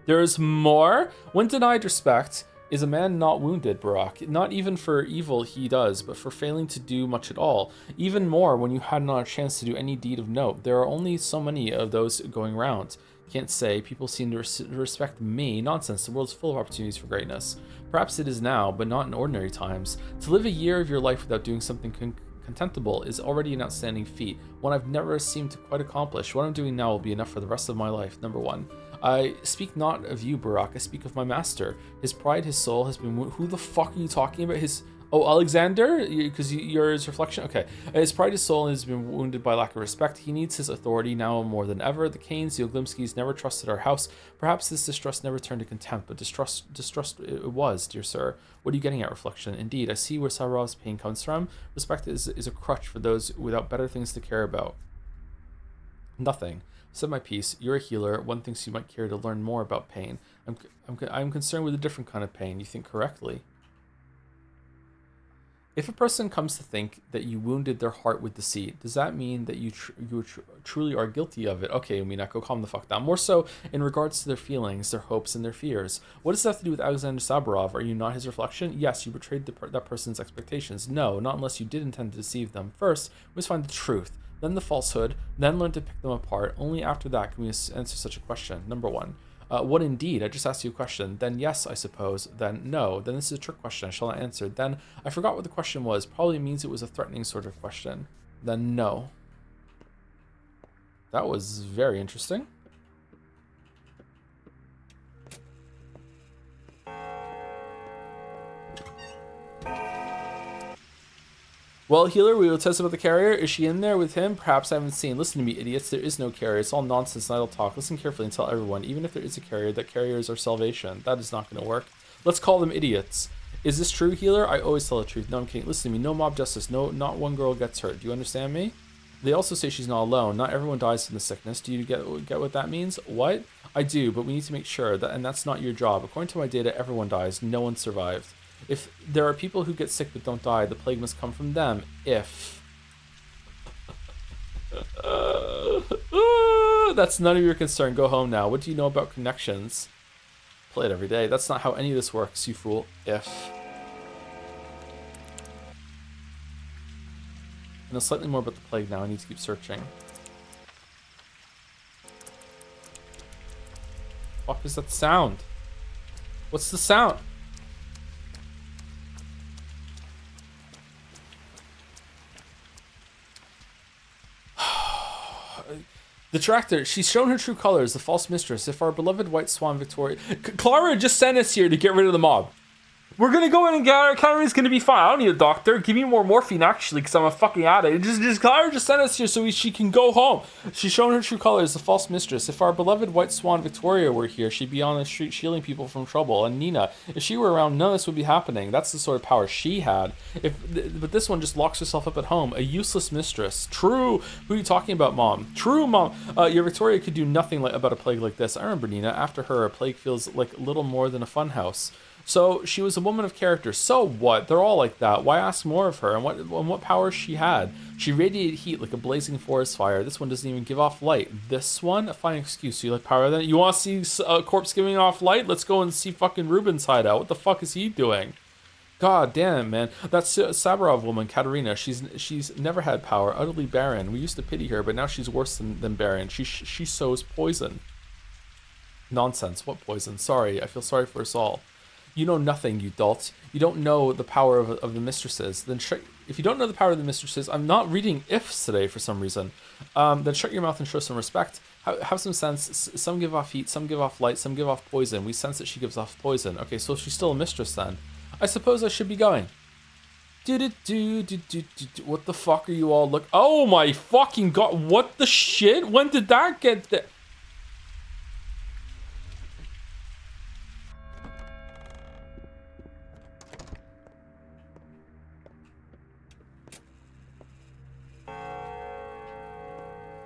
There is more? When denied respect, is a man not wounded, Barak? Not even for evil he does, but for failing to do much at all. Even more when you had not a chance to do any deed of note. There are only so many of those going round. Can't say. People seem to respect me. Nonsense. The world's full of opportunities for greatness. Perhaps it is now, but not in ordinary times. To live a year of your life without doing something contemptible is already an outstanding feat, one I've never seemed to quite accomplish. What I'm doing now will be enough for the rest of my life. Number 1. I speak not of you, Barak. I speak of my master. His pride, his soul has been... Who the fuck are you talking about? Oh, Alexander? Because you're his reflection? Okay. His pride, his soul has been wounded by lack of respect. He needs his authority now more than ever. The Kanes, the Oglimskys never trusted our house. Perhaps this distrust never turned to contempt, but distrust it was, dear sir. What are you getting at, Reflection? Indeed, I see where Saburov's pain comes from. Respect is a crutch for those without better things to care about. Nothing. Said my piece. You're a healer. One thinks you might care to learn more about pain. I'm concerned with a different kind of pain. You think correctly. If a person comes to think that you wounded their heart with deceit, does that mean that you truly are guilty of it? Okay, Minako, calm the fuck down. More so in regards to their feelings, their hopes, and their fears. What does that have to do with Alexander Saburov? Are you not his reflection? Yes, you betrayed that person's expectations. No, not unless you did intend to deceive them. First, we must find the truth, then the falsehood, then learn to pick them apart. Only after that can we answer such a question. Number 1. What indeed? I just asked you a question. Then yes, I suppose. Then no. Then this is a trick question. I shall not answer. Then I forgot what the question was. Probably means it was a threatening sort of question. Then no. That was very interesting. Well, healer, we will test about the carrier. Is she in there with him? Perhaps I haven't seen. Listen to me, idiots. There is no carrier. It's all nonsense and idle talk. Listen carefully and tell everyone, even if there is a carrier, that carriers are salvation. That is not going to work. Let's call them idiots. Is this true, healer? I always tell the truth. No, I'm kidding. Listen to me. No mob justice. No, not one girl gets hurt. Do you understand me? They also say she's not alone. Not everyone dies from the sickness. Do you get what that means? What? I do, but we need to make sure that, and that's not your job. According to my data, everyone dies. No one survived. If there are people who get sick but don't die, the plague must come from them. If That's none of your concern. Go home now. What do you know about connections? Play it every day. That's not how any of this works, you fool. If. I know slightly more about the plague now. I need to keep searching. What is that sound? What's the sound? The tractor, she's shown her true colors, the false mistress. If our beloved white swan Victoria... Clara just sent us here to get rid of the mob. We're gonna go in and get our Calories gonna be fine. I don't need a doctor. Give me more morphine, actually, because I'm a fucking addict. Clara just sent us here so she can go home. She's shown her true colors, the false mistress. If our beloved white swan Victoria were here, she'd be on the street shielding people from trouble. And Nina, if she were around, none of this would be happening. That's the sort of power she had. But this one just locks herself up at home. A useless mistress. True. Who are you talking about, Mom? True, Mom. Your Victoria could do nothing about a plague like this. I remember Nina. After her, a plague feels like little more than a funhouse. So she was a woman of character. So what? They're all like that. Why ask more of her? And what powers she had? She radiated heat like a blazing forest fire. This one doesn't even give off light. This one? A fine excuse. So you like power then? You want to see a corpse giving off light? Let's go and see fucking Ruben's hideout. What the fuck is he doing? God damn, man. That Sabarov woman, Katerina, she's never had power. Utterly barren. We used to pity her, but now she's worse than barren. She sows poison. Nonsense. What poison? Sorry. I feel sorry for us all. You know nothing, you dolt. You don't know the power of the mistresses. Then if you don't know the power of the mistresses, I'm not reading ifs today for some reason. Then shut your mouth and show some respect. Have some sense. Some give off heat, some give off light, some give off poison. We sense that she gives off poison. Okay, so she's still a mistress then. I suppose I should be going. What the fuck are you all look? Oh my fucking god! What the shit? When did that get there?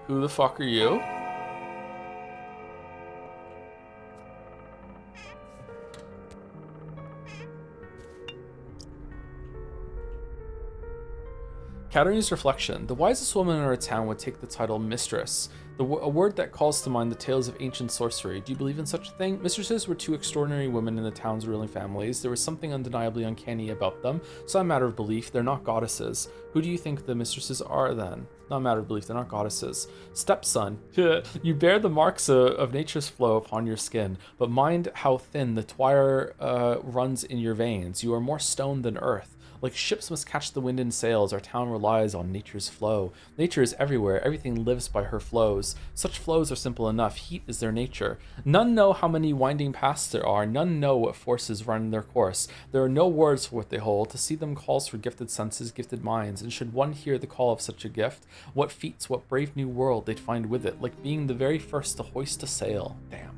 Who the fuck are you? Katerina's reflection. The wisest woman in our town would take the title mistress, a word that calls to mind the tales of ancient sorcery. Do you believe in such a thing? Mistresses were two extraordinary women in the town's ruling families. There was something undeniably uncanny about them. It's not a matter of belief. They're not goddesses. Who do you think the mistresses are then? Not a matter of belief. They're not goddesses. Stepson. You bear the marks of nature's flow upon your skin, but mind how thin the twire runs in your veins. You are more stone than earth. Like ships must catch the wind in sails, our town relies on nature's flow. Nature is everywhere, everything lives by her flows. Such flows are simple enough, heat is their nature. None know how many winding paths there are, none know what forces run their course. There are no words for what they hold, to see them calls for gifted senses, gifted minds, and should one hear the call of such a gift, what feats, what brave new world they'd find with it, like being the very first to hoist a sail. Damn.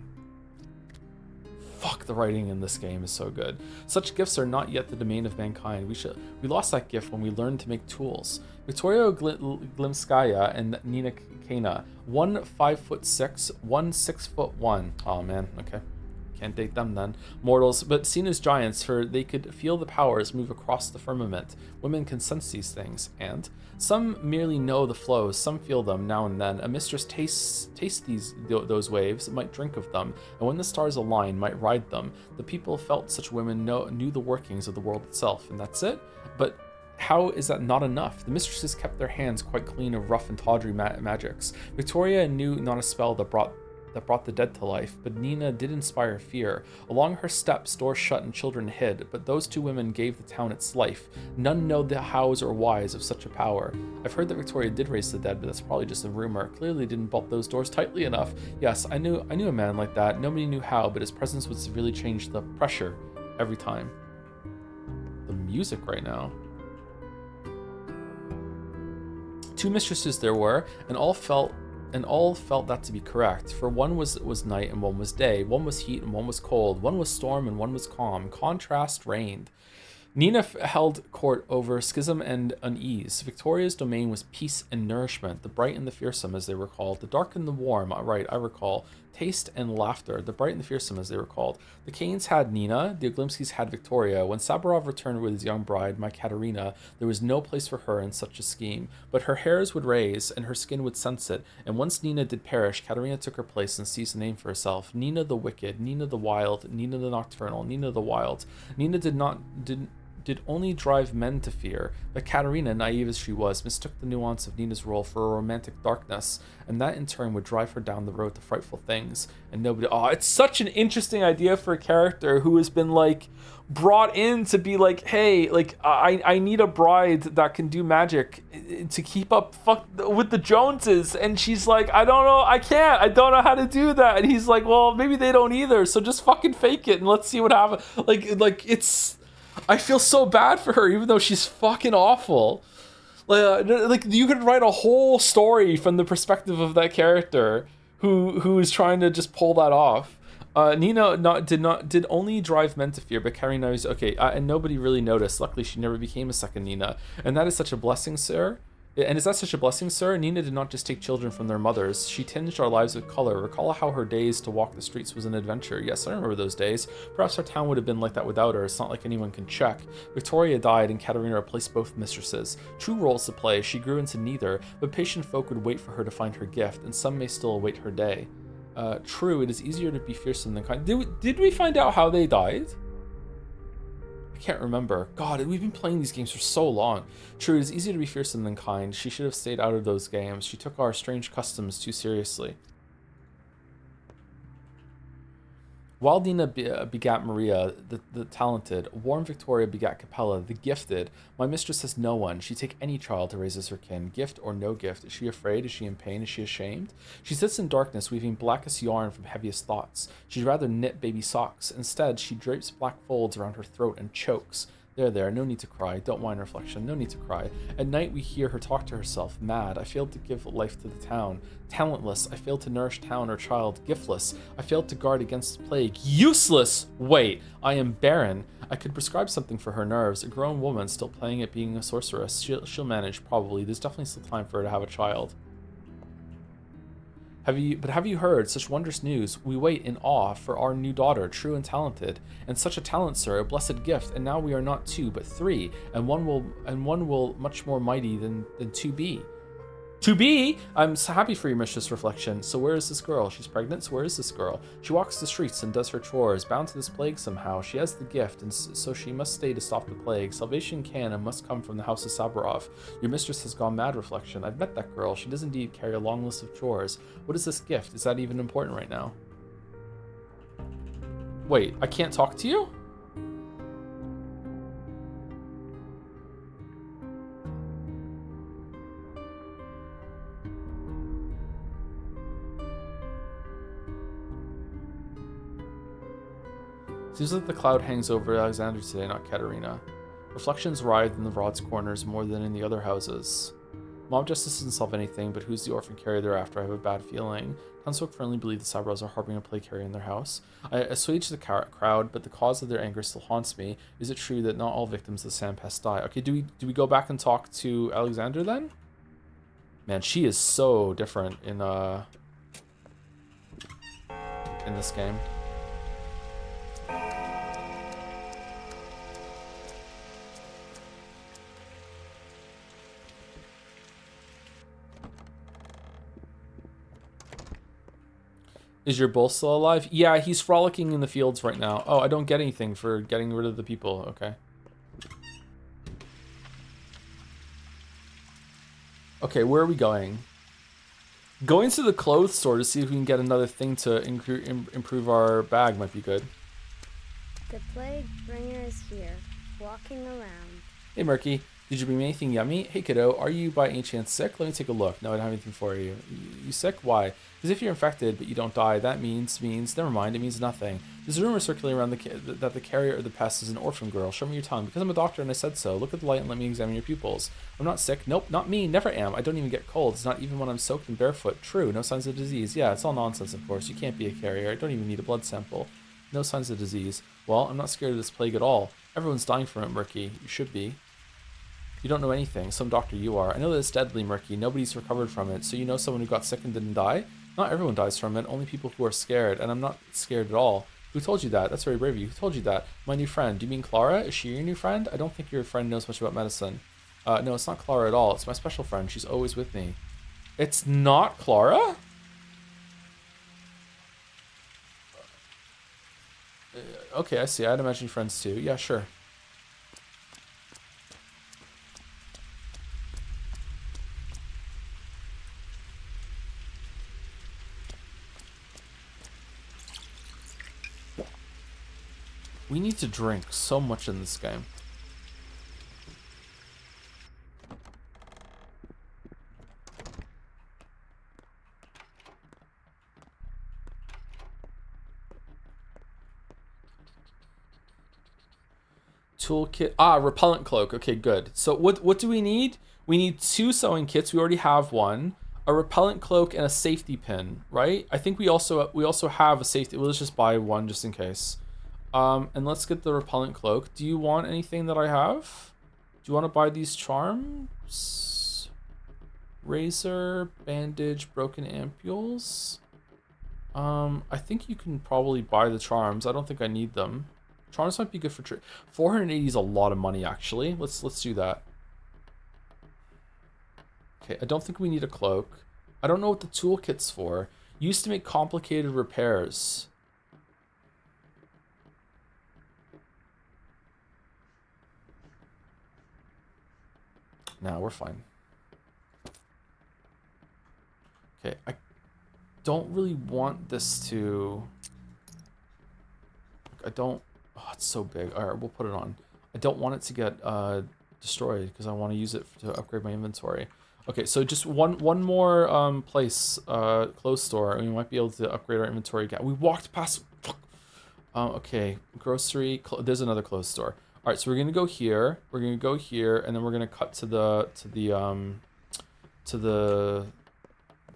Fuck, the writing in this game is so good. Such gifts are not yet the domain of mankind. We lost that gift when we learned to make tools. Victoria Glimskaya and Nina Kana. One 5'6", one 6'1". Oh man, okay. Can't date them then. Mortals, but seen as giants, for they could feel the powers move across the firmament. Women can sense these things, and some merely know the flows, some feel them now and then. A mistress tastes those waves, might drink of them, and when the stars align, might ride them. The people felt such women knew the workings of the world itself, and that's it? But how is that not enough? The mistresses kept their hands quite clean of rough and tawdry magics. Victoria knew not a spell that brought the dead to life, but Nina did inspire fear. Along her steps, doors shut and children hid, but those two women gave the town its life. None know the hows or whys of such a power. I've heard that Victoria did raise the dead, but that's probably just a rumor. Clearly didn't bolt those doors tightly enough. Yes, I knew a man like that. Nobody knew how, but his presence would severely change the pressure every time. The music right now. Two mistresses there were, and all felt that to be correct, for one was night and one was day, one was heat and one was cold, one was storm and one was calm. Contrast reigned. Nina held court over schism and unease. Victoria's domain was peace and nourishment, the bright and the fearsome, as they were called, the dark and the warm, right, I recall, taste and laughter, the bright and the fearsome, as they were called. The Kanes had Nina, the Oglimskis had Victoria. When Saburov returned with his young bride, my Katerina, there was no place for her in such a scheme, but her hairs would raise, and her skin would sense it, and once Nina did perish, Katerina took her place and seized a name for herself. Nina the wicked, Nina the wild, Nina the nocturnal, Nina the wild. Nina did only drive men to fear, but Katerina, naive as she was, mistook the nuance of Nina's role for a romantic darkness, and that in turn would drive her down the road to frightful things. And nobody... Oh, it's such an interesting idea for a character who has been, like, brought in to be like, hey, like, I need a bride that can do magic to keep up with the Joneses. And she's like, I don't know, I can't. I don't know how to do that. And he's like, well, maybe they don't either, so just fucking fake it and let's see what happens. Like it's... I feel so bad for her, even though she's fucking awful. Like you could write a whole story from the perspective of that character who is trying to just pull that off. Nina did only drive men to fear, but Katerina was okay, and nobody really noticed. Luckily, she never became a second Nina, and that is such a blessing, sir. And is that such a blessing, sir? Nina did not just take children from their mothers. She tinged our lives with color. Recall how her days to walk the streets was an adventure. Yes, I remember those days. Perhaps our town would have been like that without her. It's not like anyone can check. Victoria died and Katerina replaced both mistresses. True roles to play. She grew into neither, but patient folk would wait for her to find her gift, and some may still await her day. True, it is easier to be fearsome than kind. Did we find out how they died? I can't remember. God, we've been playing these games for so long. True, it is easier to be fearsome than kind. She should have stayed out of those games. She took our strange customs too seriously. While Nina begat Maria, the talented, warm Victoria begat Capella, the gifted. My mistress has no one. She'd take any child to raise as her kin, gift or no gift. Is she afraid? Is she in pain? Is she ashamed? She sits in darkness, weaving blackest yarn from heaviest thoughts. She'd rather knit baby socks. Instead, she drapes black folds around her throat and chokes. There, no need to cry. Don't whine, Reflection, no need to cry. At night we hear her talk to herself. Mad, I failed to give life to the town. Talentless, I failed to nourish town or child. Giftless, I failed to guard against plague. Useless! Wait, I am barren. I could prescribe something for her nerves. A grown woman still playing at being a sorceress. She'll manage, probably. There's definitely still time for her to have a child. Have you heard such wondrous news? We wait in awe for our new daughter, true and talented, and such a talent, sir, a blessed gift. And now we are not two, but three, and one will much more mighty than two be. To be! I'm so happy for your mistress, Reflection. So where is this girl? She's pregnant, so where is this girl? She walks the streets and does her chores, bound to this plague somehow. She has the gift, and so she must stay to stop the plague. Salvation can and must come from the house of Saburov. Your mistress has gone mad, Reflection. I've met that girl. She does indeed carry a long list of chores. What is this gift? Is that even important right now? Wait, I can't talk to you? Seems like the cloud hangs over Alexander today, not Katerina. Reflections writhe in the rod's corners more than in the other houses. Mob justice doesn't solve anything, but who's the orphan carrier thereafter? I have a bad feeling. Townsfolk firmly believe the Saburos are harboring a plague carrier in their house. I assuage the crowd, but the cause of their anger still haunts me. Is it true that not all victims of the sand pest die? Okay, do we go back and talk to Alexander then? Man, she is so different in this game. Is your bull still alive? Yeah, he's frolicking in the fields right now. Oh, I don't get anything for getting rid of the people. Okay. Okay, where are we going? Going to the clothes store to see if we can get another thing to improve our bag might be good. The plague bringer is here, walking around. Hey, Murky. Did you bring me anything yummy? Hey, kiddo, are you by any chance sick? Let me take a look. No, I don't have anything for you. You sick? Why? Because if you're infected but you don't die, that means, never mind, it means nothing. There's a rumor circulating around that the carrier of the pest is an orphan girl. Show me your tongue. Because I'm a doctor and I said so. Look at the light and let me examine your pupils. I'm not sick. Nope, not me. Never am. I don't even get colds. Not even when I'm soaked and barefoot. True, no signs of disease. Yeah, it's all nonsense, of course. You can't be a carrier. I don't even need a blood sample. No signs of disease. Well, I'm not scared of this plague at all. Everyone's dying from it, Murky. You should be. You don't know anything. Some doctor you are. I know that it's deadly, Murky. Nobody's recovered from it. So you know someone who got sick and didn't die? Not everyone dies from it. Only people who are scared. And I'm not scared at all. Who told you that? That's very brave of you. Who told you that? My new friend. Do you mean Clara? Is she your new friend? I don't think your friend knows much about medicine. No, it's not Clara at all. It's my special friend. She's always with me. It's not Clara? Okay, I see. I'd imagine friends too. Yeah, sure. We need to drink so much in this game. Toolkit. Ah, repellent cloak. Okay, good. So what do we need? We need 2 sewing kits. We already have one. A repellent cloak and a safety pin, right? I think we also have a safety. Well, let's just buy one just in case. And let's get the repellent cloak. Do you want anything that I have? Do you want to buy these charms? Razor, bandage, broken ampules. I think you can probably buy the charms. I don't think I need them. Charms might be good for 480 is a lot of money, actually. Let's do that. Okay, I don't think we need a cloak. I don't know what the toolkit's for. Used to make complicated repairs. Nah, we're fine. Okay, I don't really want this to... I don't... Oh, it's so big. All right, we'll put it on. I don't want it to get destroyed because I want to use it to upgrade my inventory. Okay, so just one more place, clothes store, and we might be able to upgrade our inventory again. We walked past... okay, grocery... There's another clothes store. All right, so we're gonna go here. We're gonna go here, and then we're gonna cut to the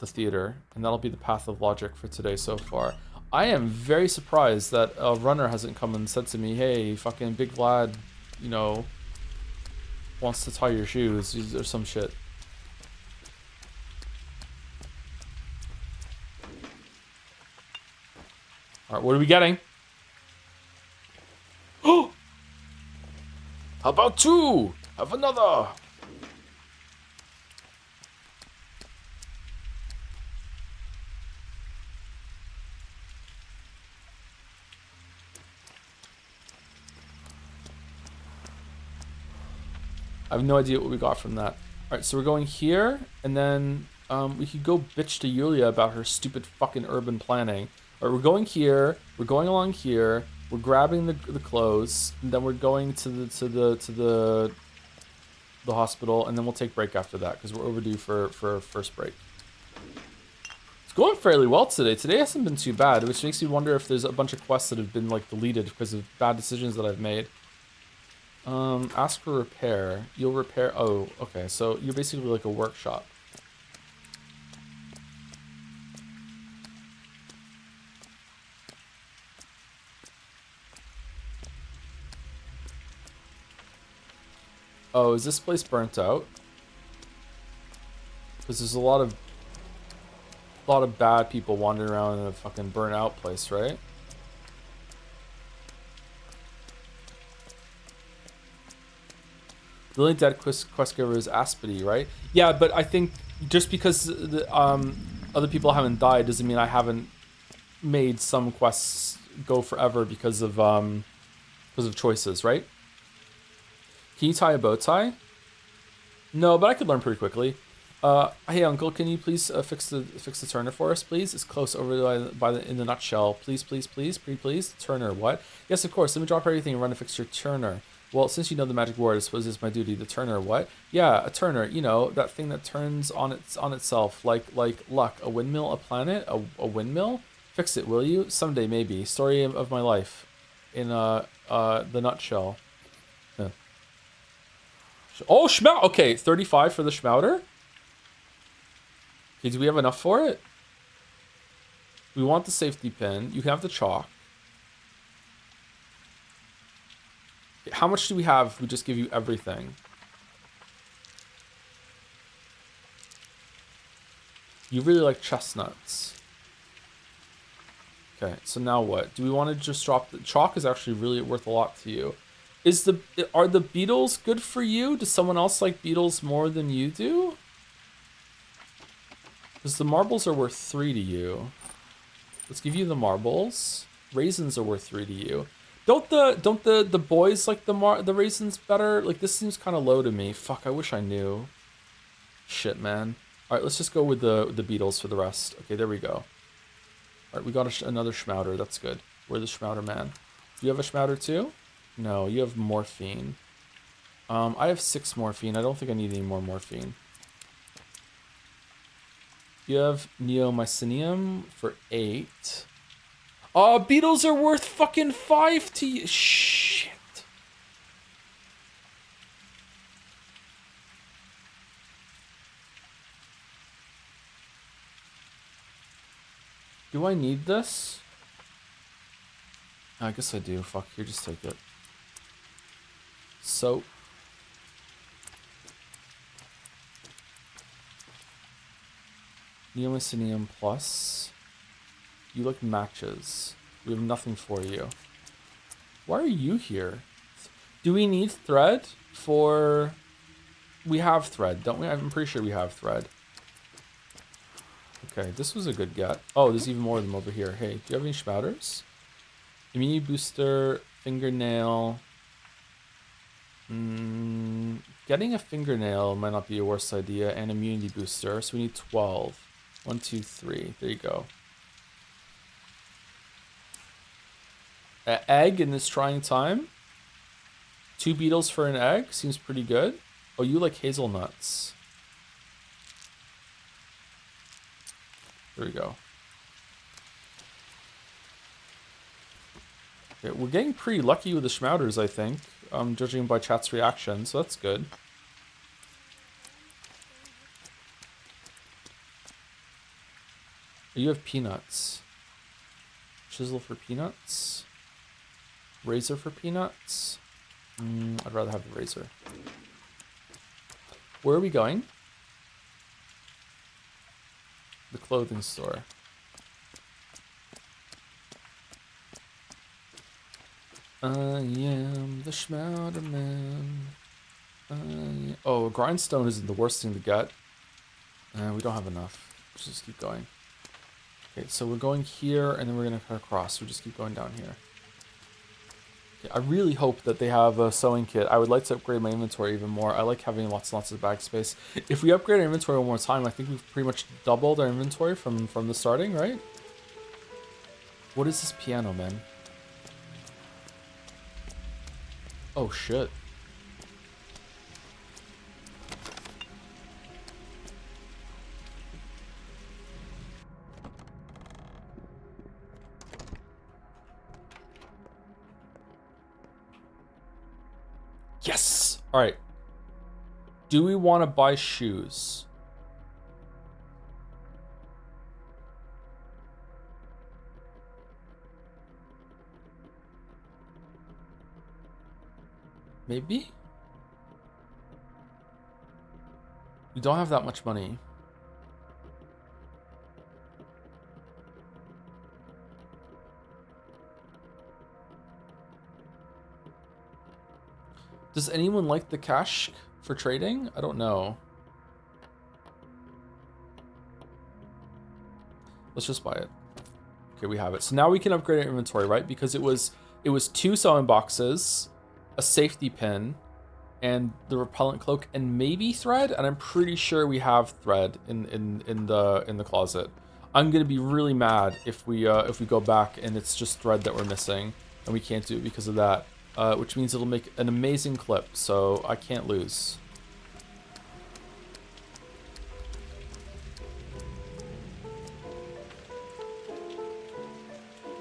theater, and that'll be the Pathologic for today so far. I am very surprised that a runner hasn't come and said to me, "Hey, fucking Big Vlad, you know, wants to tie your shoes," or some shit. All right, what are we getting? Oh. How about 2? Have another. I have no idea what we got from that. All right, so we're going here, and then we could go bitch to Yulia about her stupid fucking urban planning. All right, we're going here. We're going along here. We're grabbing the clothes, and then we're going to the hospital, and then we'll take break after that because we're overdue for a first break. It's going fairly well today. Today hasn't been too bad, which makes me wonder if there's a bunch of quests that have been like deleted because of bad decisions that I've made. Ask for repair. You'll repair. Oh, okay. So you're basically like a workshop. Oh, is this place burnt out? Because there's a lot of bad people wandering around in a fucking burnt out place, right? The only dead quest giver is Aspity, right? Yeah, but I think just because the, other people haven't died doesn't mean I haven't made some quests go forever because of choices, right? Can you tie a bow tie? No, but I could learn pretty quickly. Hey uncle, can you please fix the turner for us, please? It's close over in the nutshell. Please, please, please, please. Turner, what? Yes, of course. Let me drop everything and run to fix your turner. Well, since you know the magic word, I suppose it's my duty. The turner, what? Yeah, a turner. You know, that thing that turns on itself, like luck. A windmill, a planet, a windmill. Fix it, will you? Someday, maybe. Story of my life, in the nutshell. Yeah. Oh, schmout. Okay, 35 for the schmouter. Okay, do we have enough for it? We want the safety pin. You can have the chalk. how much do we have if we just give you everything? You really like chestnuts. Okay, so now what? Do we want to just drop the chalk? Is actually really worth a lot to you. Are the beetles good for you? Does someone else like beetles more than you do? Because the marbles are worth 3 to you. Let's give you the marbles. Raisins are worth 3 to you. Don't the boys like the raisins better? Like, this seems kind of low to me. Fuck, I wish I knew. Shit, man. All right, let's just go with the beetles for the rest. Okay, there we go. All right, we got another Schmouder. That's good. We're the Schmouder man. Do you have a Schmouder too? No, you have morphine. I have 6 morphine. I don't think I need any more morphine. You have neomycinium for 8. Oh, beetles are worth fucking 5 to you. Shit. Do I need this? I guess I do. Fuck, here, just take it. Soap. Neomycinium plus. You like matches. We have nothing for you. Why are you here? Do we need thread for... We have thread, don't we? I'm pretty sure we have thread. Okay, this was a good get. Oh, there's even more of them over here. Hey, do you have any Schmouters? Immunity booster, fingernail. Getting a fingernail might not be a worse idea. And immunity booster, so we need 12. 1, 2, 3. There you go. Egg in this trying time. 2 beetles for an egg seems pretty good. Oh, you like hazelnuts. There we go. Okay, we're getting pretty lucky with the Schmouters, I think. Judging by chat's reaction, so that's good. You have peanuts. Chisel for peanuts. Razor for peanuts. I'd rather have the razor. Where are we going? The clothing store. I am the Schmouder man. Oh, a grindstone isn't the worst thing to get. We don't have enough. Let's just keep going. Okay, so we're going here, and then we're gonna cut across. We just keep going down here. Okay, I really hope that they have a sewing kit. I would like to upgrade my inventory even more. I like having lots and lots of bag space. If we upgrade our inventory one more time, I think we've pretty much doubled our inventory from the starting, right? What is this piano, man? Oh, shit. Yes! Alright. Do we want to buy shoes? Maybe? We don't have that much money. Does anyone like the cash for trading? I don't know. Let's just buy it. Okay, we have it. So now we can upgrade our inventory, right? Because it was 2 sewing boxes, a safety pin, and the repellent cloak, and maybe thread. And I'm pretty sure we have thread in the closet. I'm gonna be really mad if we go back and it's just thread that we're missing, and we can't do it because of that. Which means it'll make an amazing clip, so I can't lose.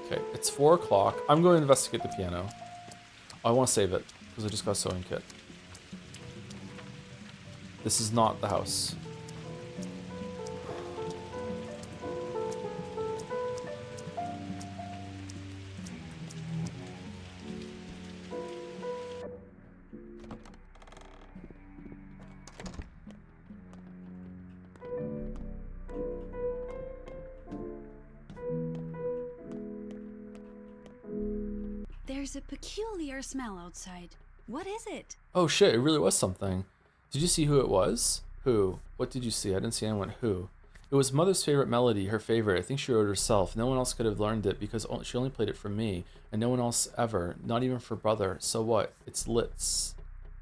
Okay, it's 4 o'clock. I'm going to investigate the piano. I want to save it, because I just got a sewing kit. This is not the house. There's a peculiar smell outside. What is it? Oh shit, it really was something. Did you see who it was? Who? What did you see? I didn't see anyone. Who? It was Mother's favorite melody, her favorite. I think she wrote it herself. No one else could have learned it because she only played it for me, and no one else ever, not even for brother. So what? It's Litz.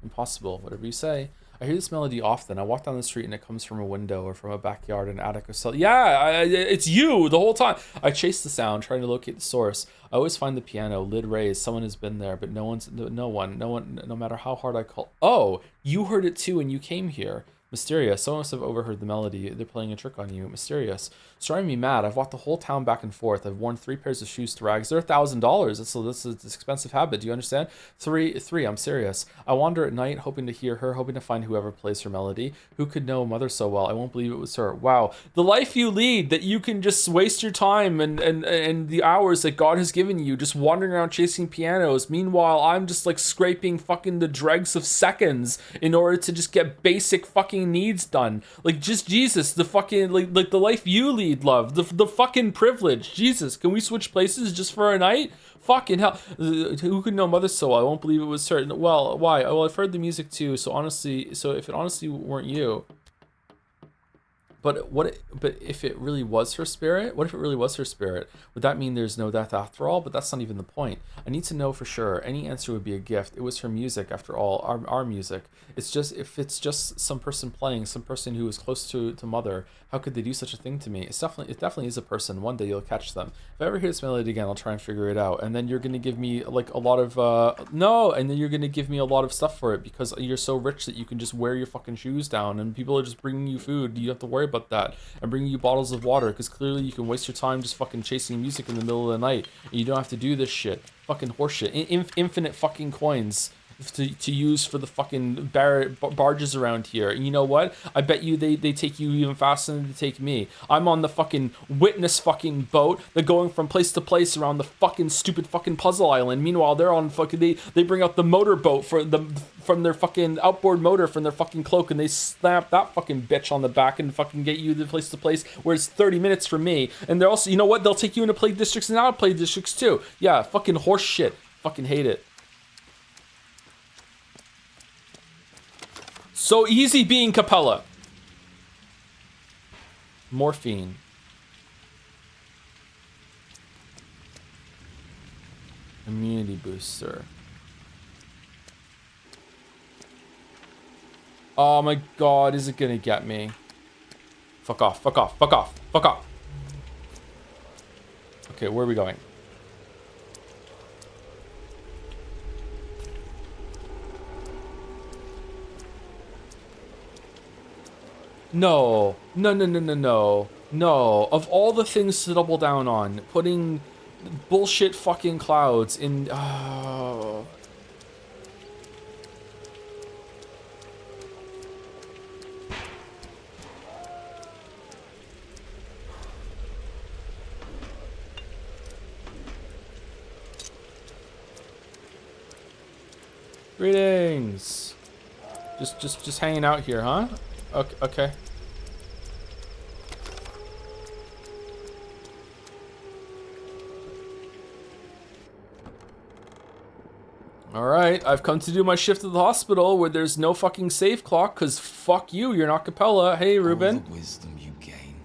Impossible, whatever you say. I hear this melody often. I walk down the street and it comes from a window or from a backyard, an attic or something. Yeah, it's you the whole time. I chase the sound, trying to locate the source. I always find the piano, lid raised. Someone has been there, but no one, no matter how hard I call. Oh, you heard it too and you came here. Mysterious. Someone must have overheard the melody. They're playing a trick on you. Mysterious. It's driving me mad. I've walked the whole town back and forth. I've worn 3 pairs of shoes to rags. They're $1,000. That's an expensive habit. Do you understand? Three. I'm serious. I wander at night, hoping to hear her, hoping to find whoever plays her melody. Who could know Mother so well? I won't believe it was her. Wow. The life you lead, that you can just waste your time and the hours that God has given you just wandering around chasing pianos. Meanwhile, I'm just like scraping fucking the dregs of seconds in order to just get basic fucking needs done. Like, just Jesus, the fucking like the life you lead, love, the fucking privilege. Jesus, can we switch places just for a night? Fucking hell. Who could know Mother so well? I won't believe it was her. Well, why? Well, I've heard the music too, so if it honestly weren't you. But if it really was her spirit? What if it really was her spirit? Would that mean there's no death after all? But that's not even the point. I need to know for sure. Any answer would be a gift. It was her music after all, our music. It's just, if it's just some person playing, some person who is close to Mother, how could they do such a thing to me? It definitely is a person. One day you'll catch them. If I ever hear this melody again, I'll try and figure it out. And then you're gonna give me like a lot of and then you're gonna give me a lot of stuff for it because you're so rich that you can just wear your fucking shoes down and people are just bringing you food. You don't have to worry about that, and bringing you bottles of water because clearly you can waste your time just fucking chasing music in the middle of the night and you don't have to do this shit. Fucking horseshit. Infinite fucking coins to use for the fucking barges around here. And you know what? I bet you they take you even faster than they take me. I'm on the fucking witness fucking boat. They're going from place to place around the fucking stupid fucking puzzle island. Meanwhile, they're on fucking they bring out the motor boat from their fucking outboard motor from their fucking cloak and they slap that fucking bitch on the back and fucking get you to place to place where it's 30 minutes from me. And they're also, you know what? They'll take you into play districts and out of play districts too. Yeah, fucking horse shit. Fucking hate it. So easy being Capella. Morphine. Immunity booster. Oh my god, is it gonna get me? Fuck off, fuck off, fuck off, fuck off. Okay, where are we going? No. No. Of all the things to double down on, putting bullshit fucking clouds in... Oh. Greetings. Just hanging out here, huh? Okay. Alright, I've come to do my shift at the hospital where there's no fucking save clock, cause fuck you, you're not Capella. Hey, Ruben. All the wisdom you gain,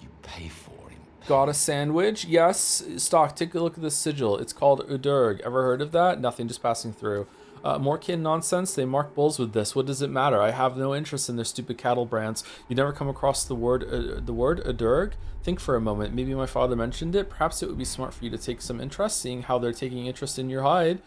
you pay for it. Got a sandwich? Yes. Stock, take a look at this sigil. It's called Udurg. Ever heard of that? Nothing, just passing through. Morkian nonsense? They mark bulls with this. What does it matter? I have no interest in their stupid cattle brands. You never come across the word Udurg? Think for a moment. Maybe my father mentioned it. Perhaps it would be smart for you to take some interest, seeing how they're taking interest in your hide.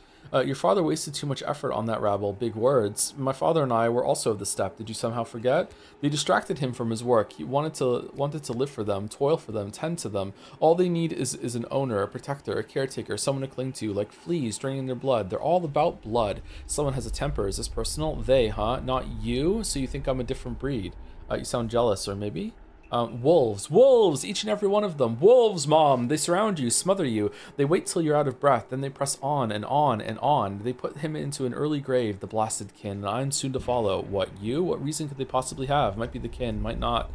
Your father wasted too much effort on that rabble. Big words. My father and I were also of the steppe. Did you somehow forget? They distracted him from his work. He wanted to live for them, toil for them, tend to them. All they need is an owner, a protector, a caretaker, someone to cling to, like fleas draining their blood. They're all about blood. Someone has a temper. Is this personal? They, huh? Not you? So you think I'm a different breed? You sound jealous, or maybe? Wolves, each and every one of them. Wolves, Mom. They surround you, smother you. They wait till you're out of breath, then they press on and on and on. They put him into an early grave, the blasted kin, and I'm soon to follow. What, you? What reason could they possibly have? Might be the kin, might not.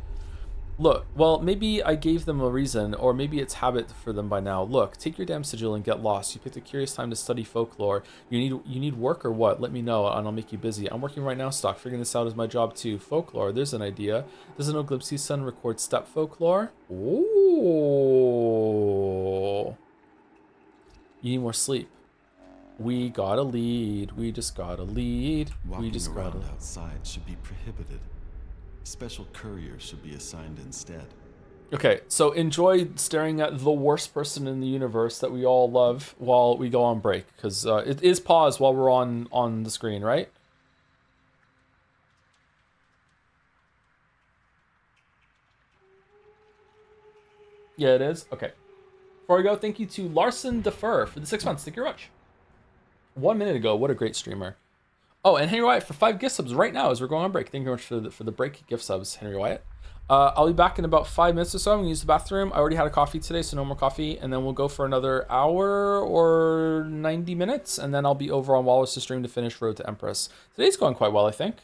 Look, well, maybe I gave them a reason, or maybe it's habit for them by now. Look, take your damn sigil and get lost. You picked a curious time to study folklore. You need work or what? Let me know, and I'll make you busy. I'm working right now, Stock. Figuring this out is my job too. Folklore, there's an idea. Doesn't Oglipsy's son record step folklore? Ooh. You need more sleep. We gotta lead. We just gotta lead. Walking We just gotta. around outside should be prohibited. Special couriers should be assigned instead. Okay, so enjoy staring at the worst person in the universe that we all love while we go on break, because it is pause while we're on the screen, right? Yeah, it is. Okay. Before we go, thank you to Larson Defer for the 6 months. Thank you very much. 1 minute ago, what a great streamer. Oh, and Henry Wyatt for 5 gift subs right now as we're going on break. Thank you very much for the break gift subs, Henry Wyatt. I'll be back in about 5 minutes or so. I'm gonna use the bathroom. I already had a coffee today, so no more coffee. And then we'll go for another hour or 90 minutes, and then I'll be over on Walrus' stream to finish Road to Empress. Today's going quite well, I think.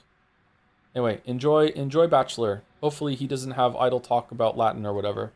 Anyway, enjoy Bachelor. Hopefully he doesn't have idle talk about Latin or whatever.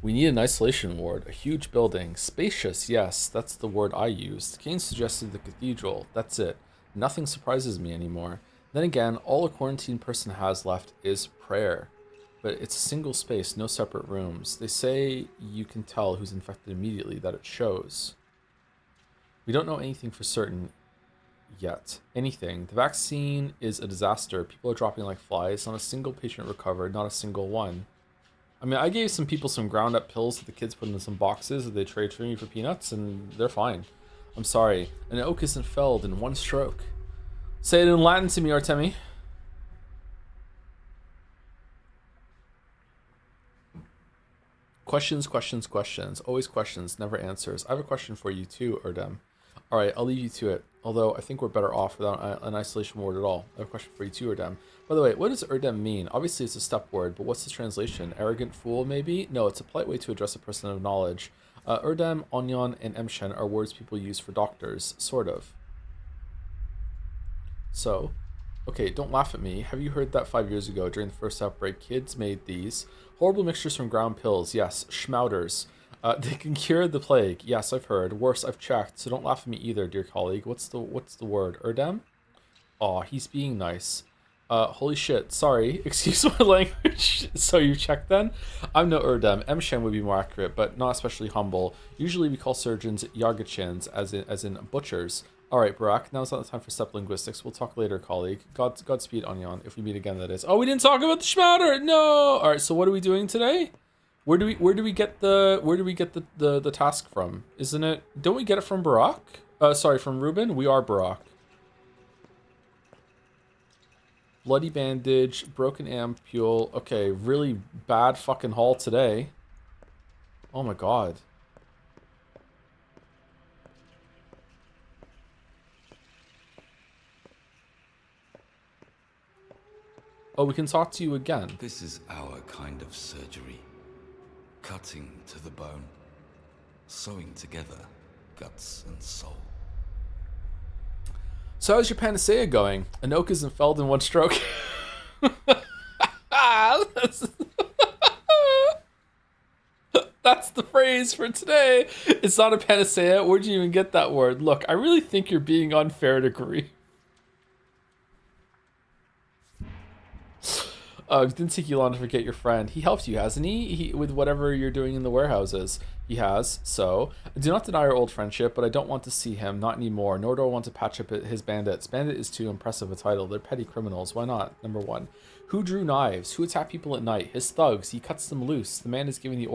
We need an isolation ward, a huge building. Spacious, yes, that's the word I used. Kane suggested the cathedral. That's it. Nothing surprises me anymore. Then again, all a quarantined person has left is prayer. But it's a single space, no separate rooms. They say you can tell who's infected immediately, that it shows. We don't know anything for certain yet. Anything. The vaccine is a disaster. People are dropping like flies. Not a single patient recovered, not a single one. I mean, I gave some people some ground up pills that the kids put in some boxes that they trade for me for peanuts, and they're fine. I'm sorry. An oak isn't felled in one stroke. Say it in Latin to me, Artemi. Questions, questions, questions. Always questions, never answers. I have a question for you too, Erdem. Alright, I'll leave you to it. Although I think we're better off without an isolation ward at all. I have a question for you too, Erdem. By the way, what does Erdem mean? Obviously it's a step word, but what's the translation? Arrogant fool, maybe? No, it's a polite way to address a person of knowledge. Erdem, Onyon, and Emshen are words people use for doctors. Sort of. So, okay, don't laugh at me. Have you heard that 5 years ago, during the first outbreak, kids made these horrible mixtures from ground pills? Yes, schmouters. They can cure the plague. Yes, I've heard. Worse, I've checked. So don't laugh at me either, dear colleague. What's the word? Erdem? Aw, he's being nice. Holy shit. Sorry. Excuse my language. So you checked then? I'm no Erdem. Emshen would be more accurate, but not especially humble. Usually we call surgeons Yargachins, as in butchers. Alright, Barak, now's not the time for step linguistics. We'll talk later, colleague. Godspeed, Onyon, if we meet again, that is. Oh, we didn't talk about the schmouter! No! Alright, so what are we doing today? Where do we get the task from? Isn't it, don't we get it from Barak? Sorry, from Ruben? We are Barak. Bloody bandage, broken ampule. Okay, really bad fucking haul today. Oh my god. Oh, we can talk to you again. This is our kind of surgery. Cutting to the bone. Sewing together guts and soul. So how's your panacea going? An oak isn't felled in one stroke. That's the phrase for today. It's not a panacea. Where'd you even get that word? Look, I really think you're being unfair to Grief. It didn't take you long to forget your friend. He helped you, hasn't he? With whatever you're doing in the warehouses. He has, so. I do not deny our old friendship, but I don't want to see him, not anymore, nor do I want to patch up his bandits. Bandit is too impressive a title. They're petty criminals. Why not? Number one. Who drew knives? Who attacked people at night? His thugs. He cuts them loose. The man giving the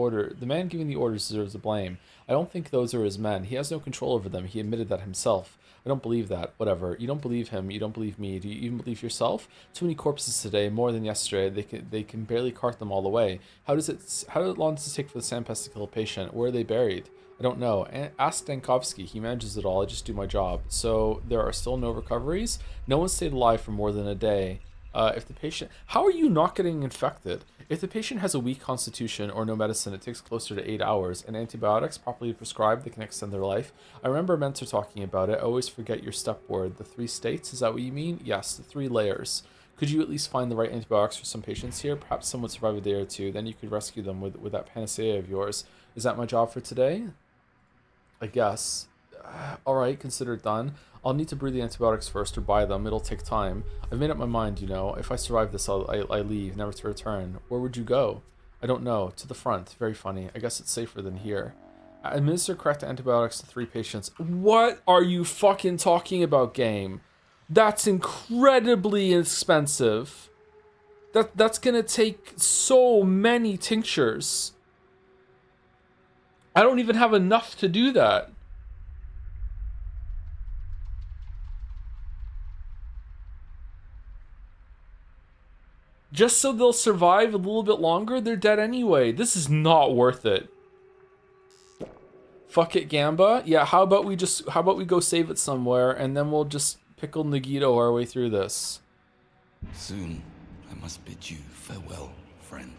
orders deserves the blame. I don't think those are his men. He has no control over them. He admitted that himself. I don't believe that. Whatever. You don't believe him. You don't believe me. Do you even believe yourself? Too many corpses today, more than yesterday. They can barely cart them all away. How long does it take for the sandpest to kill a patient? Where are they buried? I don't know. Ask Dankovsky. He manages it all. I just do my job. So there are still no recoveries. No one stayed alive for more than a day. If the patient... How are you not getting infected? If the patient has a weak constitution or no medicine, it takes closer to 8 hours. And antibiotics, properly prescribed, they can extend their life. I remember Mentor talking about it. I always forget your step word. The 3 states, is that what you mean? Yes, the 3 layers. Could you at least find the right antibiotics for some patients here? Perhaps some would survive a day or two. Then you could rescue them with that panacea of yours. Is that my job for today? I guess. Alright, consider it done. I'll need to brew the antibiotics first or buy them. It'll take time. I've made up my mind, you know. If I survive this, I leave, never to return. Where would you go? I don't know. To the front. Very funny. I guess it's safer than here. Administer correct antibiotics to 3 patients. What are you fucking talking about, game? That's incredibly expensive. That's gonna take so many tinctures. I don't even have enough to do that. Just so they'll survive a little bit longer? They're dead anyway. This is not worth it. Fuck it, Gamba. Yeah, how about we go save it somewhere and then we'll just pickle Nagito our way through this. Soon, I must bid you farewell, friend.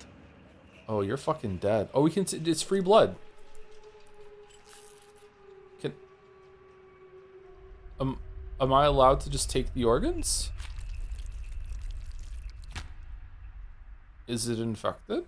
Oh, you're fucking dead. Oh, it's free blood. Am I allowed to just take the organs? Is it infected?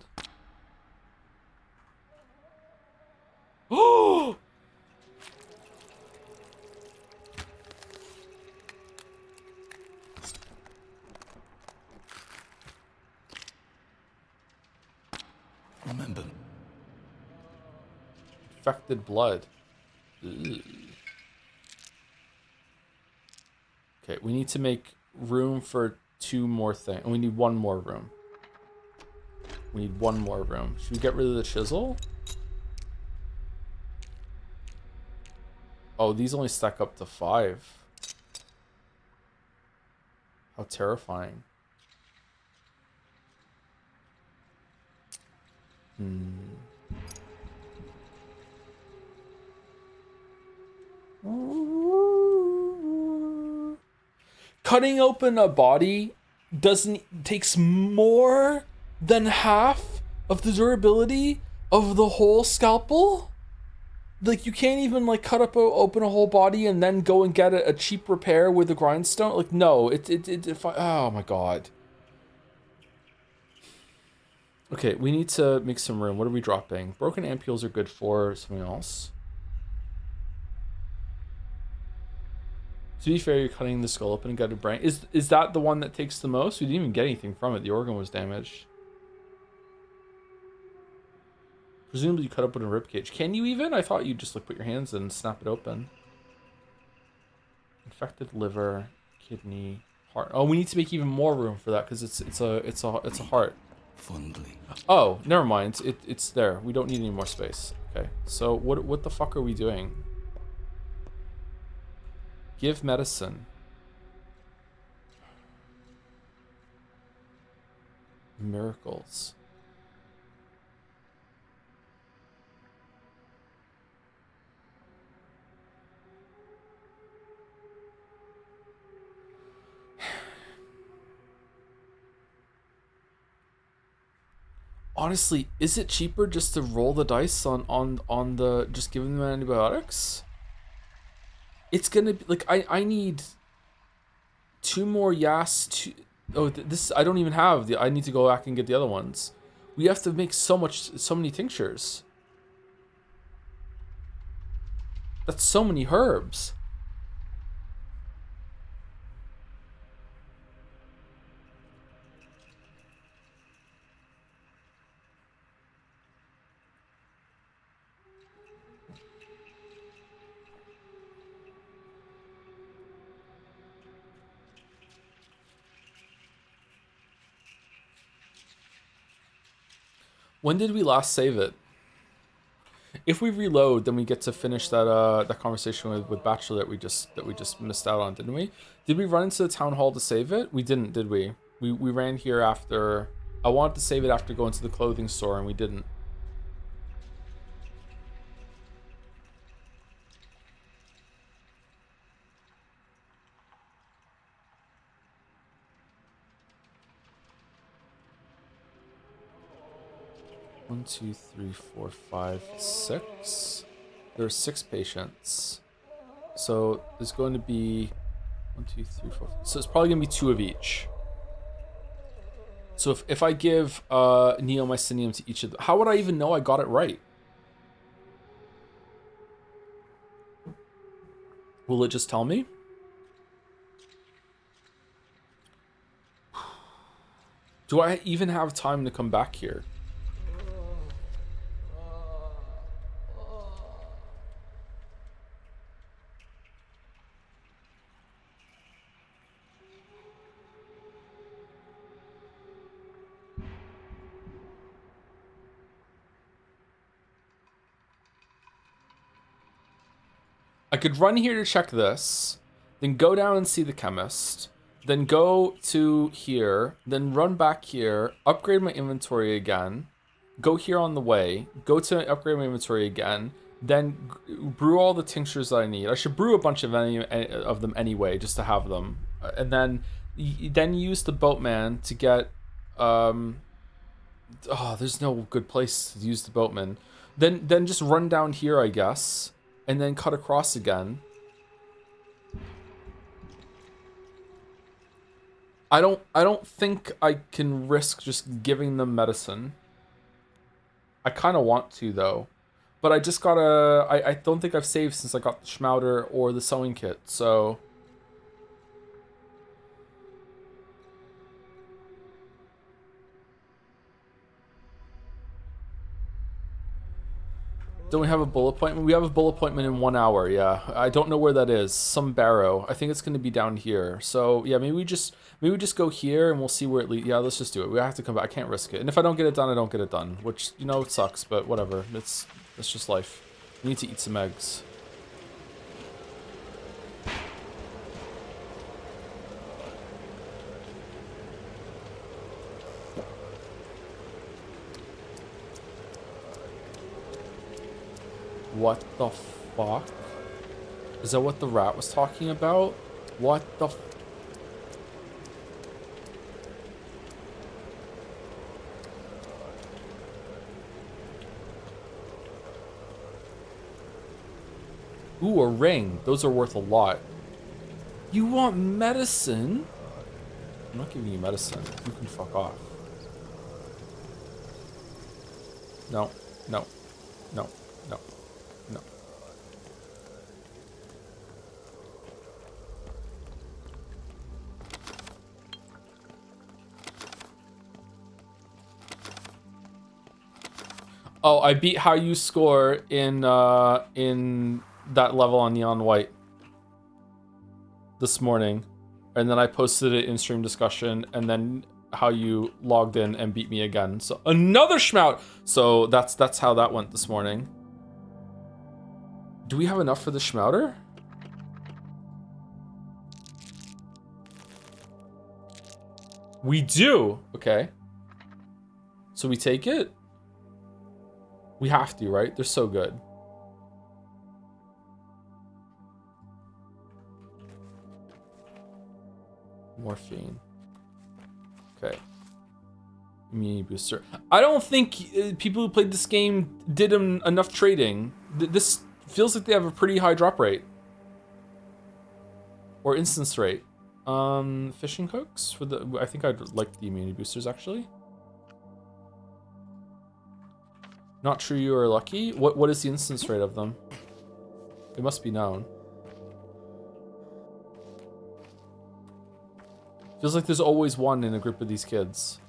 Infected blood. Ugh. Okay, we need to make room for 2 more things. We need 1 more room. We need 1 more room. Should we get rid of the chisel? Oh, these only stack up to 5. How terrifying. Cutting open a body takes more than half of the durability of the whole scalpel? Like, you can't even like cut up open a whole body and then go and get a cheap repair with a grindstone? Like, no, oh my god. Okay, we need to make some room. What are we dropping? Broken ampules are good for something else. To be fair, you're cutting the skull open and got a brain. Is that the one that takes the most? We didn't even get anything from it. The organ was damaged. Presumably you cut open a ribcage. Can you even? I thought you just like put your hands in and snap it open. Infected liver, kidney, heart. Oh, we need to make even more room for that because it's a heart. Fondly. Oh, never mind. It's there. We don't need any more space. Okay. So what the fuck are we doing? Give medicine. Miracles. Honestly, is it cheaper just to roll the dice on the just giving them antibiotics? It's gonna be like I need 2 more Yas. This I don't even have. I need to go back and get the other ones. We have to make so many tinctures. That's so many herbs. When did we last save it? If we reload, then we get to finish that conversation with Bachelor that we just missed out on, didn't we? Did we run into the town hall to save it? We didn't, did we? We ran here after. I wanted to save it after going to the clothing store, and we didn't. One, two, three, four, five, 6. There are 6 patients. So there's going to be 1, 2, 3, 4. So it's probably going to be 2 of each. So if I give neomycinium to each of them, how would I even know I got it right? Will it just tell me? Do I even have time to come back here? I could run here to check this, then go down and see the chemist, then go to here, then run back here, upgrade my inventory again, go here on the way, go to upgrade my inventory again, then brew all the tinctures that I need. I should brew a bunch of them anyway, just to have them, and then use the boatman to get. There's no good place to use the boatman. Then just run down here, I guess. And then cut across again. I don't think I can risk just giving them medicine. I kind of want to though, but I just gotta. I don't think I've saved since I got the Schmauder or the sewing kit. So. Don't we have a bull appointment? We have a bull appointment in 1 hour, yeah. I don't know where that is. Some barrow. I think it's going to be down here. So, yeah, maybe we just go here and we'll see where it leads. Yeah, let's just do it. We have to come back. I can't risk it. And if I don't get it done, I don't get it done. Which, you know, it sucks, but whatever. It's just life. We need to eat some eggs. What the fuck? Is that what the rat was talking about? What the f— Ooh, a ring. Those are worth a lot. You want medicine? I'm not giving you medicine. You can fuck off. No, no, no, no. No. Oh, I beat how you score in that level on Neon White this morning, and then I posted it in stream discussion, and then how you logged in and beat me again. So another schmout. So that's how that went this morning. Do we have enough for the schmouter? We do. Okay. So we take it? We have to, right? They're so good. Morphine. Okay. Immunity booster. I don't think people who played this game did enough trading. This feels like they have a pretty high drop rate. Or instance rate. Fishing hooks for the— I think I'd like the immunity boosters actually. Not true you are lucky. What is the instance rate of them? It must be known. Feels like there's always one in a group of these kids.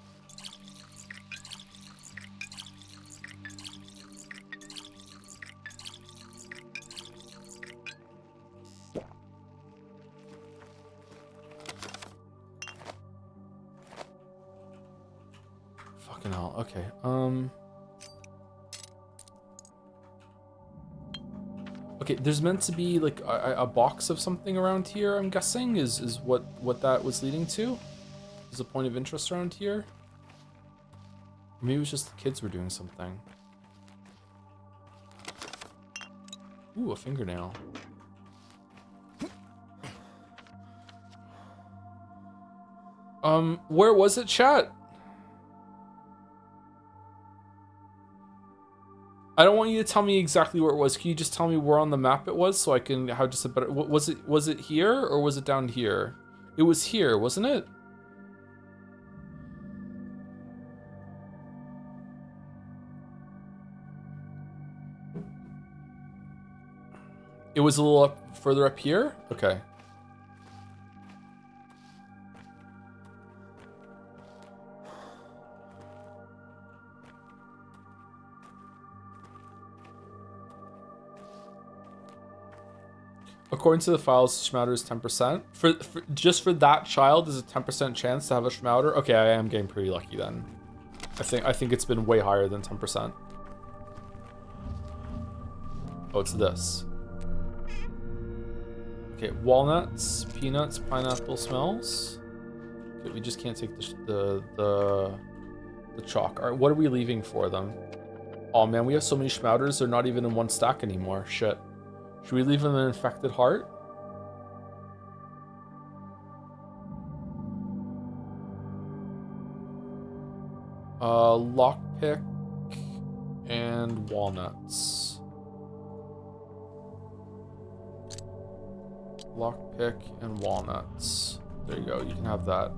Fucking hell. Okay. Okay, there's meant to be like a box of something around here, I'm guessing, is what that was leading to. There's a point of interest around here. Maybe it was just the kids were doing something. Ooh, a fingernail. Where was it, chat? I don't want you to tell me exactly where it was. Can you just tell me where on the map it was so I can have just a better— was it here or was it down here? It was here, wasn't it? It was a little further up here? Okay. According to the files, Schmouter is 10%. For just for that child, there's a 10% chance to have a Schmouter. Okay, I am getting pretty lucky then. I think it's been way higher than 10%. Oh, it's this. Okay, walnuts, peanuts, pineapple smells. Okay, we just can't take the chalk. All right, what are we leaving for them? Oh man, we have so many Schmouters, they're not even in one stack anymore. Shit. Should we leave them an infected heart? Lockpick and walnuts. Lockpick and walnuts. There you go. You can have that.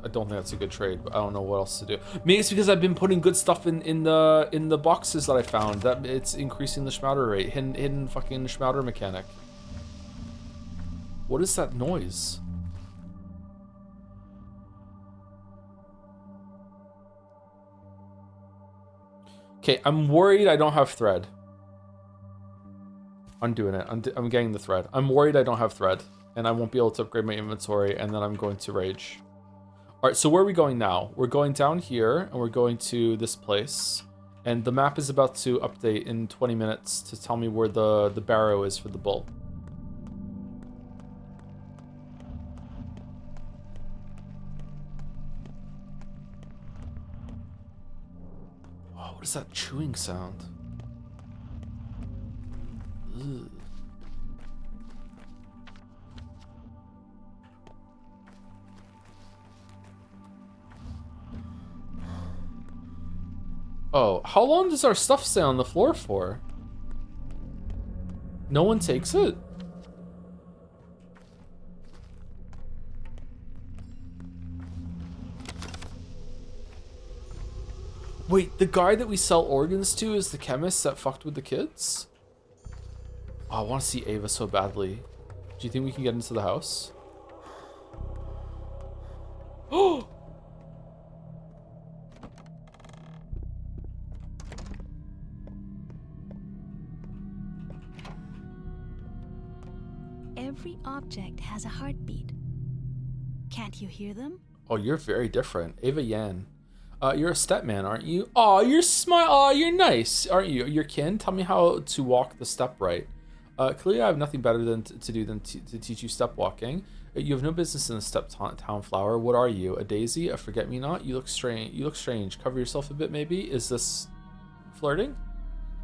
I don't think that's a good trade, but I don't know what else to do. Maybe it's because I've been putting good stuff in the boxes that I found. That it's increasing the Schmouter rate. Hidden fucking Schmouter mechanic. What is that noise? Okay, I'm worried I don't have thread. Undoing it. I'm getting the thread. I'm worried I don't have thread, and I won't be able to upgrade my inventory, and then I'm going to rage. All right, so where are we going now? We're going down here, and we're going to this place, and the map is about to update in 20 minutes to tell me where the barrow is for the bull. Oh, what is that chewing sound? Ugh. Oh, how long does our stuff stay on the floor for? No one takes it? Wait, the guy that we sell organs to is the chemist that fucked with the kids? Oh, I want to see Ava so badly. Do you think we can get into the house? Oh! Every object has a heartbeat. Can't you hear them? Oh, you're very different. Ava Yan. You're a stepman, aren't you? Oh, you're smart. Oh, you're nice, aren't you? Your kin? Tell me how to walk the step right. Clearly, I have nothing better than to do than to teach you step walking. You have no business in a step town flower. What are you? A daisy? A forget-me-not? You look strange. You look strange. Cover yourself a bit, maybe. Is this flirting?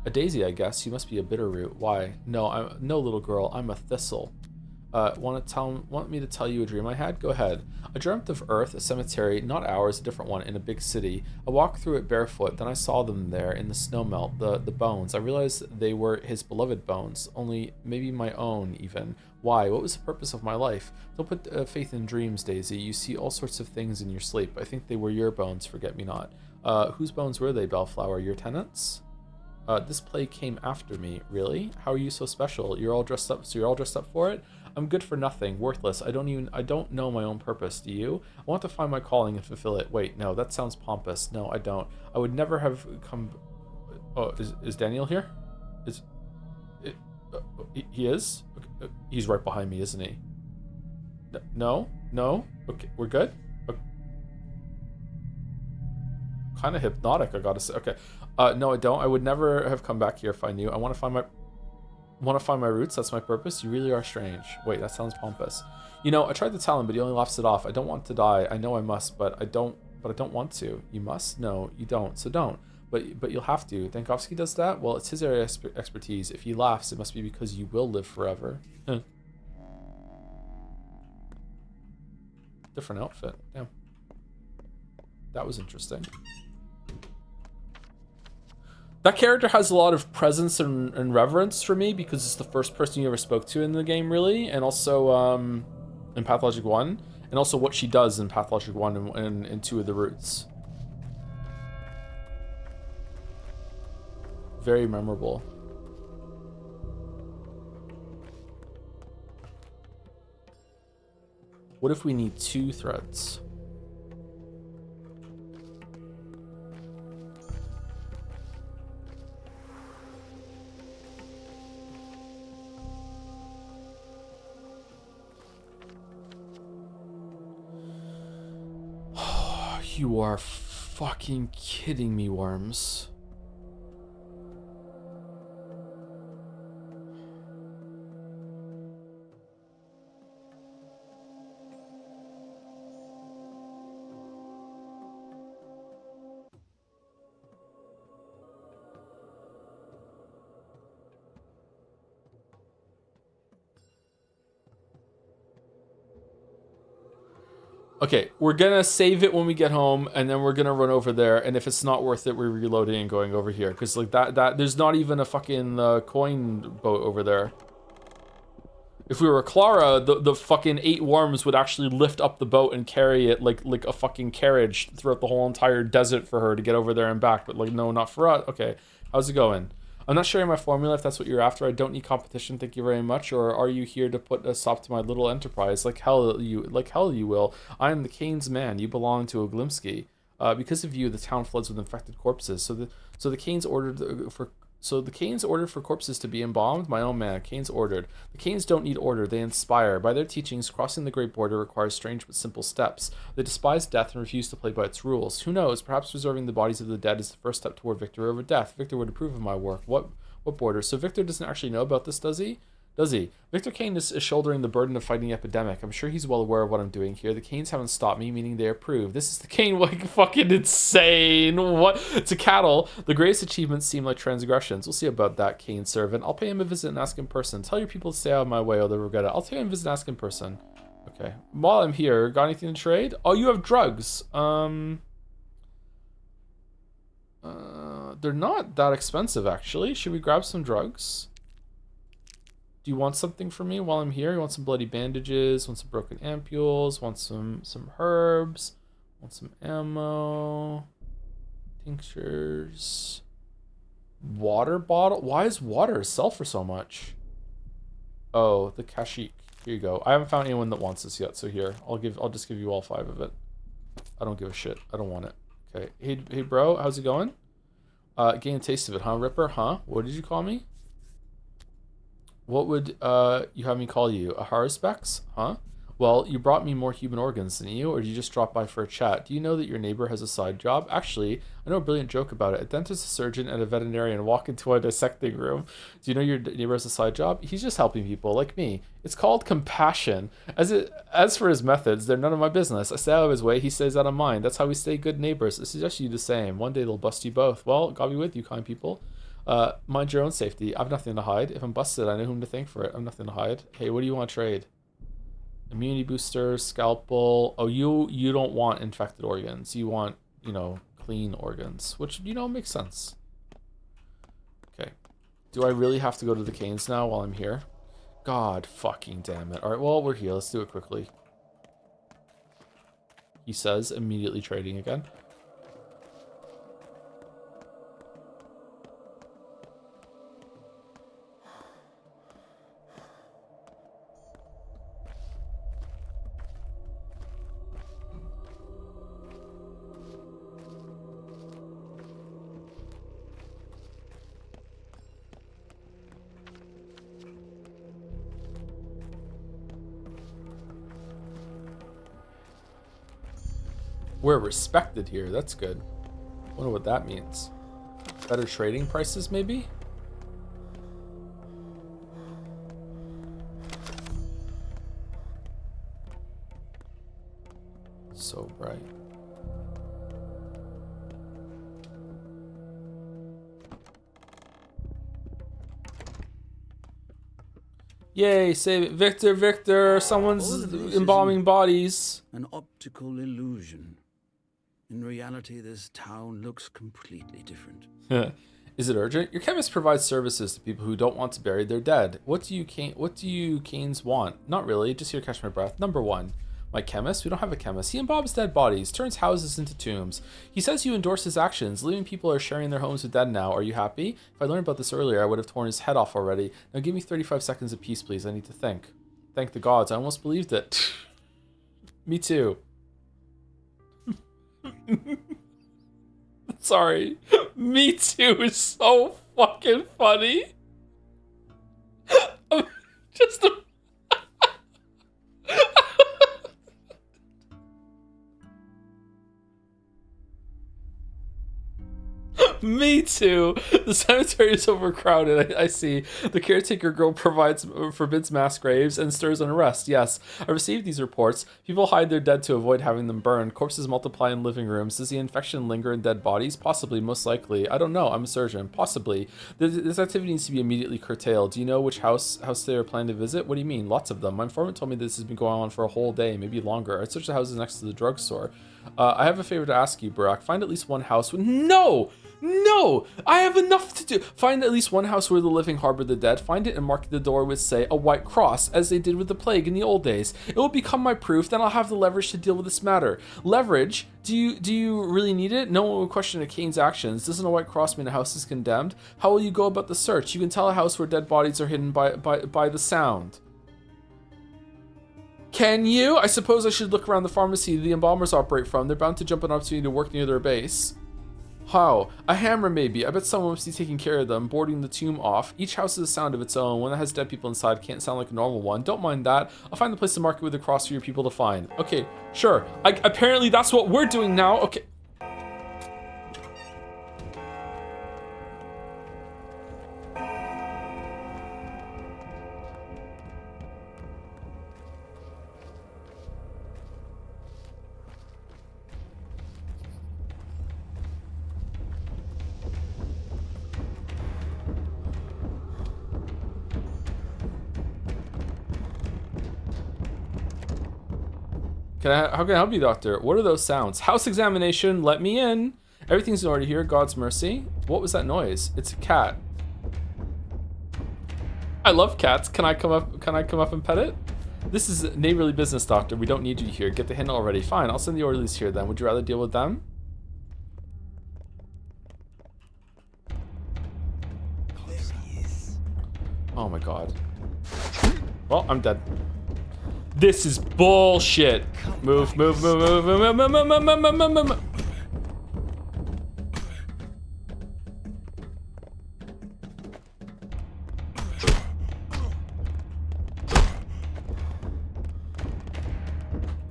A daisy, I guess. You must be a bitter root. Why? No, I'm no little girl. I'm a thistle. Want me to tell you a dream I had? Go ahead. I dreamt of Earth, a cemetery, not ours, a different one, in a big city. I walked through it barefoot, then I saw them there in the snowmelt, the bones. I realized they were his beloved bones, only maybe my own, even. Why? What was the purpose of my life? Don't put faith in dreams, Daisy. You see all sorts of things in your sleep. I think they were your bones, forget-me-not. Whose bones were they, Bellflower? Your tenants? This plague came after me. Really? How are you so special? You're all dressed up, so you're all dressed up for it? I'm good for nothing, worthless. I don't know my own purpose, do you? I want to find my calling and fulfill it. Wait, no, that sounds pompous. No, I don't. I would never have come... Oh, is Daniel here? He is? Okay, he's right behind me, isn't he? No? No? Okay, we're good? Okay. Kind of hypnotic, I gotta say. Okay. No, I don't. I would never have come back here if I knew. I want to find my roots. That's my purpose. You really are strange. Wait, that sounds pompous. You know, I tried to tell him, but he only laughs it off. I don't want to die. I know I must, but I don't want to. You must? No, you don't. So don't. But you'll have to. Dankovsky does that? Well, it's his area of expertise. If he laughs, it must be because you will live forever. Different outfit. Damn. That was interesting. That character has a lot of presence and reverence for me because it's the first person you ever spoke to in the game, really, and also in Pathologic 1, and also what she does in Pathologic 1 and 2 of the roots. Very memorable. What if we need 2 threads? You are fucking kidding me, Worms. Okay, we're gonna save it when we get home, and then we're gonna run over there, and if it's not worth it, we're reloading and going over here. Because, like, that there's not even a fucking coin boat over there. If we were Clara, the fucking 8 worms would actually lift up the boat and carry it like a fucking carriage throughout the whole entire desert for her to get over there and back. But, like, no, not for us. Okay, how's it going? I'm not sharing my formula if that's what you're after. I don't need competition, thank you very much. Or are you here to put a stop to my little enterprise? Like hell you will. I am the Kane's man. You belong to Oglimsky. Because of you, the town floods with infected corpses. So the Canes ordered the Canes ordered for corpses to be embalmed? My own man, Canes ordered. The Canes don't need order, they inspire. By their teachings, crossing the great border requires strange but simple steps. They despise death and refuse to play by its rules. Who knows, perhaps preserving the bodies of the dead is the first step toward victory over death. Victor would approve of my work. What border? So Victor doesn't actually know about this, does he? Does he? Victor Kane is shouldering the burden of fighting the epidemic. I'm sure he's well aware of what I'm doing here. The Canes haven't stopped me, meaning they approve. This is the Kane, like, fucking insane. What? To cattle, the greatest achievements seem like transgressions. We'll see about that, Kane servant. I'll pay him a visit and ask in person. Tell your people to stay out of my way or they'll regret it. I'll pay him a visit and ask in person. Okay. While I'm here, got anything to trade? Oh, you have drugs. They're not that expensive, actually. Should we grab some drugs? Do you want something from me while I'm here? You want some bloody bandages? Want some broken ampules? Want some herbs? Want some ammo? Tinctures? Water bottle? Why is water sell for so much? Oh, the Kashyyyk. Here you go. I haven't found anyone that wants this yet, so here. I'll just give you all 5 of it. I don't give a shit. I don't want it. Okay. Hey bro, how's it going? Gain a taste of it, huh, Ripper? Huh? What did you call me? What would you have me call you? A Haruspex? Huh? Well, you brought me more human organs than you, or did you just drop by for a chat? Do you know that your neighbor has a side job? Actually, I know a brilliant joke about it. A dentist, a surgeon, and a veterinarian walk into a dissecting room. Do you know your neighbor has a side job? He's just helping people, like me. It's called compassion. As for his methods, they're none of my business. I stay out of his way, he stays out of mine. That's how we stay good neighbors. I suggest you do the same. One day they'll bust you both. Well, God be with you, kind people. Mind your own safety. I've nothing to hide. If I'm busted, I know whom to thank for it. I've nothing to hide. Hey, what do you want to trade? Immunity booster, scalpel. Oh, you don't want infected organs. You want, clean organs, which, makes sense. Okay. Do I really have to go to the Canes now while I'm here? God fucking damn it. All right, well, we're here. Let's do it quickly. He says, immediately trading again. We're respected here. That's good. Wonder what that means. Better trading prices, maybe? So bright. Yay, save it. Victor, someone's embalming bodies. An optical illusion. In reality, this town looks completely different. Is it urgent? Your chemist provides services to people who don't want to bury their dead. What do you Canes want? Not really, just here to catch my breath. Number 1. My chemist? We don't have a chemist. He embalms dead bodies, turns houses into tombs. He says you endorse his actions. Living people are sharing their homes with dead now. Are you happy? If I learned about this earlier, I would have torn his head off already. Now give me 35 seconds of peace, please. I need to think. Thank the gods. I almost believed it. Me too. Sorry. Me too is so fucking funny. Just a... Me too. The cemetery is overcrowded. I see. The caretaker girl forbids mass graves and stirs unrest. Yes, I received these reports. People hide their dead to avoid having them burned. Corpses multiply in living rooms. Does the infection linger in dead bodies? Possibly, most likely. I don't know. I'm a surgeon. Possibly. This activity needs to be immediately curtailed. Do you know which house they are planning to visit? What do you mean? Lots of them. My informant told me this has been going on for a whole day, maybe longer. I searched the houses next to the drugstore. I have a favor to ask you, Barack. Find at least one house with... No! I have enough to do. Find at least one house where the living harbor the dead. Find it and mark the door with, say, a white cross, as they did with the plague in the old days. It will become my proof, then I'll have the leverage to deal with this matter. Leverage? Do you really need it? No one will question a Cain's actions. Doesn't a white cross mean a house is condemned? How will you go about the search? You can tell a house where dead bodies are hidden by the sound. Can you? I suppose I should look around the pharmacy the embalmers operate from. They're bound to jump an opportunity to work near their base. How? A hammer, maybe. I bet someone must be taking care of them, boarding the tomb off. Each house has a sound of its own. One that has dead people inside can't sound like a normal one. Don't mind that. I'll find the place to mark it with a cross for your people to find. Okay, sure. Apparently that's what we're doing now. Okay. How can I help you, doctor? What are those sounds? House examination, let me in. Everything's in order here, God's mercy. What was that noise? It's a cat. I love cats. Can I come up and pet it? This is neighborly business, doctor. We don't need you here. Get the hint already. Fine, I'll send the orderlies here then. Would you rather deal with them? Oh my god. Well, I'm dead. This is bullshit. Move, move, move, move, move, move, move, move, move, move, move, move.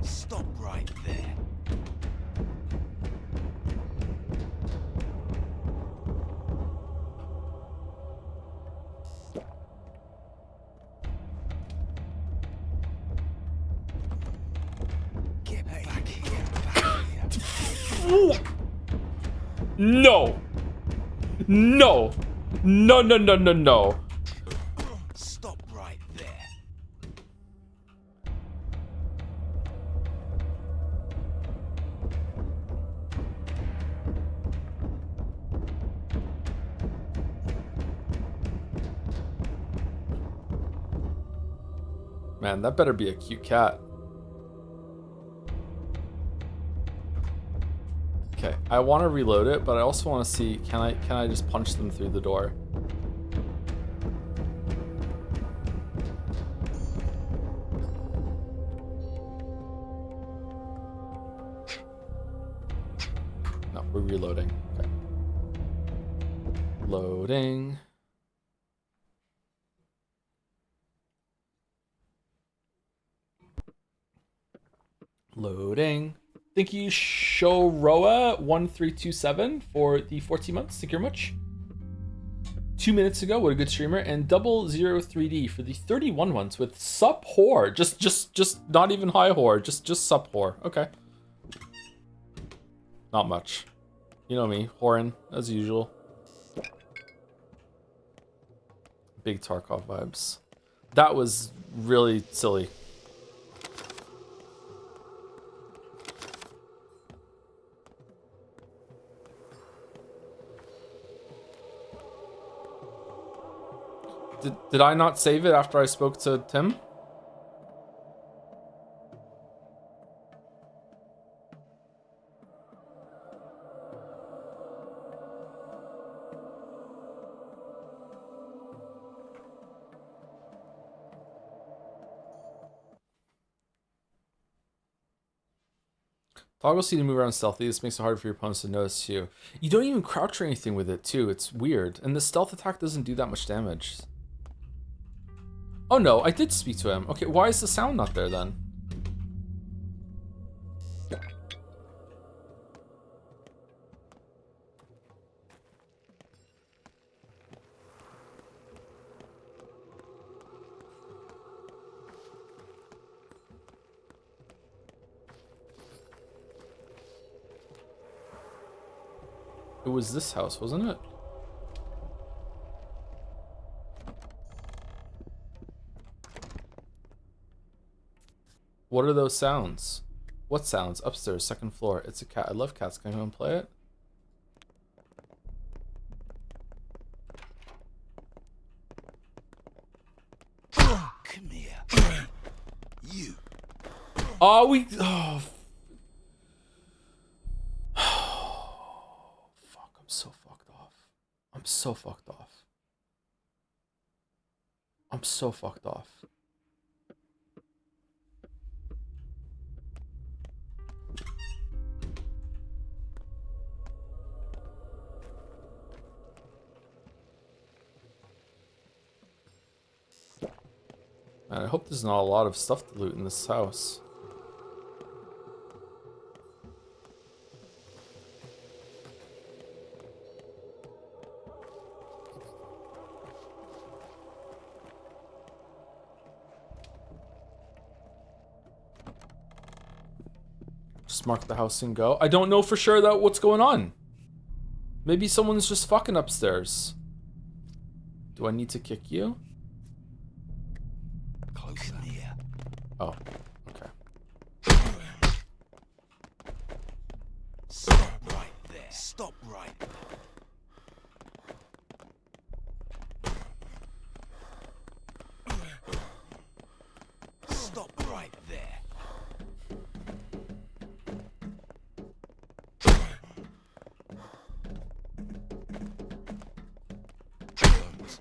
Stop right there. No. No. No, no, no, no, no. Stop right there. Man, that better be a cute cat. Okay, I want to reload it, but I also want to see, can I just punch them through the door? No, we're reloading. Okay. Loading. Loading. Thank you, Shoroa1327 for the 14 months. Thank you very much. 2 minutes ago, what a good streamer. And 003D for the 31 months with sup whore. Just not even high whore. Just sup whore. Okay. Not much. You know me, whoring as usual. Big Tarkov vibes. That was really silly. Did I not save it after I spoke to Tim? Toggle C to move around stealthy. This makes it hard for your opponents to notice you. You don't even crouch or anything with it, too. It's weird. And the stealth attack doesn't do that much damage. Oh no, I did speak to him. Okay, why is the sound not there then? It was this house, wasn't it? What are those sounds? What sounds? Upstairs, second floor. It's a cat. I love cats. Can anyone play it? Come here. You. Oh, oh. Fuck, I'm so fucked off. I'm so fucked off. I'm so fucked off. Man, I hope there's not a lot of stuff to loot in this house. Just mark the house and go. I don't know for sure that what's going on. Maybe someone's just fucking upstairs. Do I need to kick you? Closer. Here. Oh, okay. Stop right there. Stop right there. Stop right there. Bones. Bones.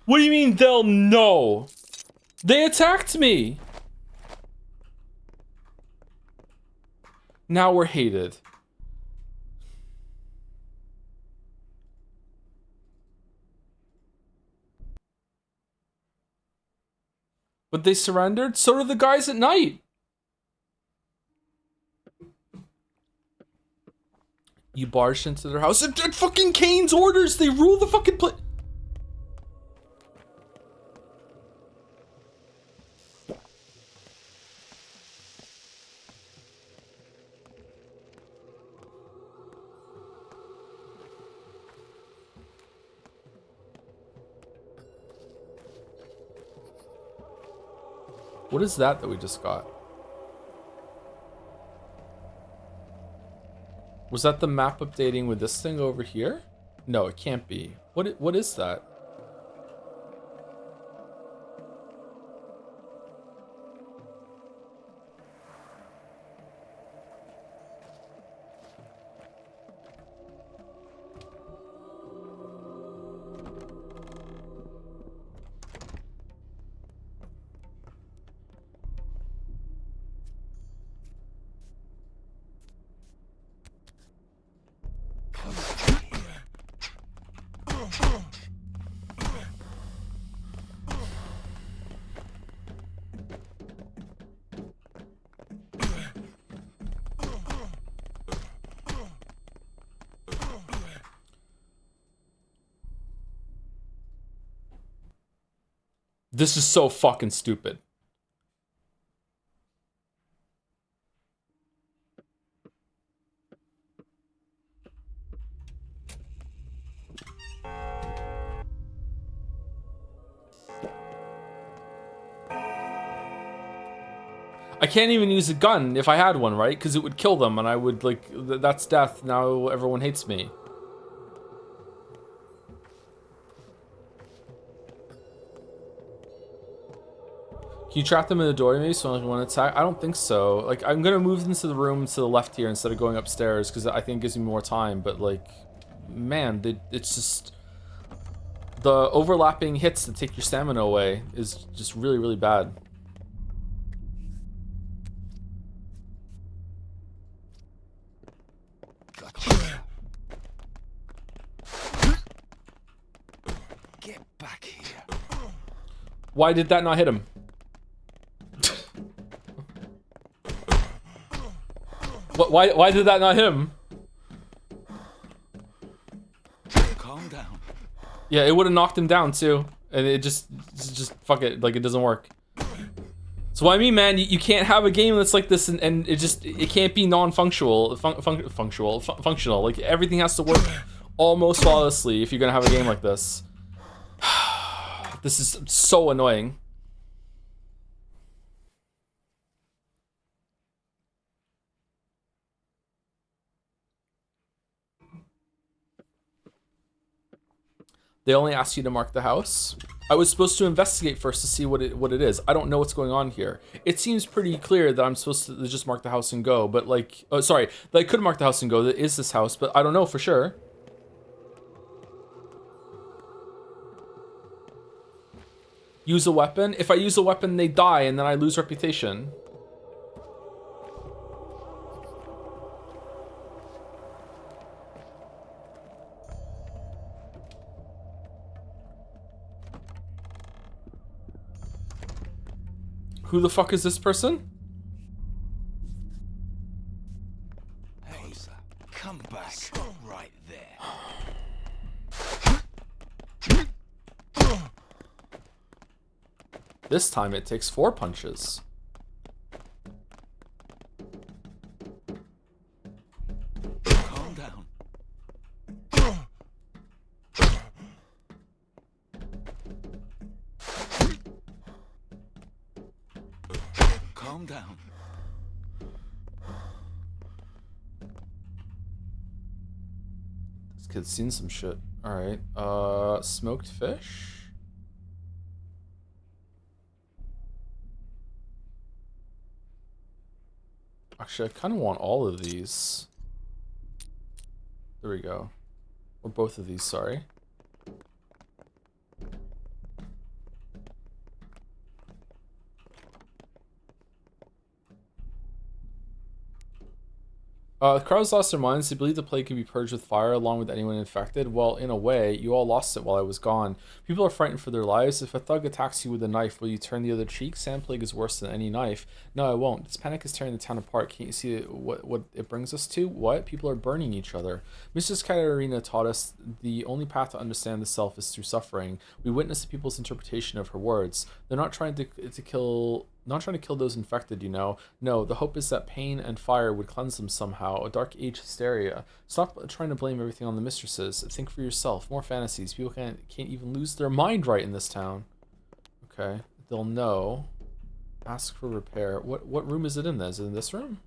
What do you mean they'll know? They attacked me. Now we're hated. But they surrendered? So did the guys at night. You barged into their house. At fucking Kane's orders, they rule the fucking place. What is that we just got? Was that the map updating with this thing over here? No, it can't be. What is that? This is so fucking stupid. I can't even use a gun if I had one, right? Because it would kill them and I would, like, that's death. Now everyone hates me. Can you trap them in the door maybe so only one attack? I don't think so. Like, I'm gonna move into the room to the left here instead of going upstairs because I think it gives me more time. But, like, man, it's just... The overlapping hits that take your stamina away is just really, really bad. Get back here. Why did that not hit him? Why did that not hit him? Calm down. Yeah, it would have knocked him down too. And it just fuck it, like it doesn't work. So what I mean, man, you can't have a game that's like this and it can't be non-functional, functional. Like everything has to work almost flawlessly if you're gonna have a game like this. This is so annoying. They only ask you to mark the house. I was supposed to investigate first to see what it is. I don't know what's going on here. It seems pretty clear that I'm supposed to just mark the house and go, but like, oh, sorry, that I could mark the house and go. That is this house, but I don't know for sure. Use a weapon. If I use a weapon, they die, and then I lose reputation. Who the fuck is this person? Hey, come back. Right there. This time it takes 4 punches. Calm down. Calm down. This kid's seen some shit. Alright. Smoked fish? Actually, I kind of want all of these. There we go. Or both of these, sorry. The crowds lost their minds. They believed the plague could be purged with fire along with anyone infected. Well, in a way, you all lost it while I was gone. People are frightened for their lives. If a thug attacks you with a knife, will you turn the other cheek? Sand plague is worse than any knife. No, I won't. This panic is tearing the town apart. Can't you see what it brings us to? What? People are burning each other. Mrs. Katarina taught us the only path to understand the self is through suffering. We witness the people's interpretation of her words. They're not trying to kill those infected, you know. No, the hope is that pain and fire would cleanse them somehow. A dark age hysteria. Stop trying to blame everything on the mistresses. Think for yourself. More fantasies. People can't even lose their mind right in this town. Okay, they'll know. Ask for repair. What room is it in? Is it in this room?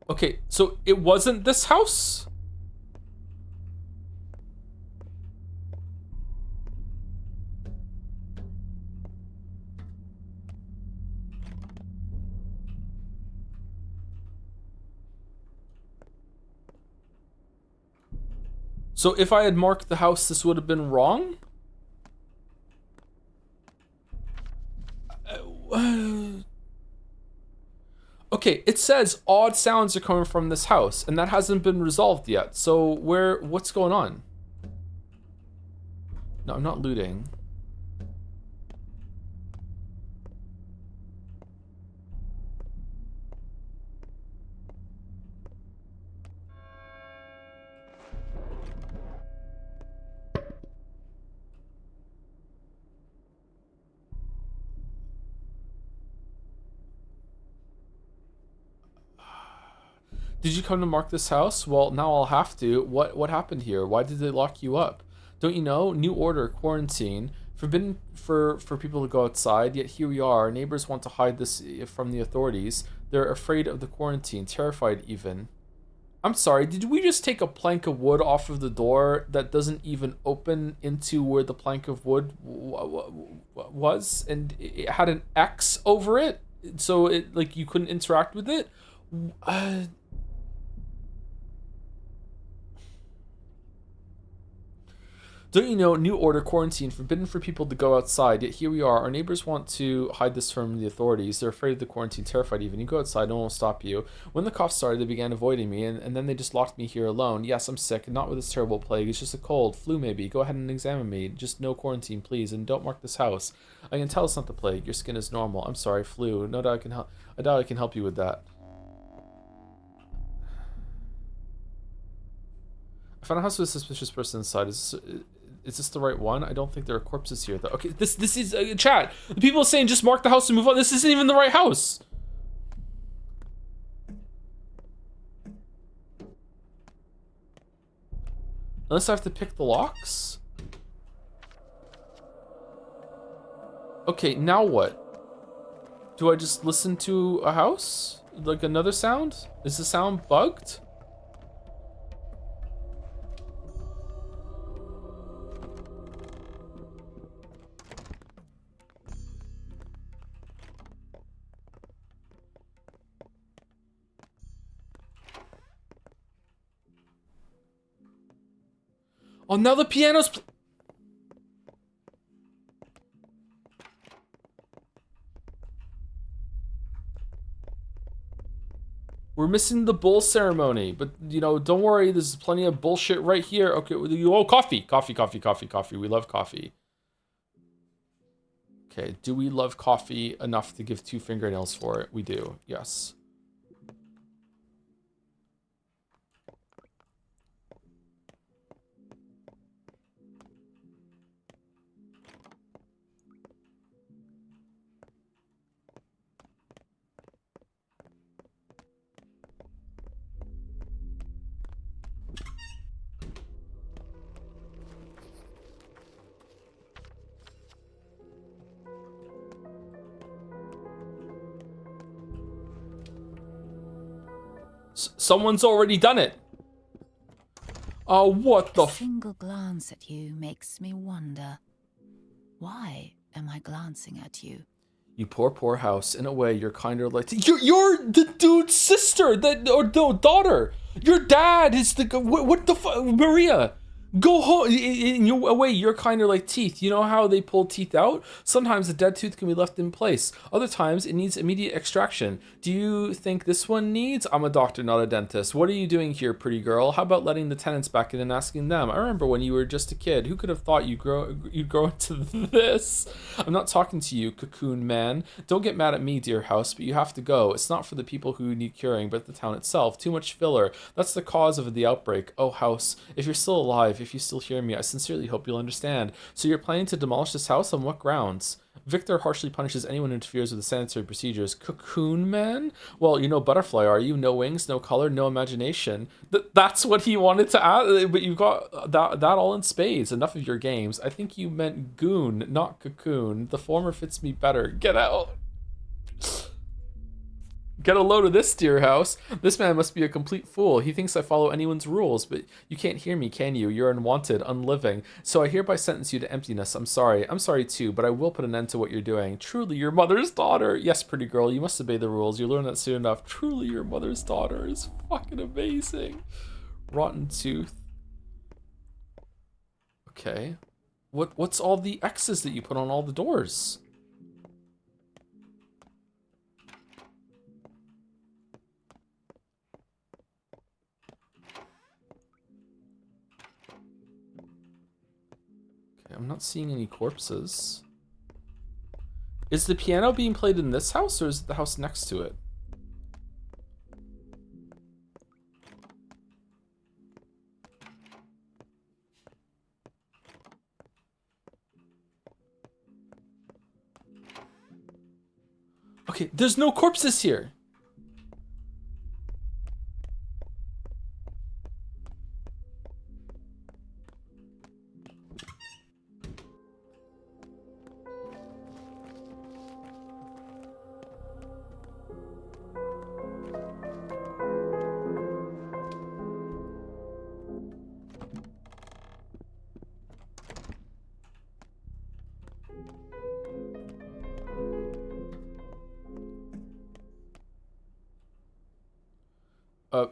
Okay, so it wasn't this house? So if I had marked the house, this would have been wrong? Okay, it says odd sounds are coming from this house, and that hasn't been resolved yet. So what's going on? No, I'm not looting. Did you come to mark this house? Well, now I'll have to. What happened here? Why did they lock you up? Don't you know? New order, quarantine. Forbidden for people to go outside, yet here we are. Our neighbors want to hide this from the authorities. They're afraid of the quarantine, terrified even. I'm sorry, did we just take a plank of wood off of the door that doesn't even open into where the plank of wood was? And it had an X over it? So it like you couldn't interact with it? Don't you know, new order, quarantine, forbidden for people to go outside, yet here we are. Our neighbors want to hide this from the authorities. They're afraid of the quarantine, terrified even. You go outside, no one will stop you. When the cough started, they began avoiding me, and then they just locked me here alone. Yes, I'm sick, not with this terrible plague. It's just a cold, flu maybe. Go ahead and examine me. Just no quarantine, please, and don't mark this house. I can tell it's not the plague. Your skin is normal. I'm sorry, flu. No doubt I can help. I doubt I can help you with that. I found a house with a suspicious person inside. Is this the right one? I don't think there are corpses here, though. Okay, this is chat. The people saying just mark the house and move on. This isn't even the right house. Unless I have to pick the locks. Okay, now what? Do I just listen to a house? Like another sound? Is the sound bugged? Oh, now the piano's... We're missing the bowl ceremony, but, you know, don't worry. There's plenty of bullshit right here. Okay, oh, coffee. Coffee, coffee, coffee, coffee. We love coffee. Okay, do we love coffee enough to give 2 fingernails for it? We do, yes. Someone's already done it. Oh, what the... A single glance at you makes me wonder. Why am I glancing at you? You poor, poor house. In a way, you're kind of like... You're the dude's sister! Or no, daughter! Your dad is the... What the fuck? Maria! Go home. In your way, you're kind of like teeth. You know how they pull teeth out? Sometimes a dead tooth can be left in place. Other times, it needs immediate extraction. Do you think this one needs? I'm a doctor, not a dentist. What are you doing here, pretty girl? How about letting the tenants back in and asking them? I remember when you were just a kid. Who could have thought you'd grow into this? I'm not talking to you, cocoon man. Don't get mad at me, dear house, but you have to go. It's not for the people who need curing, but the town itself. Too much filler. That's the cause of the outbreak. Oh, house, if you're still alive, if you still hear me, I sincerely hope you'll understand. So you're planning to demolish this house? On what grounds? Victor harshly punishes anyone who interferes with the sanitary procedures. Cocoon man? Well, you're no butterfly, are you? No wings, no color, no imagination. That's what he wanted to add, but you got that all in spades. Enough of your games. I think you meant goon, not cocoon. The former fits me better. Get out. Get a load of this, dear house. This man must be a complete fool. He thinks I follow anyone's rules, but you can't hear me, can you? You're unwanted, unliving. So I hereby sentence you to emptiness. I'm sorry. I'm sorry too, but I will put an end to what you're doing. Truly your mother's daughter. Yes, pretty girl, you must obey the rules. You'll learn that soon enough. Truly your mother's daughter is fucking amazing. Rotten tooth. Okay. What's all the X's that you put on all the doors? I'm not seeing any corpses. Is the piano being played in this house, or is it the house next to it? Okay, there's no corpses here.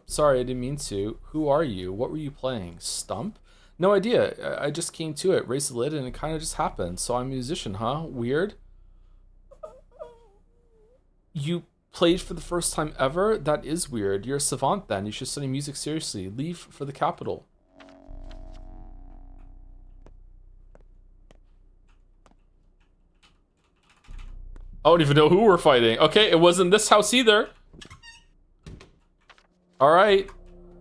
Sorry, I didn't mean to. Who are you? What were you playing? Stump? No idea. I just came to it, raised the lid, and it kind of just happened. So I'm a musician, huh? Weird. You played for the first time ever? That is weird. You're a savant then. You should study music seriously. Leave for the capital. I don't even know who we're fighting. Okay, it wasn't this house either. Alright.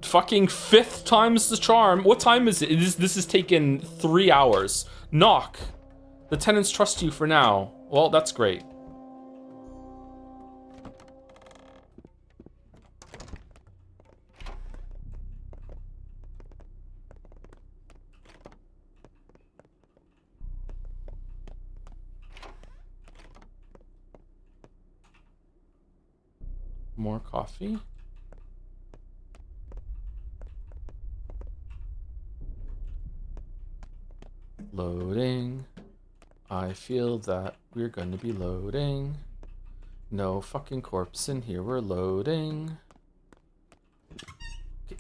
Fucking 5th time's the charm. What time is it? This has taken 3 hours. Knock. The tenants trust you for now. Well, that's great. More coffee. Loading. I feel that we're going to be loading. No fucking corpse in here. We're loading.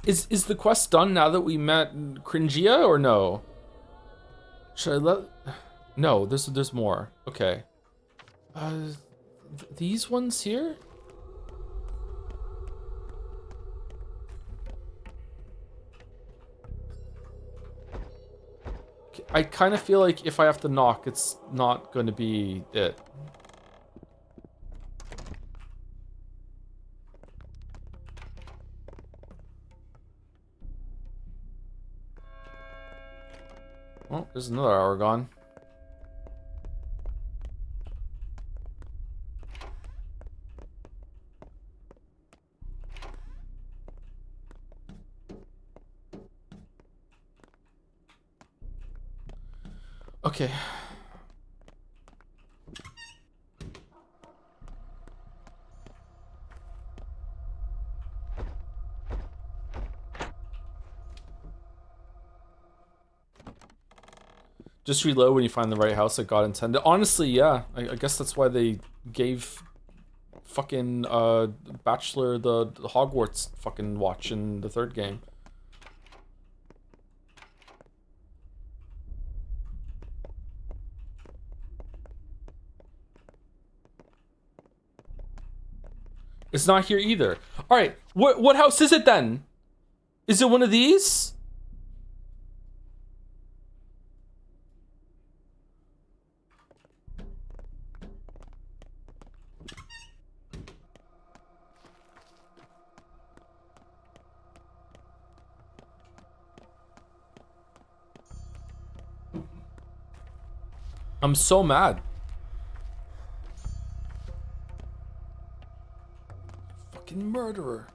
Is the quest done now that we met Cringia or no? Should I let... No, there's more. Okay. These ones here? I kind of feel like if I have to knock, it's not going to be it. Oh, there's another hour gone. Okay. Just reload when you find the right house that God intended. Honestly, yeah. I guess that's why they gave fucking Bachelor the Hogwarts fucking watch in the third game. It's not here either. All right, what house is it then? Is it one of these? I'm so mad. Fucking murderer.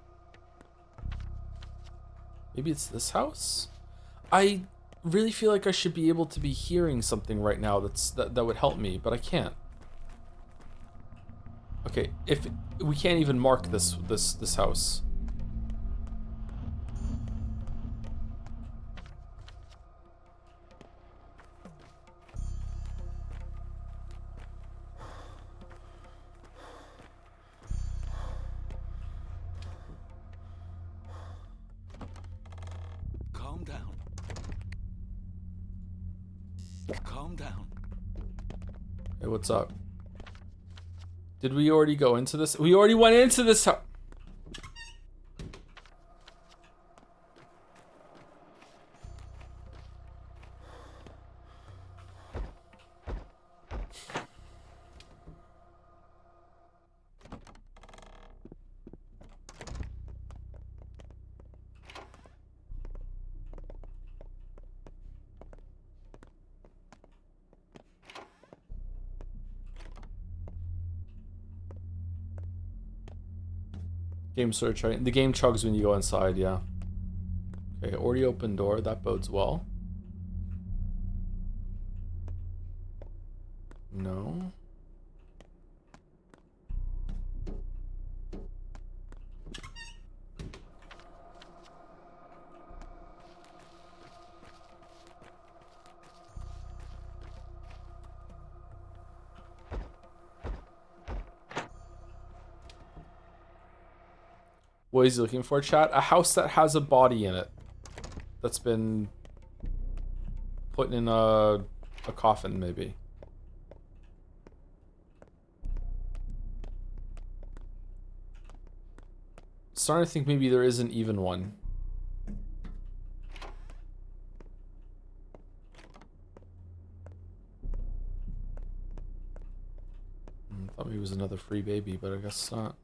Maybe it's this house? I really feel like I should be able to be hearing something right now that would help me, but I can't. Okay, if we can't even mark this house. Calm down. Calm down. Hey, what's up? Did we already go into this? We already went into this house. Game search, right? The game chugs when you go inside, yeah. Okay, already open door. That bodes well. No. What is he looking for, chat? A house that has a body in it. That's been put in a coffin, maybe. Starting to think maybe there isn't even one. Thought maybe it was another free baby, but I guess not.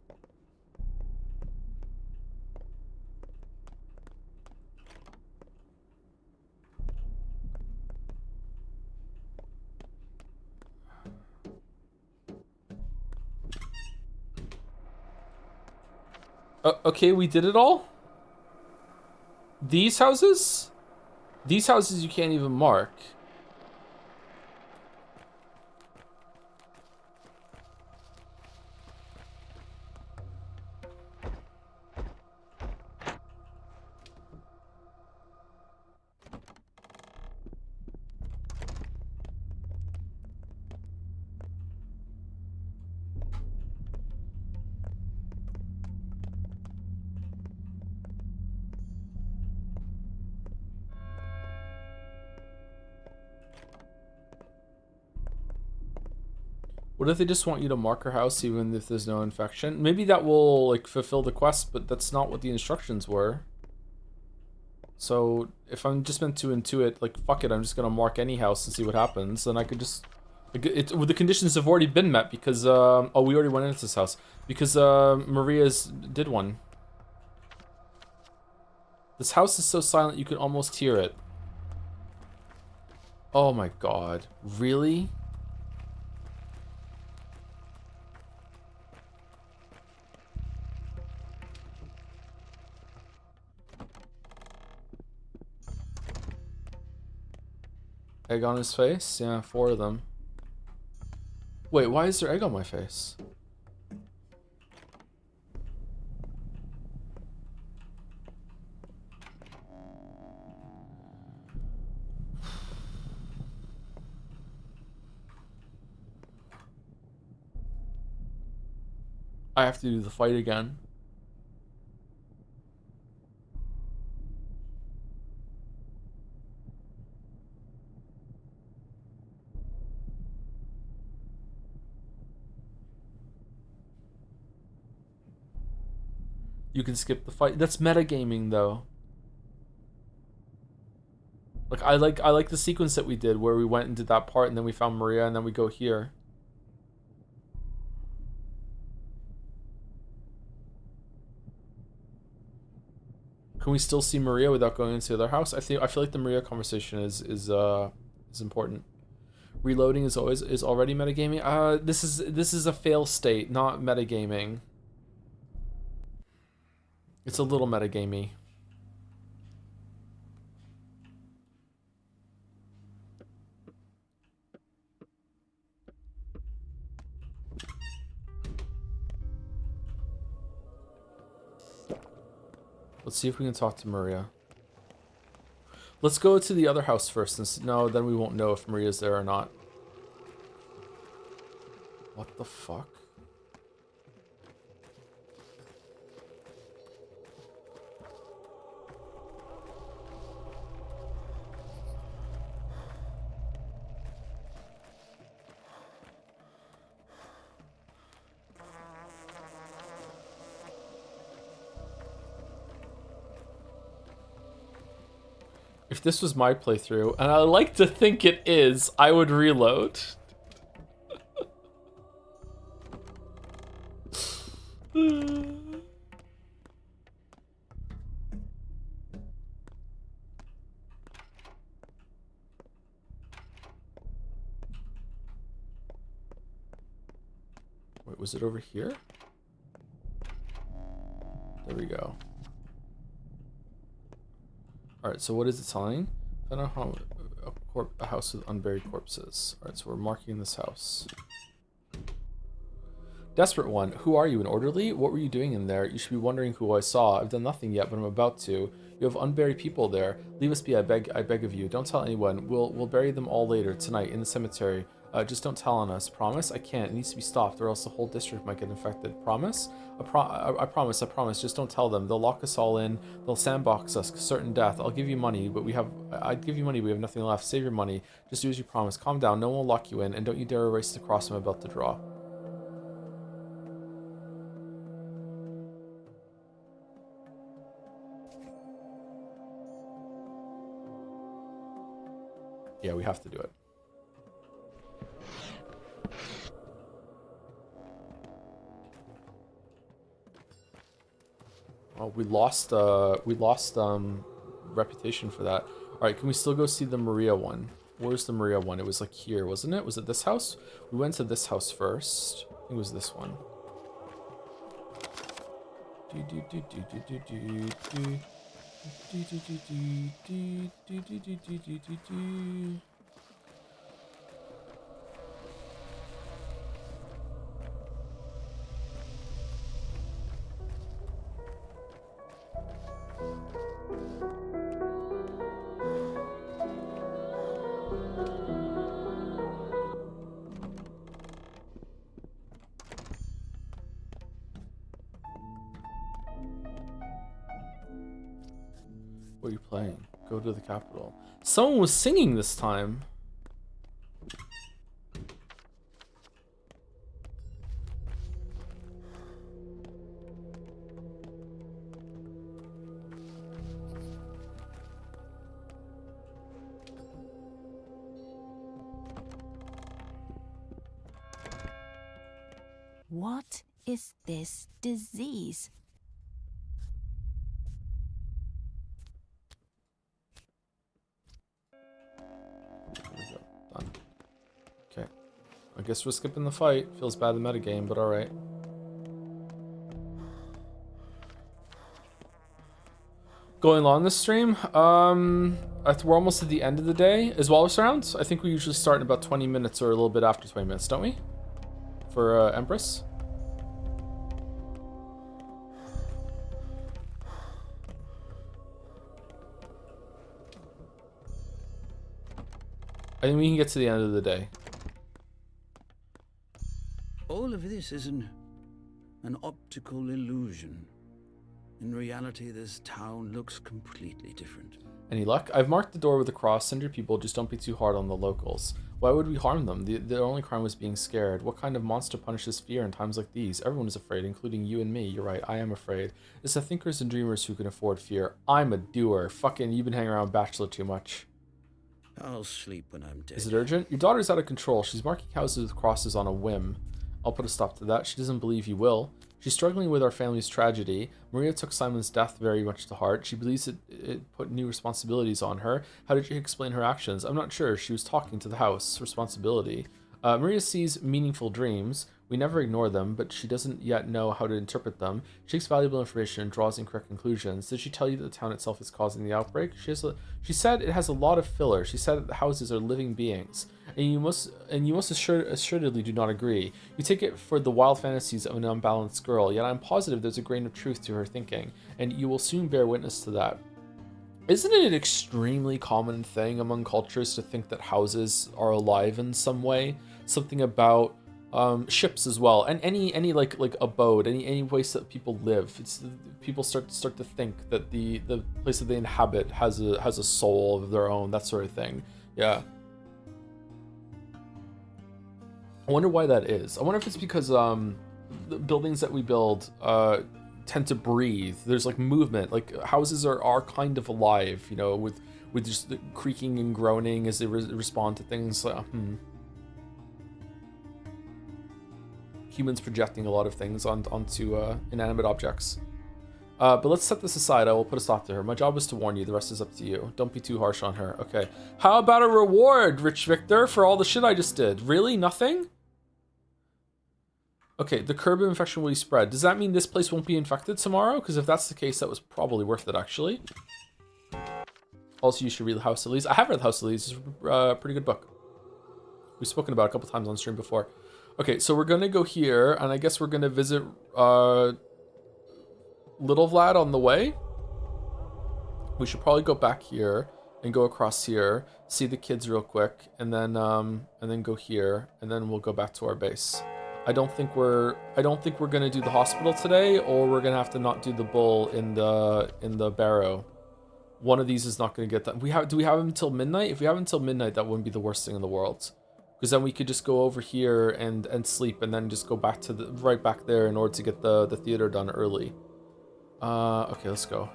Okay, we did it all? These houses? These houses you can't even mark. What if they just want you to mark her house even if there's no infection? Maybe that will like fulfill the quest, but that's not what the instructions were. So if I'm just meant to intuit, like fuck it, I'm just gonna mark any house and see what happens. Then I could just, like, well, the conditions have already been met because oh, we already went into this house because Maria's did one. This house is so silent you can almost hear it. Oh my god, really? Egg on his face? Yeah, 4 of them. Wait, why is there egg on my face? I have to do the fight again. You can skip the fight. That's metagaming though. Like I like the sequence that we did where we went and did that part and then we found Maria and then we go here. Can we still see Maria without going into their house? I feel like the Maria conversation is important. Reloading is already metagaming. This is a fail state, not metagaming. It's a little metagamey. Let's see if we can talk to Maria. Let's go to the other house first. And no, then we won't know if Maria's there or not. What the fuck? If this was my playthrough, and I like to think it is, I would reload. Wait, was it over here? There we go. Alright, so what is it telling? I don't know how a house with unburied corpses. Alright, so we're marking this house. Desperate one. Who are you, an orderly? What were you doing in there? You should be wondering who I saw. I've done nothing yet, but I'm about to. You have unburied people there. Leave us be, I beg of you. Don't tell anyone. We'll bury them all later, tonight, in the cemetery. Just don't tell on us. Promise? I can't. It needs to be stopped, or else the whole district might get infected. Promise? I promise. Just don't tell them. They'll lock us all in. They'll sandbox us. Certain death. I'd give you money, but we have nothing left. Save your money. Just do as you promise. Calm down. No one will lock you in, and don't you dare erase the cross I'm about to draw. Yeah, we have to do it. Well, we lost reputation for that. All right, can we still go see the Maria one? Where's the Maria one? It was like here, wasn't it? Was it this house? We went to this house first. I think it was this one. What are you playing? Go to the capital. Someone was singing this time. What is this disease? Done. Okay. I guess we're skipping the fight. Feels bad in the metagame, but alright. Going on this stream, we're almost at the end of the day. Is Walrus around? I think we usually start in about 20 minutes or a little bit after 20 minutes, don't we? For Empress. I think we can get to the end of the day. All of this is an optical illusion. In reality, this town looks completely different. Any luck? I've marked the door with a cross. Send your people, just don't be too hard on the locals. Why would we harm them? The only crime was being scared. What kind of monster punishes fear in times like these? Everyone is afraid, including you and me. You're right, I am afraid. It's the thinkers and dreamers who can afford fear. I'm a doer. Fucking, you've been hanging around Bachelor too much. I'll sleep when I'm dead. Is it urgent? Your daughter's out of control. She's marking houses with crosses on a whim. I'll put a stop to that. She doesn't believe you will. She's struggling with our family's tragedy. Maria took Simon's death very much to heart. She believes it put new responsibilities on her. How did she explain her actions? I'm not sure. She was talking to the house. Responsibility. Maria sees meaningful dreams. We never ignore them, but she doesn't yet know how to interpret them. She takes valuable information and draws incorrect conclusions. Did she tell you that the town itself is causing the outbreak? She said it has a lot of filler. She said that the houses are living beings. And you must assuredly do not agree. You take it for the wild fantasies of an unbalanced girl, yet I'm positive there's a grain of truth to her thinking, and you will soon bear witness to that. Isn't it an extremely common thing among cultures to think that houses are alive in some way? Something about ships as well, and any like abode, any place that people live. It's people start to think that the place that they inhabit has a soul of their own, that sort of thing. Yeah. I wonder why that is. I wonder if it's because the buildings that we build tend to breathe. There's like movement. Like houses are kind of alive, you know, with just the creaking and groaning as they respond to things. Humans projecting a lot of things onto inanimate objects. But let's set this aside. I will put a stop to her. My job is to warn you. The rest is up to you. Don't be too harsh on her. Okay. How about a reward, Rich Victor, for all the shit I just did? Really? Nothing? Okay, the curb of infection will be spread. Does that mean this place won't be infected tomorrow? Because if that's the case, that was probably worth it, actually. Also, you should read The House of Leaves. I have read The House of Leaves. It's a pretty good book. We've spoken about it a couple times on stream before. Okay, so we're going to go here, and I guess we're going to visit Little Vlad on the way. We should probably go back here and go across here, see the kids real quick, and then go here, and then we'll go back to our base. I don't think we're gonna do the hospital today, or we're gonna have to not do the bull in the barrow. One of these is not gonna get that. Do we have him until midnight? If we have him until midnight, that wouldn't be the worst thing in the world, because then we could just go over here and sleep, and then just go back to right back there in order to get the theater done early. Okay, let's go.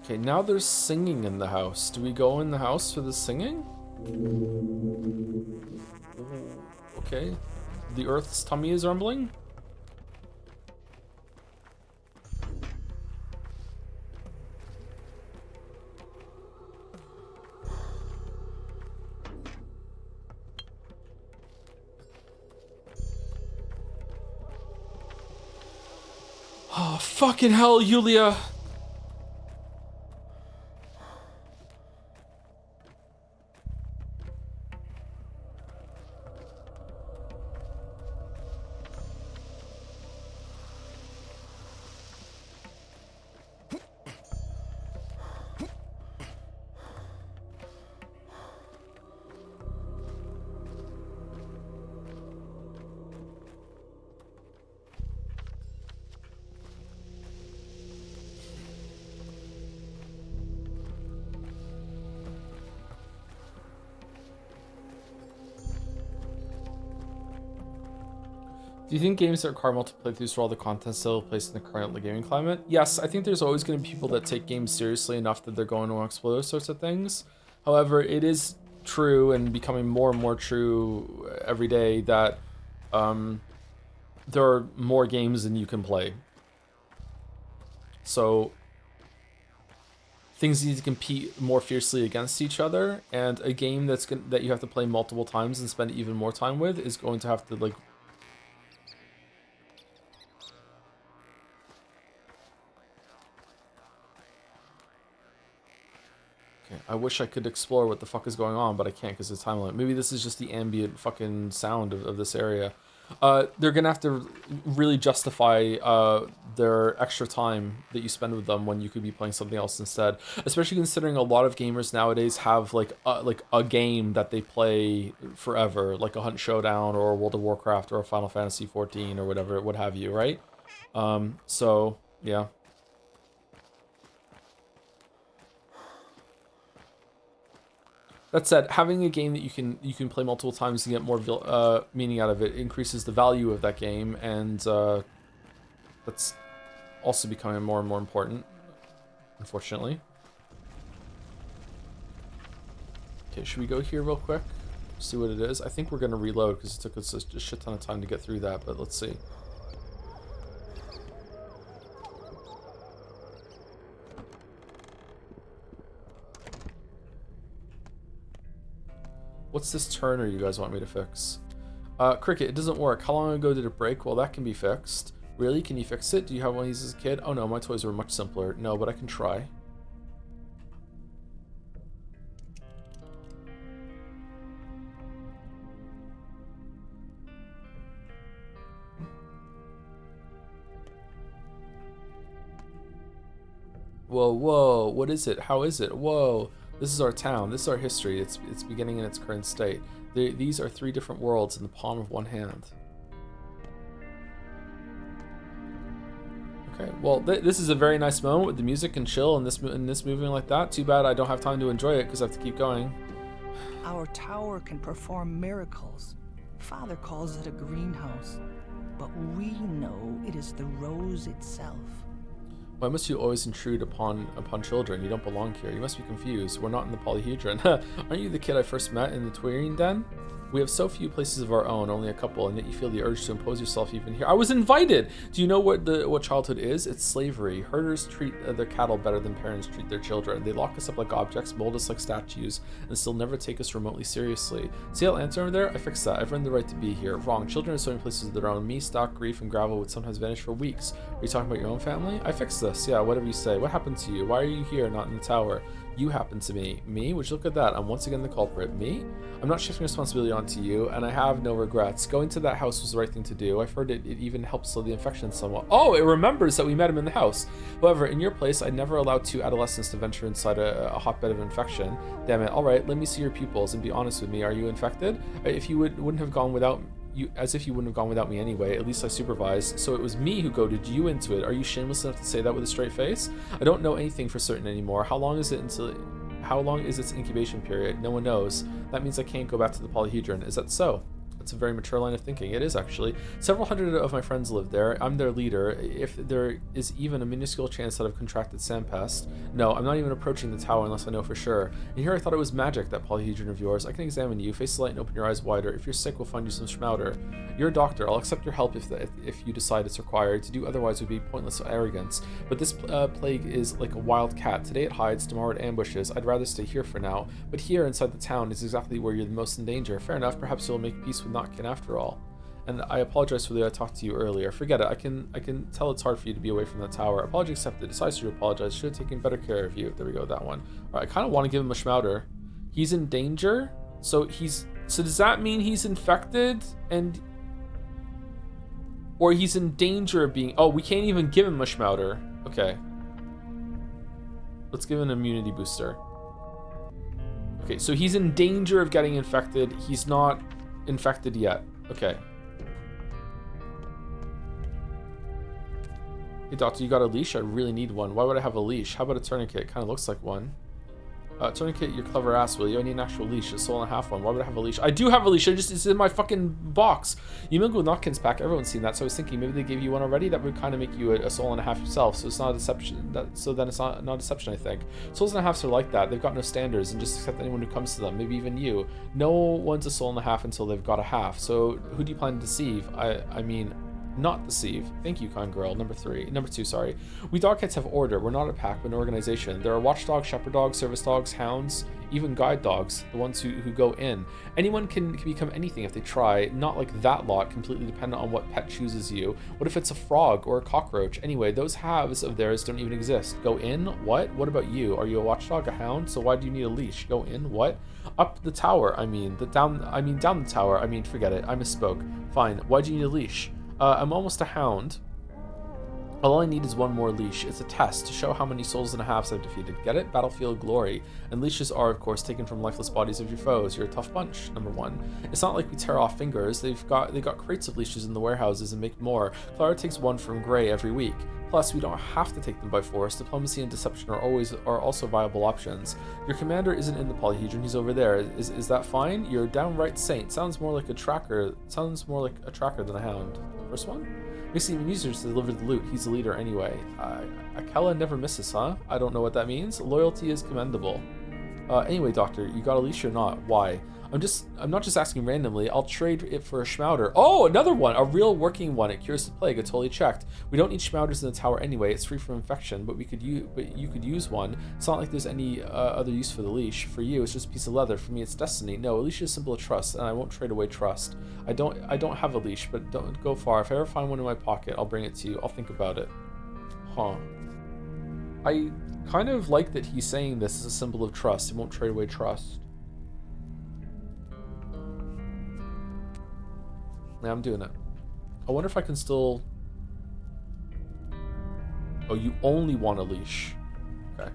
Okay, now there's singing in the house. Do we go in the house for the singing? Okay. The Earth's tummy is rumbling? Oh, fucking hell, Yulia! Do you think games that require multiple playthroughs for all the content still placed in the current gaming climate? Yes, I think there's always going to be people that take games seriously enough that they're going to explore those sorts of things. However, it is true and becoming more and more true every day that there are more games than you can play. So things need to compete more fiercely against each other, and a game that you have to play multiple times and spend even more time with is going to have to like. Okay, I wish I could explore what the fuck is going on, but I can't because of the time limit. Maybe this is just the ambient fucking sound of this area. They're gonna have to really justify their extra time that you spend with them when you could be playing something else instead. Especially considering a lot of gamers nowadays have like a game that they play forever, like a Hunt Showdown or World of Warcraft or a Final Fantasy 14 or whatever, what have you, right? So yeah. That said, having a game that you can play multiple times and get more meaning out of it increases the value of that game, and that's also becoming more and more important, unfortunately. Okay, should we go here real quick? See what it is? I think we're going to reload because it took us a shit ton of time to get through that, but let's see. What's this turner you guys want me to fix? Cricket, it doesn't work. How long ago did it break? Well, that can be fixed. Really? Can you fix it? Do you have one of these as a kid? Oh no, my toys were much simpler. No, but I can try. Whoa, whoa, what is it? How is it? Whoa. This is our town. This is our history. It's beginning in its current state. These are 3 different worlds in the palm of one hand. Okay, well, this is a very nice moment with the music and chill and this moving like that. Too bad I don't have time to enjoy it because I have to keep going. Our tower can perform miracles. Father calls it a greenhouse, but we know it is the rose itself. Why must you always intrude upon children? You don't belong here. You must be confused. We're not in the polyhedron. Aren't you the kid I first met in the Tweering Den? We have so few places of our own, only a couple, and yet you feel the urge to impose yourself even here. I was invited! Do you know what childhood is? It's slavery. Herders treat their cattle better than parents treat their children. They lock us up like objects, mold us like statues, and still never take us remotely seriously. See that lantern over there? I fixed that. I've earned the right to be here. Wrong. Children have so many places of their own. Me, stock, grief, and gravel would sometimes vanish for weeks. Are you talking about your own family? I fixed this. Yeah, whatever you say. What happened to you? Why are you here, not in the tower? You happened to me. Me? Would you look at that? I'm once again the culprit. Me? I'm not shifting responsibility onto you, and I have no regrets. Going to that house was the right thing to do. I've heard it even helped slow the infection somewhat. Oh, it remembers that we met him in the house. However, in your place, I'd never allow 2 adolescents to venture inside a hotbed of infection. Damn it. All right, let me see your pupils and be honest with me. Are you infected? If you wouldn't have gone without you, as if you wouldn't have gone without me anyway. At least I supervised. So it was me who goaded you into it. Are you shameless enough to say that with a straight face? I don't know anything for certain anymore. How long is its incubation period? No one knows. That means I can't go back to the polyhedron. Is that so? That's a very mature line of thinking. It is, actually. Several hundred of my friends live there. I'm their leader. If there is even a minuscule chance that I've contracted sandpest. No, I'm not even approaching the tower unless I know for sure. And here I thought it was magic, that polyhedron of yours. I can examine you. Face the light and open your eyes wider. If you're sick, we'll find you some schmowder. You're a doctor. I'll accept your help if you decide it's required. To do otherwise would be pointless arrogance. But this plague is like a wild cat. Today it hides, tomorrow it ambushes. I'd rather stay here for now. But here inside the town is exactly where you're the most in danger. Fair enough. Perhaps you'll make peace with Notkin after all. And I apologize for the way I talked to you earlier. Forget it. I can tell it's hard for you to be away from that tower. Apology accepted. Decides to apologize. Should have taken better care of you. There we go, that one. All right, I kind of want to give him a schmowder. He's in danger. So does that mean he's infected and or he's in danger of being? Oh, we can't even give him a schmowder. Okay. Let's give him an immunity booster. Okay, so he's in danger of getting infected. He's not infected yet. Okay. Hey doctor, you got a leash? I really need one. Why would I have a leash? How about a tourniquet? Kind of looks like one. Tourniquet your clever ass, will you? I need an actual leash, a soul and a half one. Why would I have a leash? I do have a leash, it's in my fucking box. You mingle with Notkin's pack, everyone's seen that, so I was thinking maybe they gave you one already. That would kind of make you a soul and a half yourself, so it's not a deception. So then it's not a deception, I think. Souls and a halves are like that. They've got no standards and just accept anyone who comes to them, maybe even you. No one's a soul and a half until they've got a half. So who do you plan to deceive? I mean, not deceive. Thank you, kind girl. Number two, sorry. We dogheads have order. We're not a pack, but an organization. There are watchdogs, shepherd dogs, service dogs, hounds, even guide dogs, the ones who go in. Anyone can become anything if they try, not like that lot, completely dependent on what pet chooses you. What if it's a frog or a cockroach? Anyway, those halves of theirs don't even exist. Go in? What? What about you? Are you a watchdog, a hound? So why do you need a leash? Go in? What? Up the tower, down the tower. Forget it. I misspoke. Fine. Why do you need a leash? I'm almost a hound. All I need is one more leash. It's a test to show how many souls and a halves I've defeated. Get it? Battlefield glory. And leashes are, of course, taken from lifeless bodies of your foes. You're a tough bunch. Number one. It's not like we tear off fingers. They got crates of leashes in the warehouses and make more. Clara takes one from Gray every week. Plus, we don't have to take them by force. Diplomacy and deception are also viable options. Your commander isn't in the polyhedron. He's over there. Is that fine? You're a downright saint. Sounds more like a tracker than a hound. First one? Makes it even easier to deliver the loot. He's the leader anyway. Akella never misses, huh? I don't know what that means. Loyalty is commendable. Anyway, Doctor, you got a leash or not? Why? I'm not just asking randomly. I'll trade it for a schmouder. Oh, another one, a real working one. It cures the plague. I totally checked. We don't need schmouders in the tower anyway. It's free from infection, but you could use one. It's not like there's any other use for the leash. For you, it's just a piece of leather. For me, it's destiny. No, a leash is a symbol of trust, and I won't trade away trust. I don't have a leash, but don't go far. If I ever find one in my pocket, I'll bring it to you. I'll think about it. Huh. I kind of like that he's saying this is a symbol of trust. He won't trade away trust. Yeah, I'm doing it. I wonder if I can still... Oh, you only want a leash. Okay.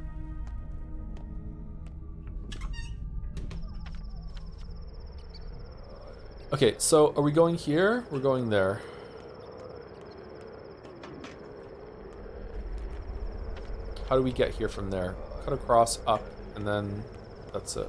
Okay, so are we going here? We're going there. How do we get here from there? Cut across, up, and then that's it.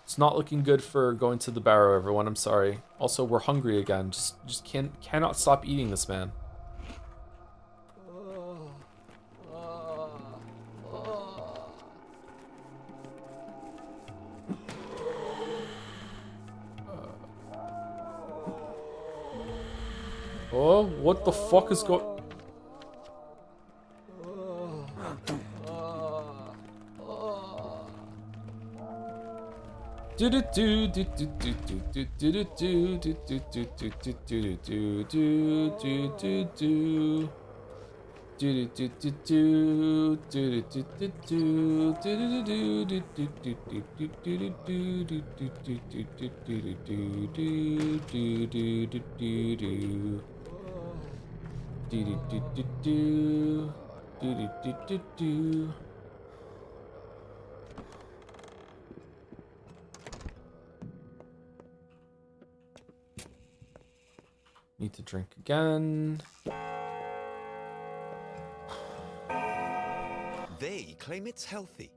It's not looking good for going to the barrow, everyone. I'm sorry. Also, we're hungry again. Just cannot stop eating this, man. Oh, what the fuck is going... Need to drink again. They claim it's healthy,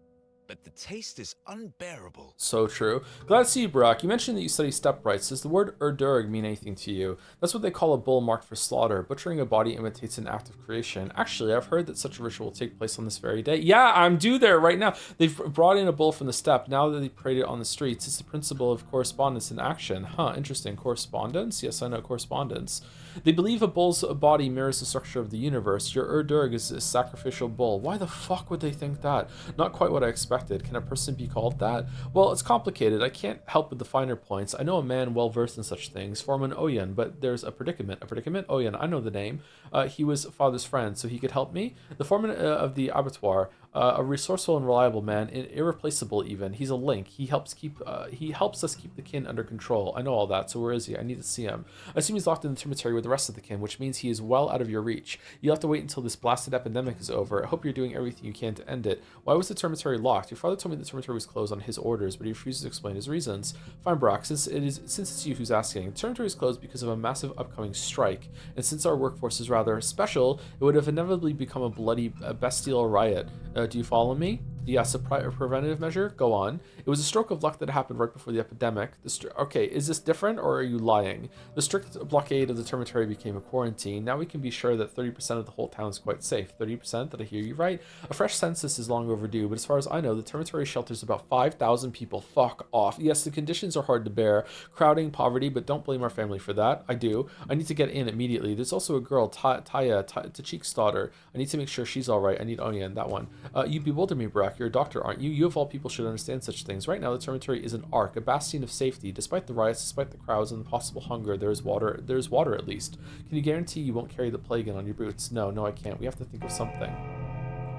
but the taste is unbearable. So true. Glad to see you, Brock. You mentioned that you study step rights. Does the word Urdurg mean anything to you? That's what they call a bull marked for slaughter. Butchering a body imitates an act of creation. Actually, I've heard that such a ritual will take place on this very day. Yeah, I'm due there right now. They've brought in a bull from the steppe. Now that they parade it on the streets, it's the principle of correspondence in action. Huh, interesting. Correspondence? Yes, I know correspondence. They believe a bull's body mirrors the structure of the universe. Your Urdurg is a sacrificial bull. Why the fuck would they think that? Not quite what I expected. Can a person be called that? Well, it's complicated. I can't help with the finer points. I know a man well versed in such things, Foreman Oyen, but there's a predicament. A predicament? Oyen, I know the name. He was father's friend, so he could help me. The foreman of the abattoir. A resourceful and reliable man, irreplaceable even. He's a link. He helps us keep the kin under control. I know all that, so where is he? I need to see him. I assume he's locked in the cemetery with the rest of the kin, which means he is well out of your reach. You'll have to wait until this blasted epidemic is over. I hope you're doing everything you can to end it. Why was the cemetery locked? Your father told me the cemetery was closed on his orders, but he refuses to explain his reasons. Fine, Brock, since it's you who's asking. The cemetery is closed because of a massive upcoming strike, and since our workforce is rather special, it would have inevitably become a bloody bestial riot. Do you follow me? Yes, a preventative measure? Go on. It was a stroke of luck that happened right before the epidemic. Okay, is this different or are you lying? The strict blockade of the cemetery became a quarantine. Now we can be sure that 30% of the whole town is quite safe. 30%? Did I hear you right? A fresh census is long overdue, but as far as I know, the cemetery shelters about 5,000 people. Fuck off. Yes, the conditions are hard to bear. Crowding, poverty, but don't blame our family for that. I do. I need to get in immediately. There's also a girl, Taya, Tachik's daughter. I need to make sure she's alright. I need Onya and that one. You bewilder me, Brack. You're a doctor, aren't you? You of all people should understand such things. Right now, the cemetery is an ark, a bastion of safety. Despite the riots, despite the crowds and the possible hunger, there is water. There's water at least. Can you guarantee you won't carry the plague in on your boots? No, I can't. We have to think of something.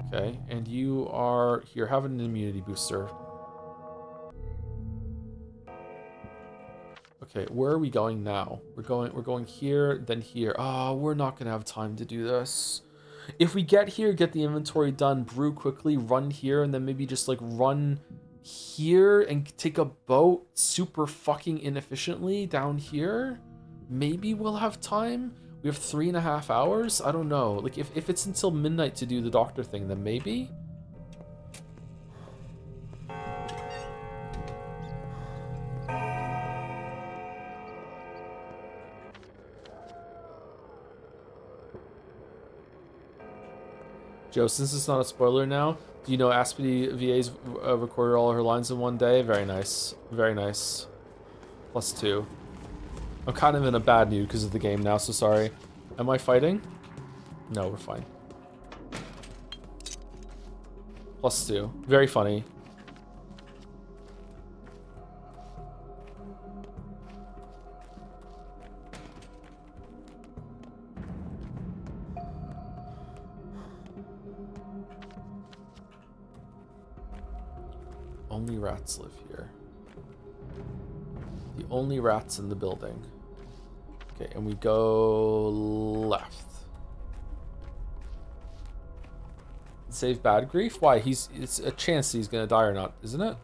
Okay, and you are here. Have an immunity booster. Okay, where are we going now? We're going here, then here. Oh, we're not gonna have time to do this. If we get here, get the inventory done, brew quickly, run here, and then maybe just like run here and take a boat super fucking inefficiently down here, maybe we'll have time. We have 3.5 hours. I don't know. Like if it's until midnight to do the doctor thing, then maybe. Joe, since it's not a spoiler now, do you know Aspity VA's recorded all her lines in one day? Very nice. Very nice. +2. I'm kind of in a bad mood because of the game now, so sorry. Am I fighting? No, we're fine. +2. Very funny. Only rats live here. The only rats in the building. Okay, and we go left. Save Bad Grief? Why? It's a chance he's gonna die or not, isn't it?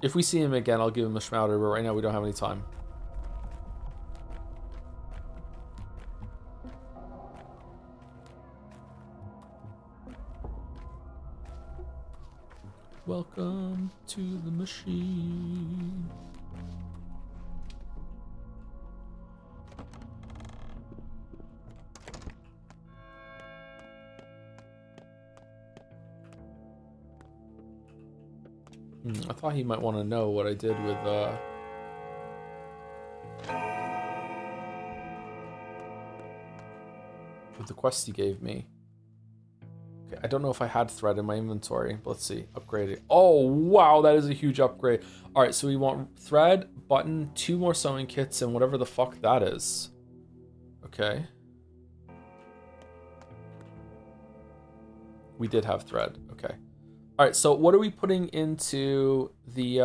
If we see him again, I'll give him a Schmouder, but right now we don't have any time. Welcome to the machine. I thought he might want to know what I did with the quest he gave me. Okay, I don't know if I had thread in my inventory, but let's see. Upgraded. Oh, wow, that is a huge upgrade. All right, so we want thread, button, 2 more sewing kits, and whatever the fuck that is. Okay. We did have thread. Okay. All right, so what are we putting into the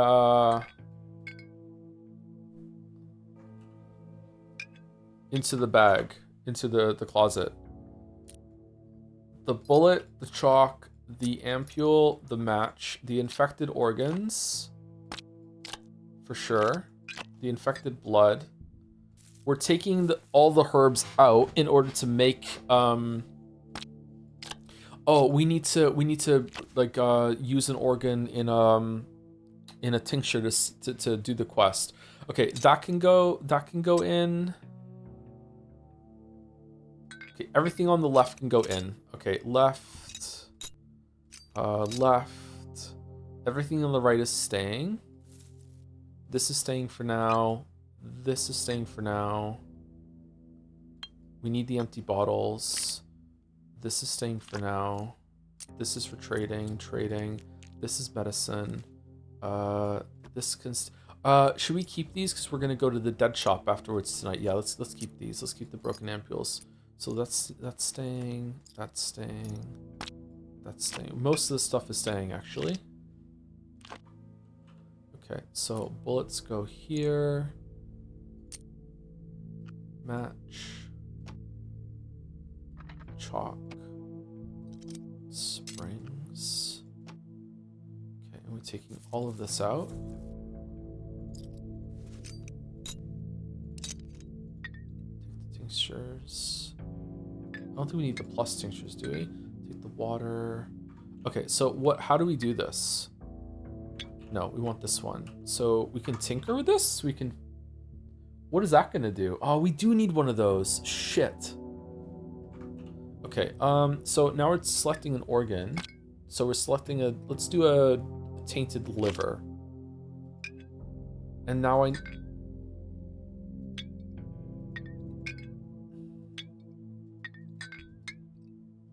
bag, into the closet? The bullet, the chalk, the ampule, the match, the infected organs, for sure. The infected blood. We're taking all the herbs out in order to make oh, we need to like use an organ in a tincture to do the quest. Okay, that can go in. Okay, everything on the left can go in. Okay, left. Everything on the right is staying. This is staying for now. This is staying for now. We need the empty bottles. This is staying for now. This is for trading. This is medicine. This can. Should we keep these? Because we're gonna go to the dead shop afterwards tonight. Yeah, let's keep these. Let's keep the broken ampules. So that's staying. That's staying. That's staying. Most of the stuff is staying actually. Okay, so bullets go here. Match. Chalk. Springs. Okay, and we're taking all of this out. Take the tinctures. I don't think we need the plus tinctures, do we? Take the water. Okay, so how do we do this? No, we want this one. So we can tinker with this? What is that gonna do? Oh, we do need one of those. Shit. Okay, so now we're selecting an organ. So we're selecting let's do a tainted liver. And now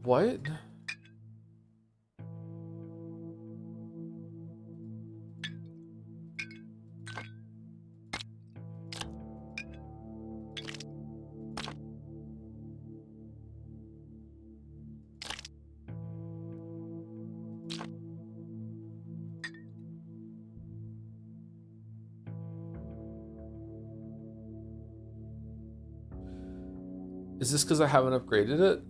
what? Is this because I haven't upgraded it?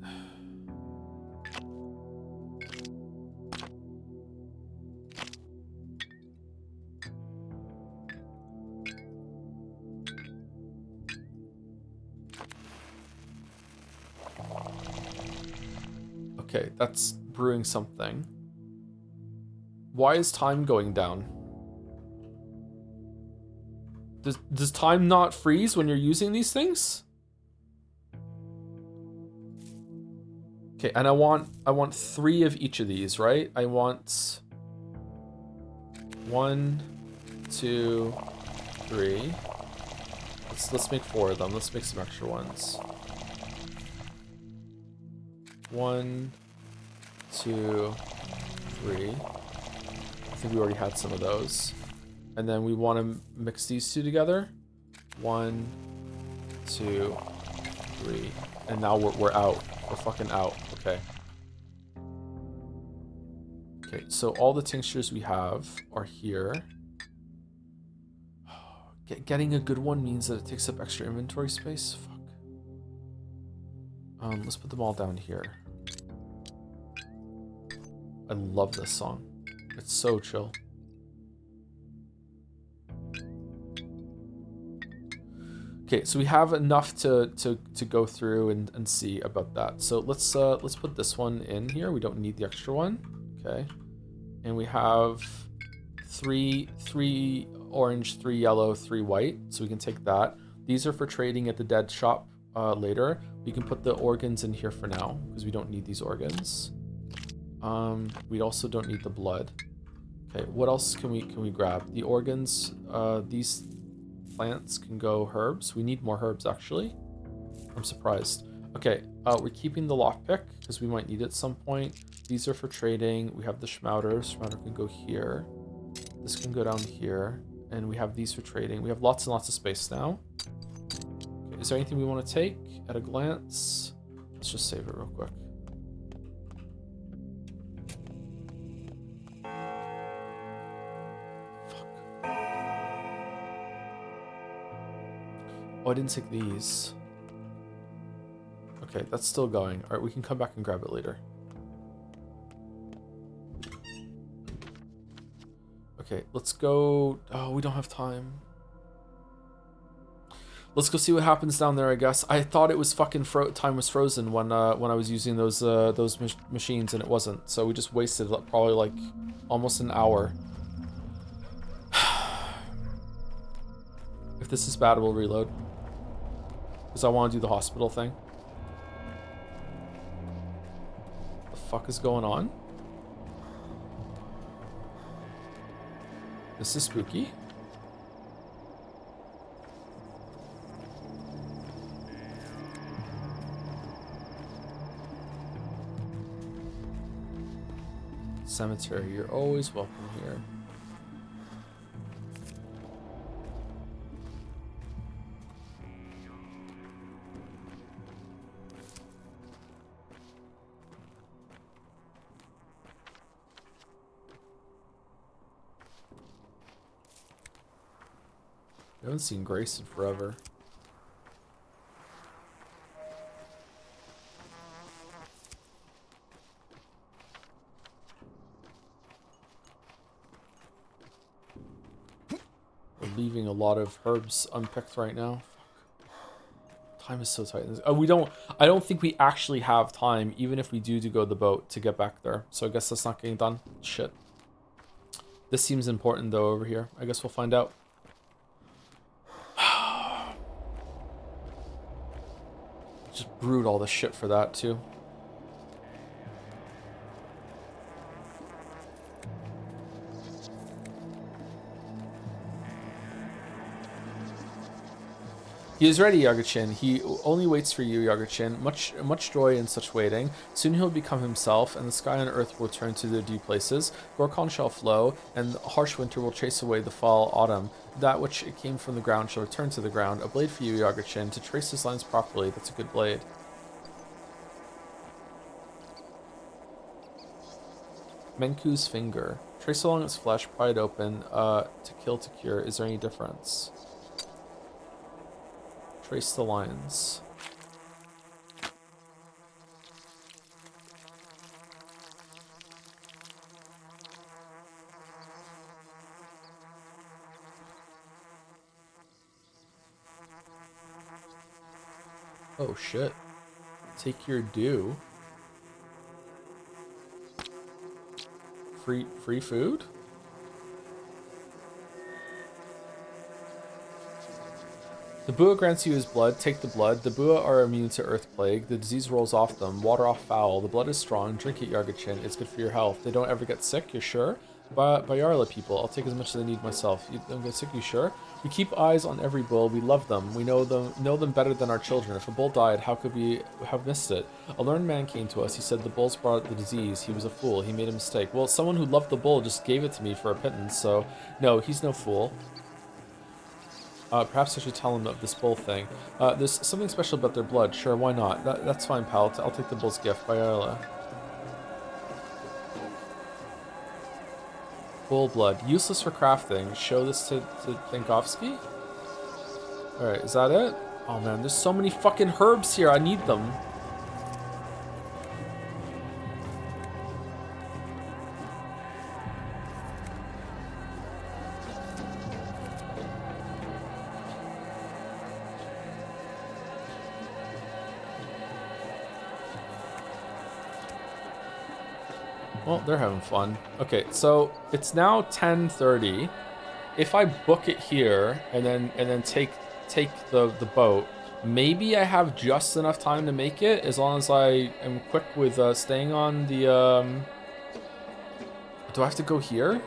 Okay, that's brewing something. Why is time going down? Does time not freeze when you're using these things? Okay, and I want 3 of each of these, right? I want 1, 2, 3. Let's make 4 of them. Let's make some extra ones. 1, 2, 3. I think we already had some of those. And then we want to mix these two together. 1, 2, 3. And now we're out. We're fucking out. Okay. Okay, so all the tinctures we have are here. Getting a good one means that it takes up extra inventory space. Fuck. Let's put them all down here. I love this song. It's so chill. Okay, so we have enough to go through and see about that. So let's put this one in here. We don't need the extra one. Okay. And we have three orange, 3 yellow, 3 white. So we can take that. These are for trading at the dead shop later. We can put the organs in here for now because we don't need these organs. We also don't need the blood. Okay, what else can we grab? The organs, these plants can go herbs. We need more herbs actually. I'm surprised. Okay, we're keeping the lockpick because we might need it at some point. These are for trading. We have the Schmouder. Schmouder can go here. This can go down here. And we have these for trading. We have lots and lots of space now. Okay, is there anything we want to take at a glance? Let's just save it real quick. Oh, I didn't take these. Okay, that's still going. All right, we can come back and grab it later. Okay, let's go. Oh, we don't have time. Let's go see what happens down there, I guess. I thought it was fucking time was frozen when I was using those machines, and it wasn't. So we just wasted probably like almost an hour. If this is bad, we'll reload. Because I want to do the hospital thing. What the fuck is going on? This is spooky. Cemetery, you're always welcome here. I haven't seen Grace in forever. We're leaving a lot of herbs unpicked right now. Fuck. Time is so tight. I don't think we actually have time, even if we do to go the boat, to get back there. So I guess that's not getting done. Shit. This seems important though over here. I guess we'll find out. Just brewed all this shit for that too. He is ready, Yagachin. He only waits for you, Yagachin. Much joy in such waiting. Soon he'll become himself, and the sky and earth will return to their due places. Gorkon shall flow, and harsh winter will chase away the fall autumn. That which it came from the ground shall return to the ground. A blade for you, Yagachin, to trace his lines properly. That's a good blade. Menku's finger. Trace along its flesh, pry it open. To kill, to cure. Is there any difference? Trace the lines. Oh shit. Take your due. Free food? The Bua grants you his blood. Take the blood. The Bua are immune to earth plague. The disease rolls off them. Water off foul. The blood is strong. Drink it, Yargachin. It's good for your health. They don't ever get sick, you're sure? Bayarla people. I'll take as much as I need myself. You don't get sick, you sure? We keep eyes on every bull. We love them. We know them better than our children. If a bull died, how could we have missed it? A learned man came to us. He said the bulls brought the disease. He was a fool. He made a mistake. Well, someone who loved the bull just gave it to me for a pittance, so no, he's no fool. Perhaps I should tell him of this bull thing. There's something special about their blood. Sure, why not? That's fine, pal. I'll take the bull's gift. Bayarla. Bull blood. Useless for crafting. Show this to Dankovsky? Alright, is that it? Oh man, there's so many fucking herbs here. I need them. Well, they're having fun. Okay, so it's now 10:30. If I book it here and then take the boat, maybe I have just enough time to make it, as long as I am quick with staying on the. Do I have to go here?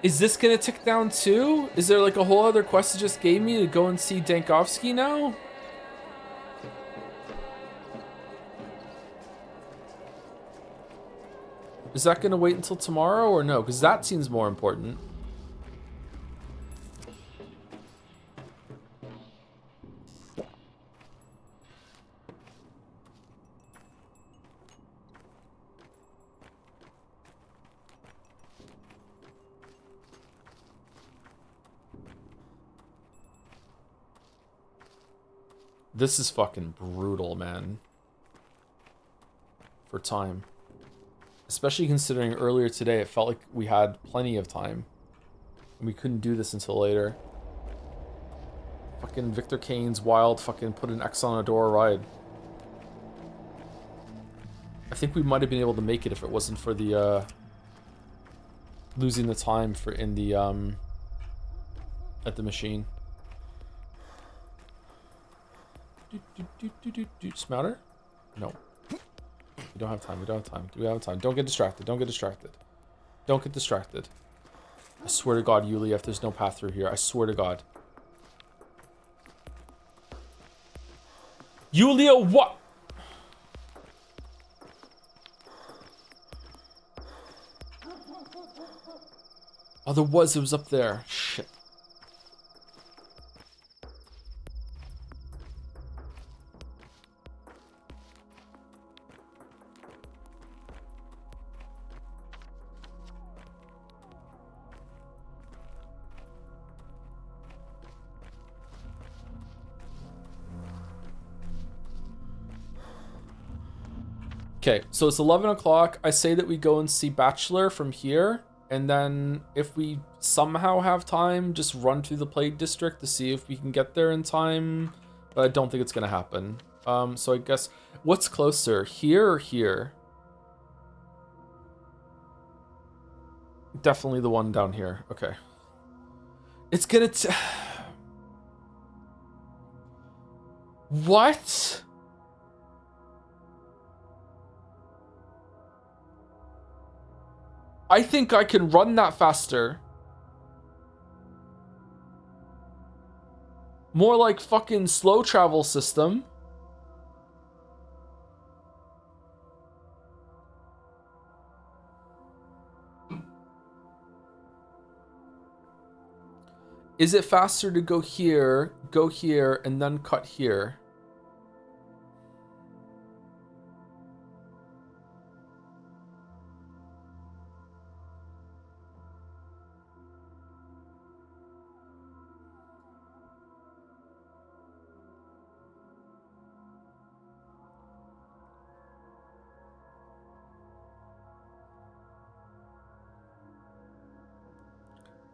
Is this gonna tick down too? Is there like a whole other quest it just gave me to go and see Dankovsky now? Is that going to wait until tomorrow or no? Because that seems more important. This is fucking brutal, man. For time. Especially considering earlier today, it felt like we had plenty of time. And we couldn't do this until later. Fucking Victor Kane's wild fucking put an X on a door ride. I think we might have been able to make it if it wasn't for the, losing the time for in the, at the machine. Smouter? No. We don't have time. We don't have time. Do we have time? Don't get distracted. Don't get distracted. Don't get distracted. I swear to God, Yulia, if there's no path through here, I swear to God. Yulia, what? Oh, there was. It was up there. Shit. Okay, so it's 11 o'clock. I say that we go and see Bachelor from here, and then if we somehow have time, just run through the Plague District to see if we can get there in time, but I don't think it's gonna happen. So I guess, what's closer, here or here? Definitely the one down here, okay. It's gonna what? I think I can run that faster. More like fucking slow travel system. Is it faster to go here, and then cut here?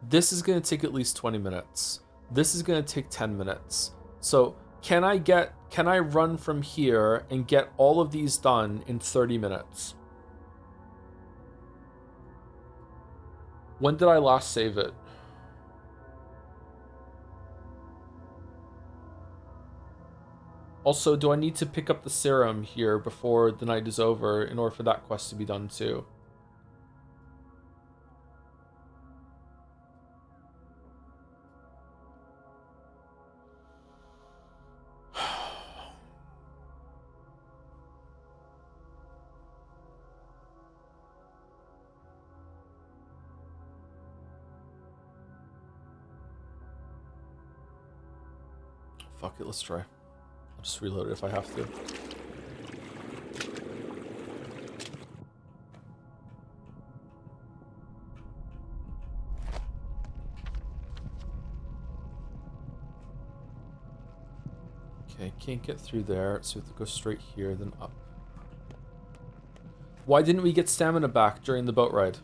This is going to take at least 20 minutes. This is going to take 10 minutes. So can I run from here and get all of these done in 30 minutes? When did I last save it? Also, do I need to pick up the serum here before the night is over in order for that quest to be done too? Fuck it, let's try. I'll just reload it if I have to. Okay, can't get through there, so we have to go straight here, then up. Why didn't we get stamina back during the boat ride?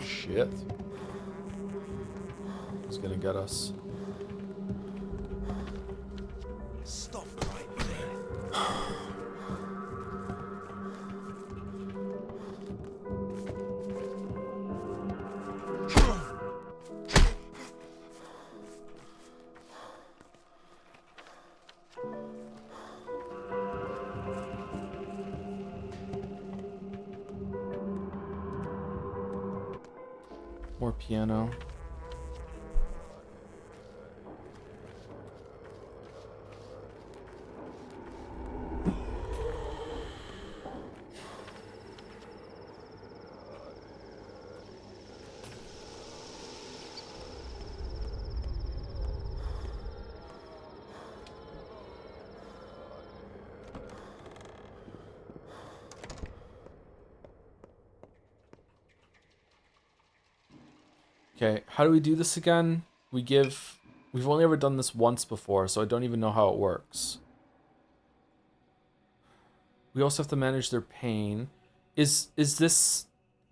Shit. He's gonna get us. Stop right there. More piano. Okay, how do we do this again? We've only ever done this once before, so I don't even know how it works. We also have to manage their pain. This is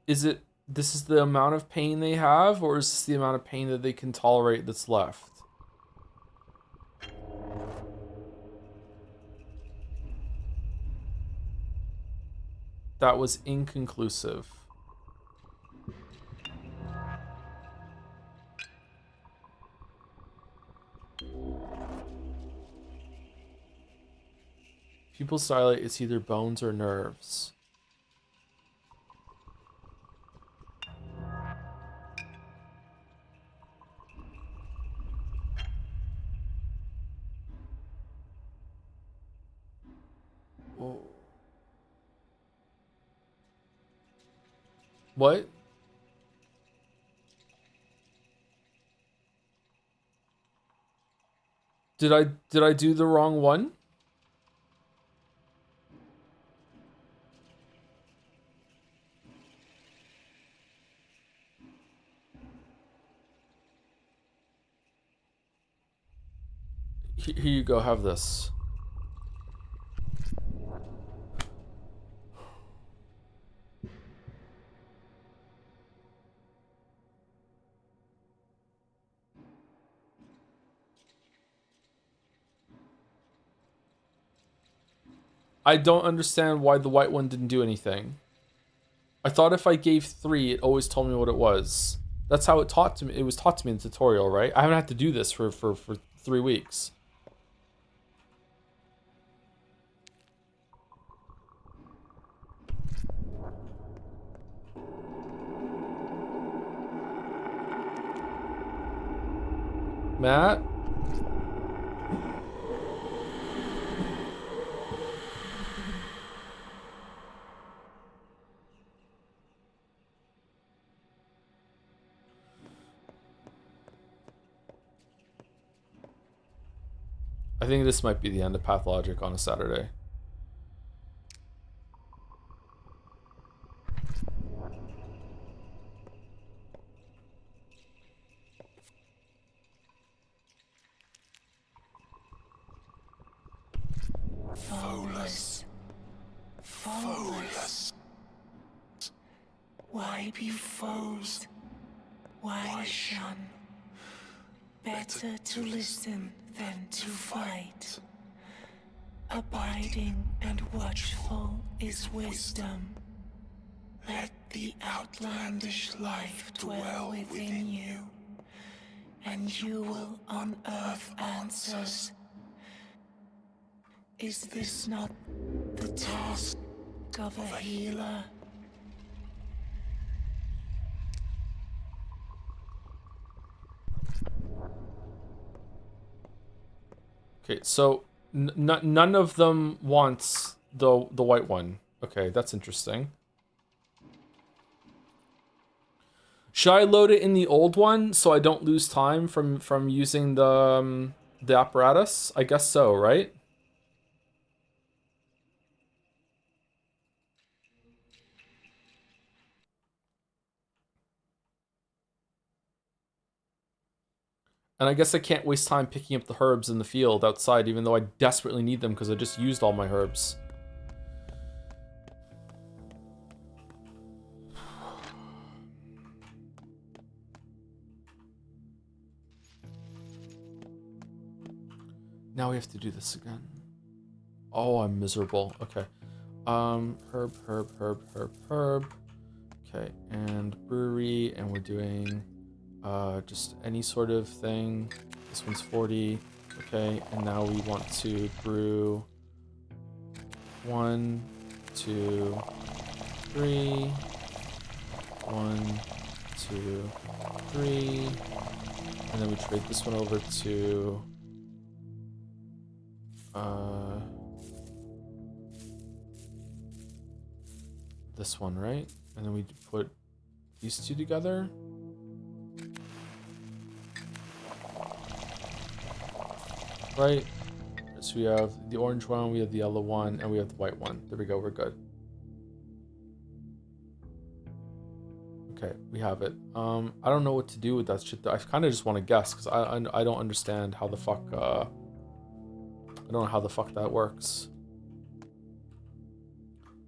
the amount of pain they have, or is this the amount of pain that they can tolerate that's left? That was inconclusive. Pupils dilate, it's either bones or nerves. Whoa. What? Did I do the wrong one? Here you go, have this. I don't understand why the white one didn't do anything. I thought if I gave 3, it always told me what it was. That's how it taught to me. It was taught to me in the tutorial, right? I haven't had to do this for 3 weeks. Matt? I think this might be the end of Pathologic on a Saturday. Fouless. Fouless. Why be foes? Why shun? Better to listen than to fight. Abiding and watchful is wisdom. Let the outlandish life dwell within you, and you will unearth answers. Is this not the task of a healer? Okay, so none of them wants the white one. Okay, that's interesting. Should I load it in the old one so I don't lose time from using the apparatus? I guess so, right? And I guess I can't waste time picking up the herbs in the field outside, even though I desperately need them because I just used all my herbs. Now we have to do this again. Oh, I'm miserable. Okay. Herb. Okay, and brewery, and we're doing just any sort of thing. This one's 40. Okay, and now we want to brew 1, 2, 3. 1, 2, 3. And then we trade this one over to this one, right? And then we put these two together. Right? So we have the orange one, we have the yellow one, and we have the white one. There we go, we're good. Okay, we have it. I don't know what to do with that shit. I kind of just want to guess, because I don't understand how the fuck, I don't know how the fuck that works.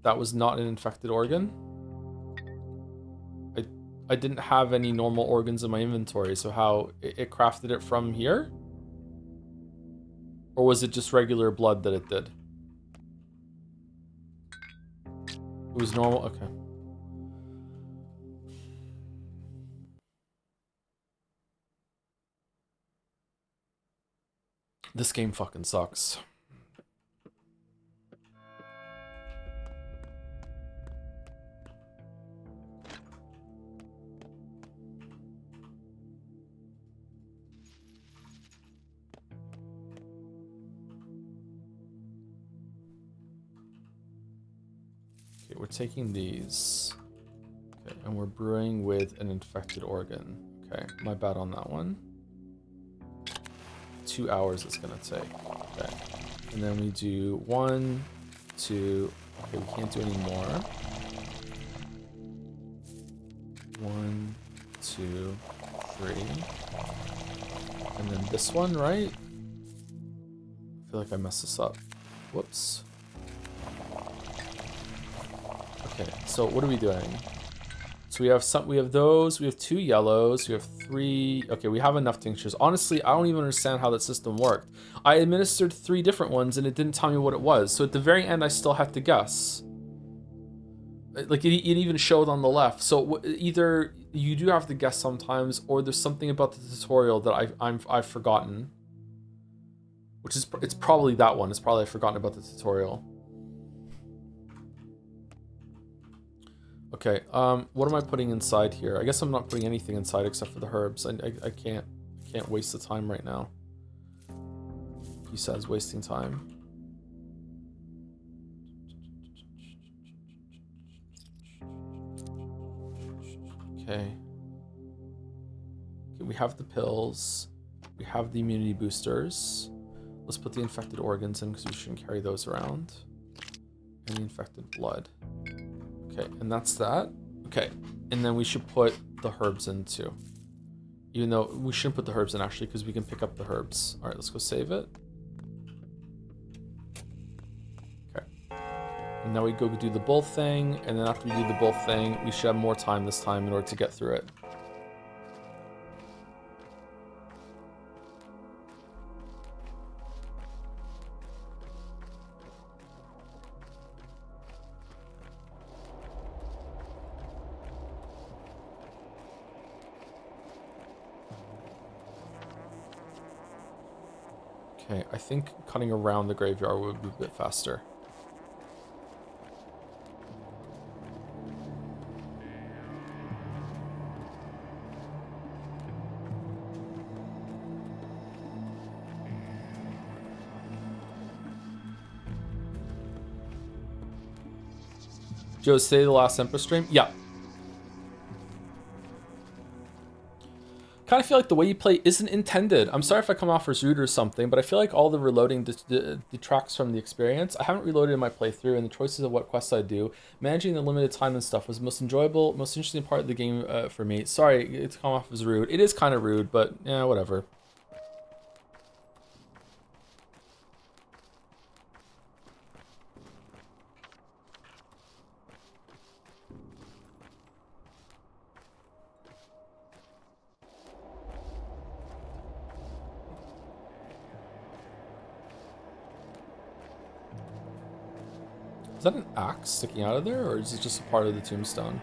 That was not an infected organ. I didn't have any normal organs in my inventory, so how it crafted it from here? Or was it just regular blood that it did? It was normal? Okay. This game fucking sucks. we're taking these. Okay, and we're brewing with an infected organ. Okay, my bad on that one. 2 hours it's gonna take. Okay, and then we do 1, 2. Okay, we can't do any more. 1, 2, 3. And then this one, right? I feel like I messed this up. Whoops. Okay, so what are we doing? So we have those, we have 2 yellows, we have 3. Okay, we have enough tinctures. Honestly, I don't even understand how that system worked. I administered 3 different ones and it didn't tell me what it was. So at the very end, I still had to guess. Like it even showed on the left. So either you do have to guess sometimes, or there's something about the tutorial that I've forgotten. Which is, it's probably that one. It's probably I've forgotten about the tutorial. Okay, what am I putting inside here? I guess I'm not putting anything inside except for the herbs. I can't waste the time right now. He says wasting time. Okay. Okay, we have the pills. We have the immunity boosters. Let's put the infected organs in because we shouldn't carry those around. And the infected blood. Okay, and that's that. Okay, and then we should put the herbs in too. Even though we shouldn't put the herbs in actually because we can pick up the herbs. All right, let's go save it. Okay. And now we go do the bull thing, and then after we do the bull thing, we should have more time this time in order to get through it. Okay, I think cutting around the graveyard would be a bit faster. Joe, stay the last Empress stream? Yeah. Kind of feel like the way you play isn't intended. I'm sorry if I come off as rude or something, but I feel like all the reloading detracts from the experience. I haven't reloaded in my playthrough, and the choices of what quests I do, managing the limited time and stuff was the most enjoyable, most interesting part of the game for me. Sorry to come off as rude. It is kind of rude, but yeah, whatever. Is that an axe sticking out of there, or is it just a part of the tombstone?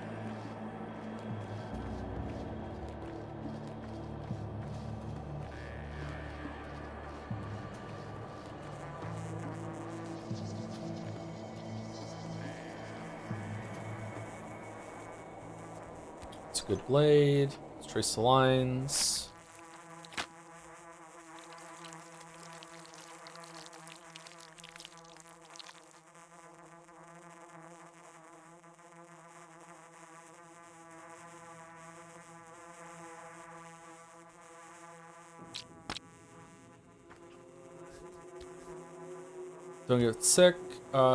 It's a good blade. Let's trace the lines. Don't get sick.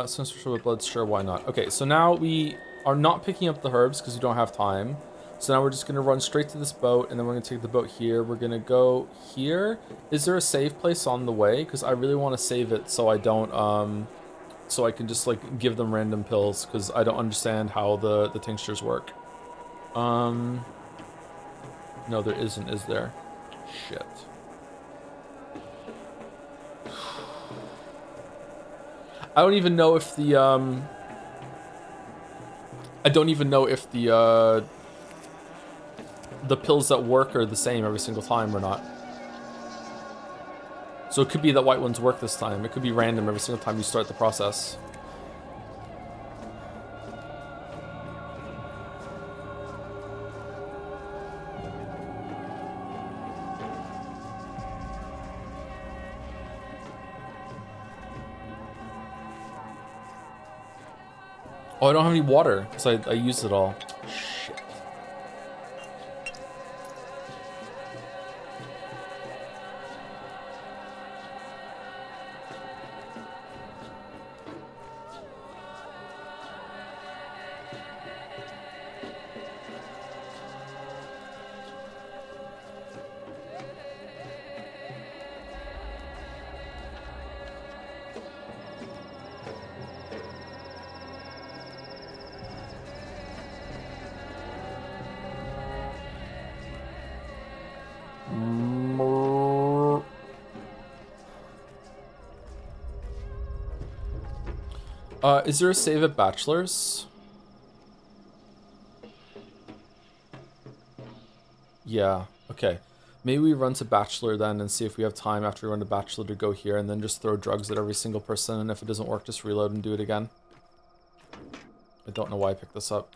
Since we're with blood, sure, why not? Okay, so now we are not picking up the herbs because we don't have time. So now we're just gonna run straight to this boat, and then we're gonna take the boat here. We're gonna go here. Is there a save place on the way? Because I really want to save it so I don't, so I can just like give them random pills because I don't understand how the tinctures work. No, there isn't, is there? Shit. I don't even know if the the pills that work are the same every single time or not. So it could be that white ones work this time. It could be random every single time you start the process. Oh, I don't have any water because I used it all. Shit. Is there a save at Bachelor's? Yeah, okay. Maybe we run to Bachelor then and see if we have time after we run to Bachelor to go here and then just throw drugs at every single person, and if it doesn't work, just reload and do it again. I don't know why I picked this up.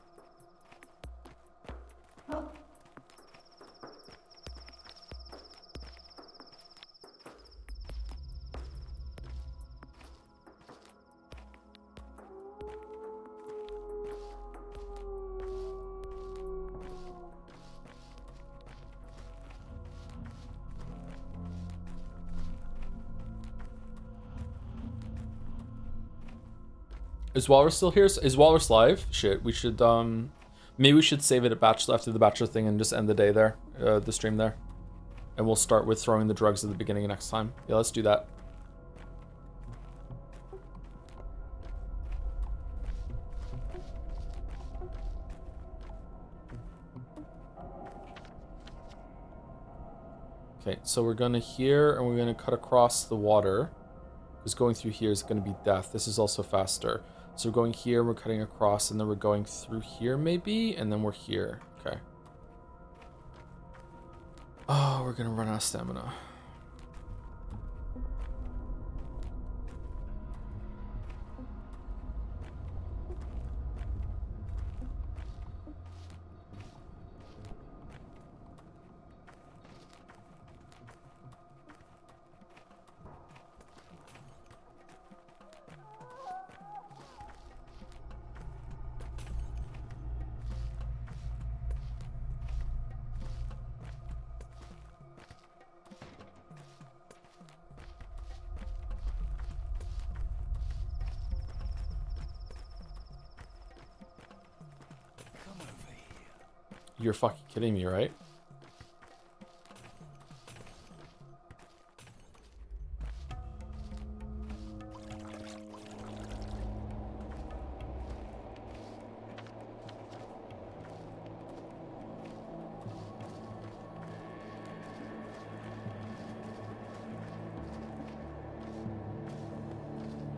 Is Walrus still here? Is Walrus live? Shit, we should, maybe we should save it at Bachelor after the Bachelor thing and just end the day there, the stream there. And we'll start with throwing the drugs at the beginning of next time. Yeah, let's do that. Okay, so we're gonna here and we're gonna cut across the water. Because going through here is gonna be death. This is also faster. So we're going here, we're cutting across, and then we're going through here maybe, and then we're here. Okay. Oh, we're gonna run out of stamina. You're fucking kidding me, right?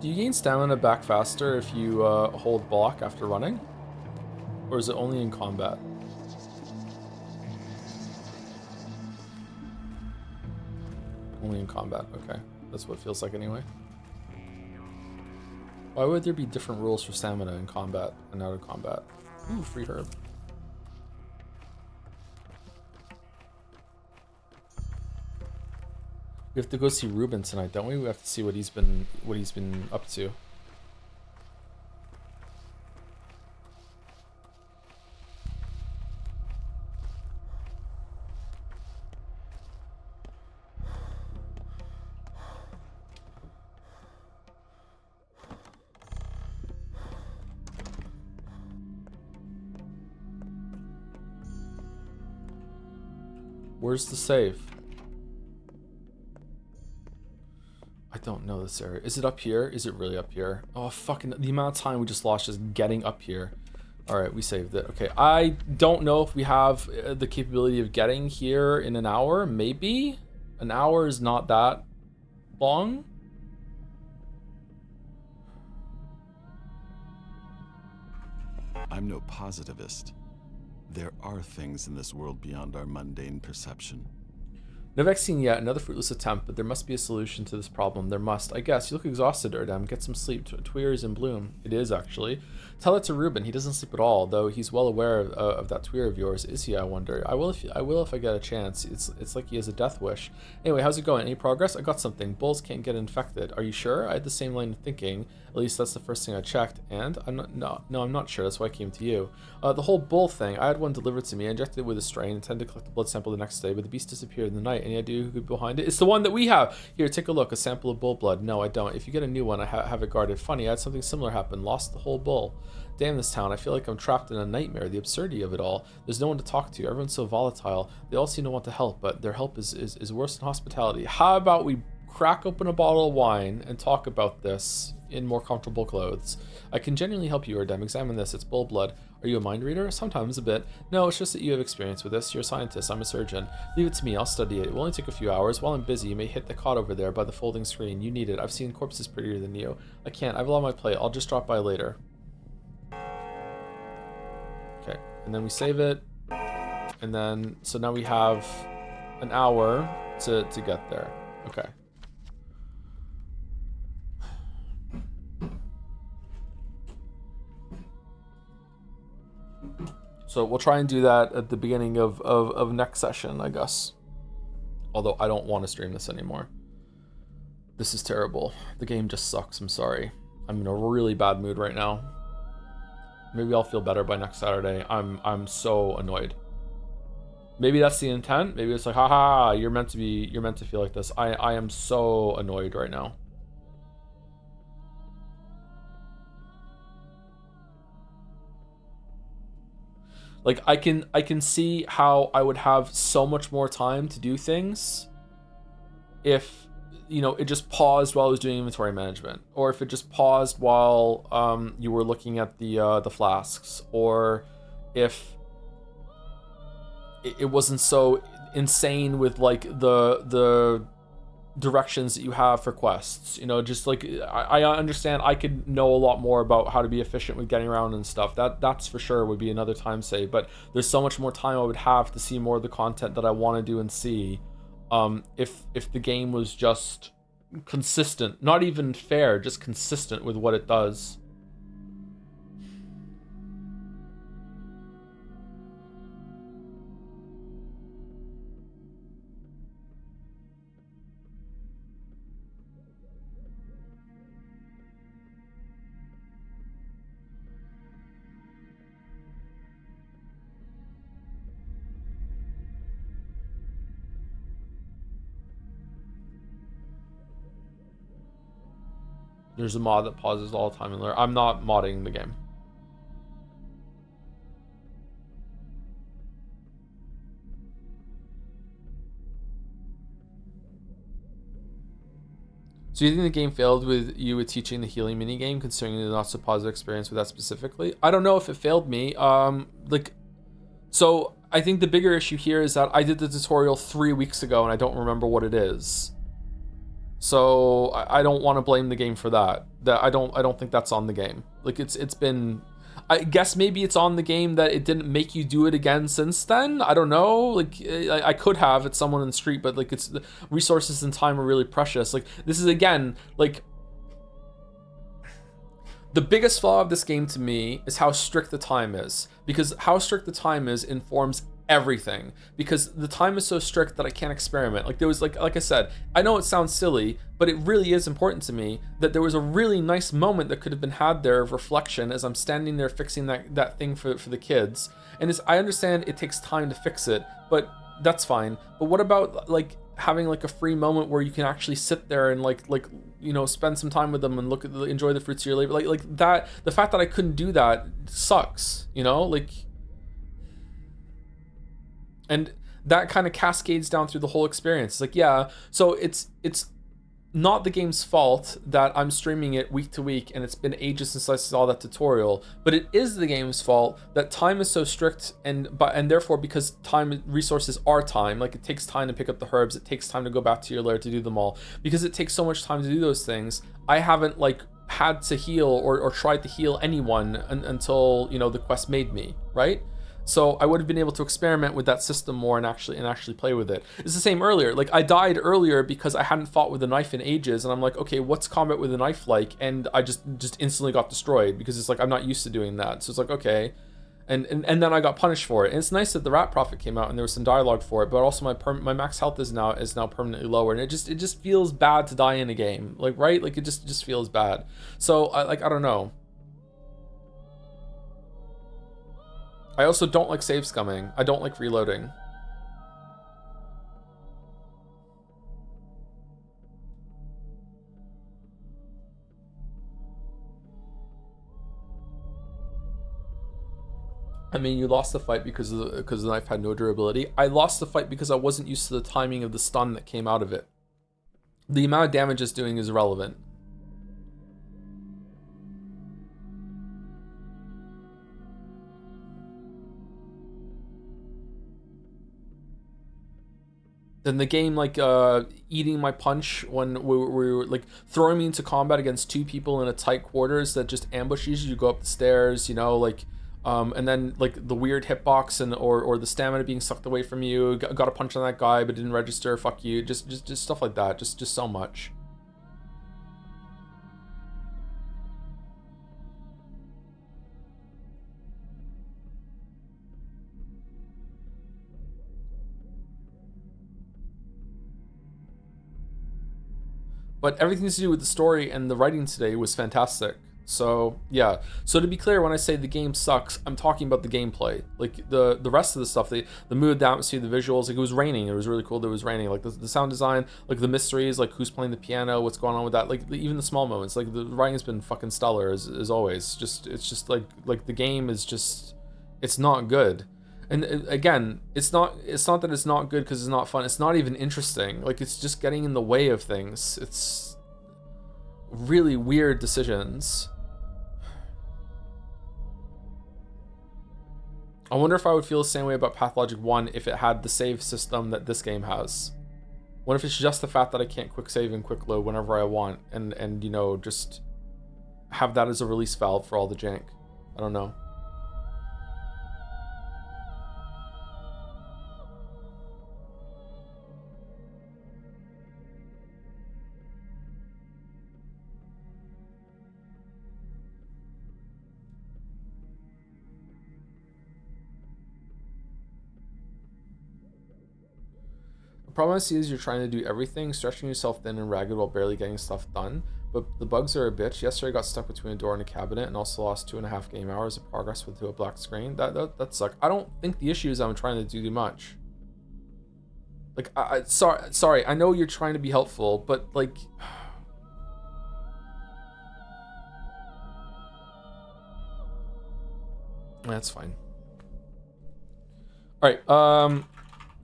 Do you gain stamina back faster if you hold block after running? Or is it only in combat? Only in combat, okay. That's what it feels like anyway. Why would there be different rules for stamina in combat and out of combat? Ooh, free herb. We have to go see Ruben tonight, don't we? We have to see what he's been up to. Where's the save? I don't know this area. Is it up here? Is it really up here? Oh, fucking, the amount of time we just lost just getting up here. All right, we saved it. Okay, I don't know if we have the capability of getting here in an hour. Maybe? An hour is not that long. I'm no positivist. There are things in this world beyond our mundane perception. No vaccine yet, another fruitless attempt, but there must be a solution to this problem. There must. I guess. You look exhausted, Erdem. Get some sleep. Tweer is in bloom. It is, actually. Tell it to Ruben. He doesn't sleep at all, though he's well aware of that tweer of yours. Is he, I wonder? I will if I get a chance. It's like he has a death wish. Anyway, how's it going? Any progress? I got something. Bulls can't get infected. Are you sure? I had the same line of thinking. At least that's the first thing I checked. And I'm not sure. That's why I came to you. The whole bull thing. I had one delivered to me. I injected it with a strain. Intended to collect the blood sample the next day, but the beast disappeared in the night. Any idea who could be behind it? It's the one that we have. Here, take a look. A sample of bull blood. No, I don't. If you get a new one, I have it guarded. Funny, I had something similar happen. Lost the whole bull. Damn this town, I feel like I'm trapped in a nightmare, the absurdity of it all. There's no one to talk to, everyone's so volatile. They all seem to want to help, but their help is worse than hospitality. How about we crack open a bottle of wine and talk about this in more comfortable clothes? I can genuinely help you, Erdem. Examine this, it's bull blood. Are you a mind reader? Sometimes a bit. No, it's just that you have experience with this. You're a scientist, I'm a surgeon. Leave it to me, I'll study it. It will only take a few hours. While I'm busy, you may hit the cot over there by the folding screen. You need it. I've seen corpses prettier than you. I can't, I have a lot on my plate. I'll just drop by later. Okay, and then we save it, and then, so now we have an hour to get there. Okay. So we'll try and do that at the beginning of next session, I guess. Although I don't want to stream this anymore. This is terrible. The game just sucks, I'm sorry. I'm in a really bad mood right now. Maybe I'll feel better by next Saturday. I'm so annoyed. Maybe that's the intent. Maybe it's like, haha, you're meant to feel like this. I am so annoyed right now. Like I can see how I would have so much more time to do things if, you know, it just paused while I was doing inventory management, or if it just paused while you were looking at the flasks, or if it wasn't so insane with like the directions that you have for quests. You know, just like I understand I could know a lot more about how to be efficient with getting around and stuff. That's for sure would be another time save, but there's so much more time I would have to see more of the content that I want to do and see. If the game was just consistent, not even fair, just consistent with what it does. There's a mod that pauses all the time and learn. I'm not modding the game. So you think the game failed with you with teaching the healing minigame, considering the not so positive experience with that specifically? I don't know if it failed me. So I think the bigger issue here is that I did the tutorial 3 weeks ago and I don't remember what it is. So I don't want to blame the game for that. I don't think that's on the game. Like it's been, I guess maybe it's on the game that it didn't make you do it again since then. I don't know. Like I could have, it's someone in the street, but like it's the resources and time are really precious. Like this is again, like the biggest flaw of this game to me is how strict the time is, because how strict the time is informs everything, because the time is so strict that I can't experiment. Like there was like I said, I know it sounds silly, but it really is important to me that there was a really nice moment that could have been had there of reflection as I'm standing there fixing that thing for the kids. And I understand it takes time to fix it, but that's fine. But what about like having like a free moment where you can actually sit there and like you know, spend some time with them and enjoy the fruits of your labor, like that. The fact that I couldn't do that sucks, you know, like. And that kind of cascades down through the whole experience. It's like, yeah, so it's not the game's fault that I'm streaming it week to week and it's been ages since I saw that tutorial, but it is the game's fault that time is so strict, and therefore because time resources are time, like it takes time to pick up the herbs, it takes time to go back to your lair to do them all, because it takes so much time to do those things. I haven't like had to heal or tried to heal anyone until, you know, the quest made me, right? So I would have been able to experiment with that system more and actually play with it. It's the same earlier. Like I died earlier because I hadn't fought with a knife in ages, and I'm like, okay, what's combat with a knife like? And I just instantly got destroyed because it's like I'm not used to doing that. So it's like, okay. And then I got punished for it. And it's nice that the Rat Prophet came out and there was some dialogue for it, but also my max health is now permanently lower, and it just feels bad to die in a game, like, right? Like it just feels bad. So I don't know. I also don't like save scumming. I don't like reloading. I mean, you lost the fight because the knife had no durability. I lost the fight because I wasn't used to the timing of the stun that came out of it. The amount of damage it's doing is irrelevant. Then the game, like, eating my punch when we were like throwing me into combat against two people in a tight quarters that just ambushes you. You go up the stairs, you know, like, and then like the weird hitbox and or the stamina being sucked away from you. Got a punch on that guy but didn't register. Fuck you. Just stuff like that. Just so much. But everything to do with the story and the writing today was fantastic. So yeah. So to be clear, when I say the game sucks, I'm talking about the gameplay. Like the rest of the stuff, the mood, the atmosphere, the visuals. Like it was raining. It was really cool that it was raining. Like the sound design, like the mysteries, like who's playing the piano, what's going on with that. Like even the small moments. Like the writing has been fucking stellar as always. It's just like the game is just, it's not good. And again, it's not that it's not good because it's not fun. It's not even interesting. Like it's just getting in the way of things. It's really weird decisions. I wonder if I would feel the same way about Pathologic 1 if it had the save system that this game has. What if it's just the fact that I can't quick save and quick load whenever I want, and you know, just have that as a release valve for all the jank? I don't know. The problem I see is you're trying to do everything, stretching yourself thin and ragged while barely getting stuff done. But the bugs are a bitch. Yesterday I got stuck between a door and a cabinet and also lost 2.5 game hours of progress with a black screen. That sucked. I don't think the issue is I'm trying to do too much. Like, sorry, I know you're trying to be helpful, but like... That's fine. Alright,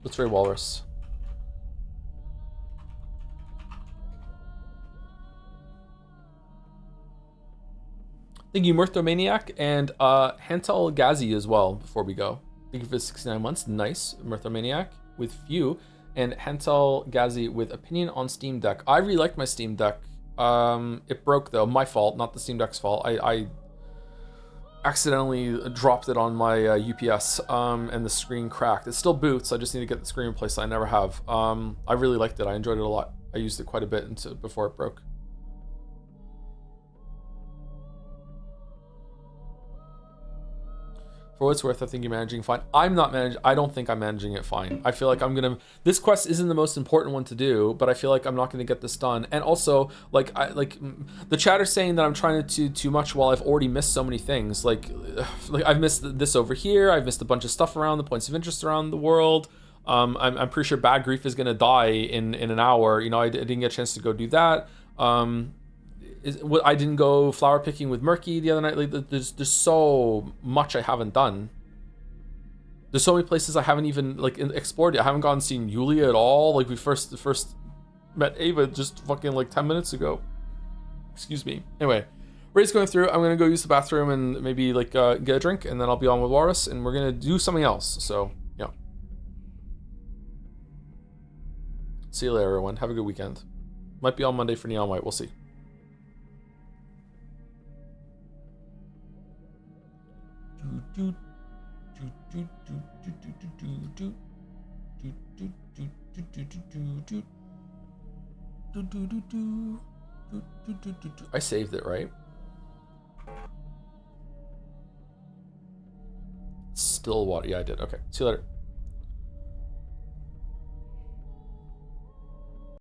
let's raid Walrus. Thank you, Murthomaniac, and Hantal Ghazi as well, before we go. Thank you for the 69 months. Nice, Murthomaniac with few, and Hantal Ghazi with opinion on Steam Deck. I really liked my Steam Deck. It broke though, my fault, not the Steam Deck's fault. I accidentally dropped it on my UPS, and the screen cracked. It still boots, I just need to get the screen replaced. I never have. I really liked it, I enjoyed it a lot. I used it quite a bit before it broke. For what it's worth, I think you're managing fine. I'm not managing. I don't think I'm managing it fine. I feel like I'm gonna. This quest isn't the most important one to do, but I feel like I'm not gonna get this done. And also, like the chatter's saying that I'm trying to do too much while I've already missed so many things. Like I've missed this over here. I've missed a bunch of stuff around the points of interest around the world. I'm pretty sure Bad Grief is gonna die in an hour. You know, I didn't get a chance to go do that. I didn't go flower picking with Murky the other night. Like, there's so much I haven't done. There's so many places I haven't even like explored yet. I haven't gone and seen Yulia at all. Like we first met Ava just fucking like 10 minutes ago. Excuse me. Anyway, Ray's going through. I'm gonna go use the bathroom and maybe like get a drink, and then I'll be on with Walrus, and we're gonna do something else. So yeah. See you later, everyone. Have a good weekend. Might be on Monday for Neon White. We'll see. I saved it, right? Still water. Yeah, I did. Okay. See you later.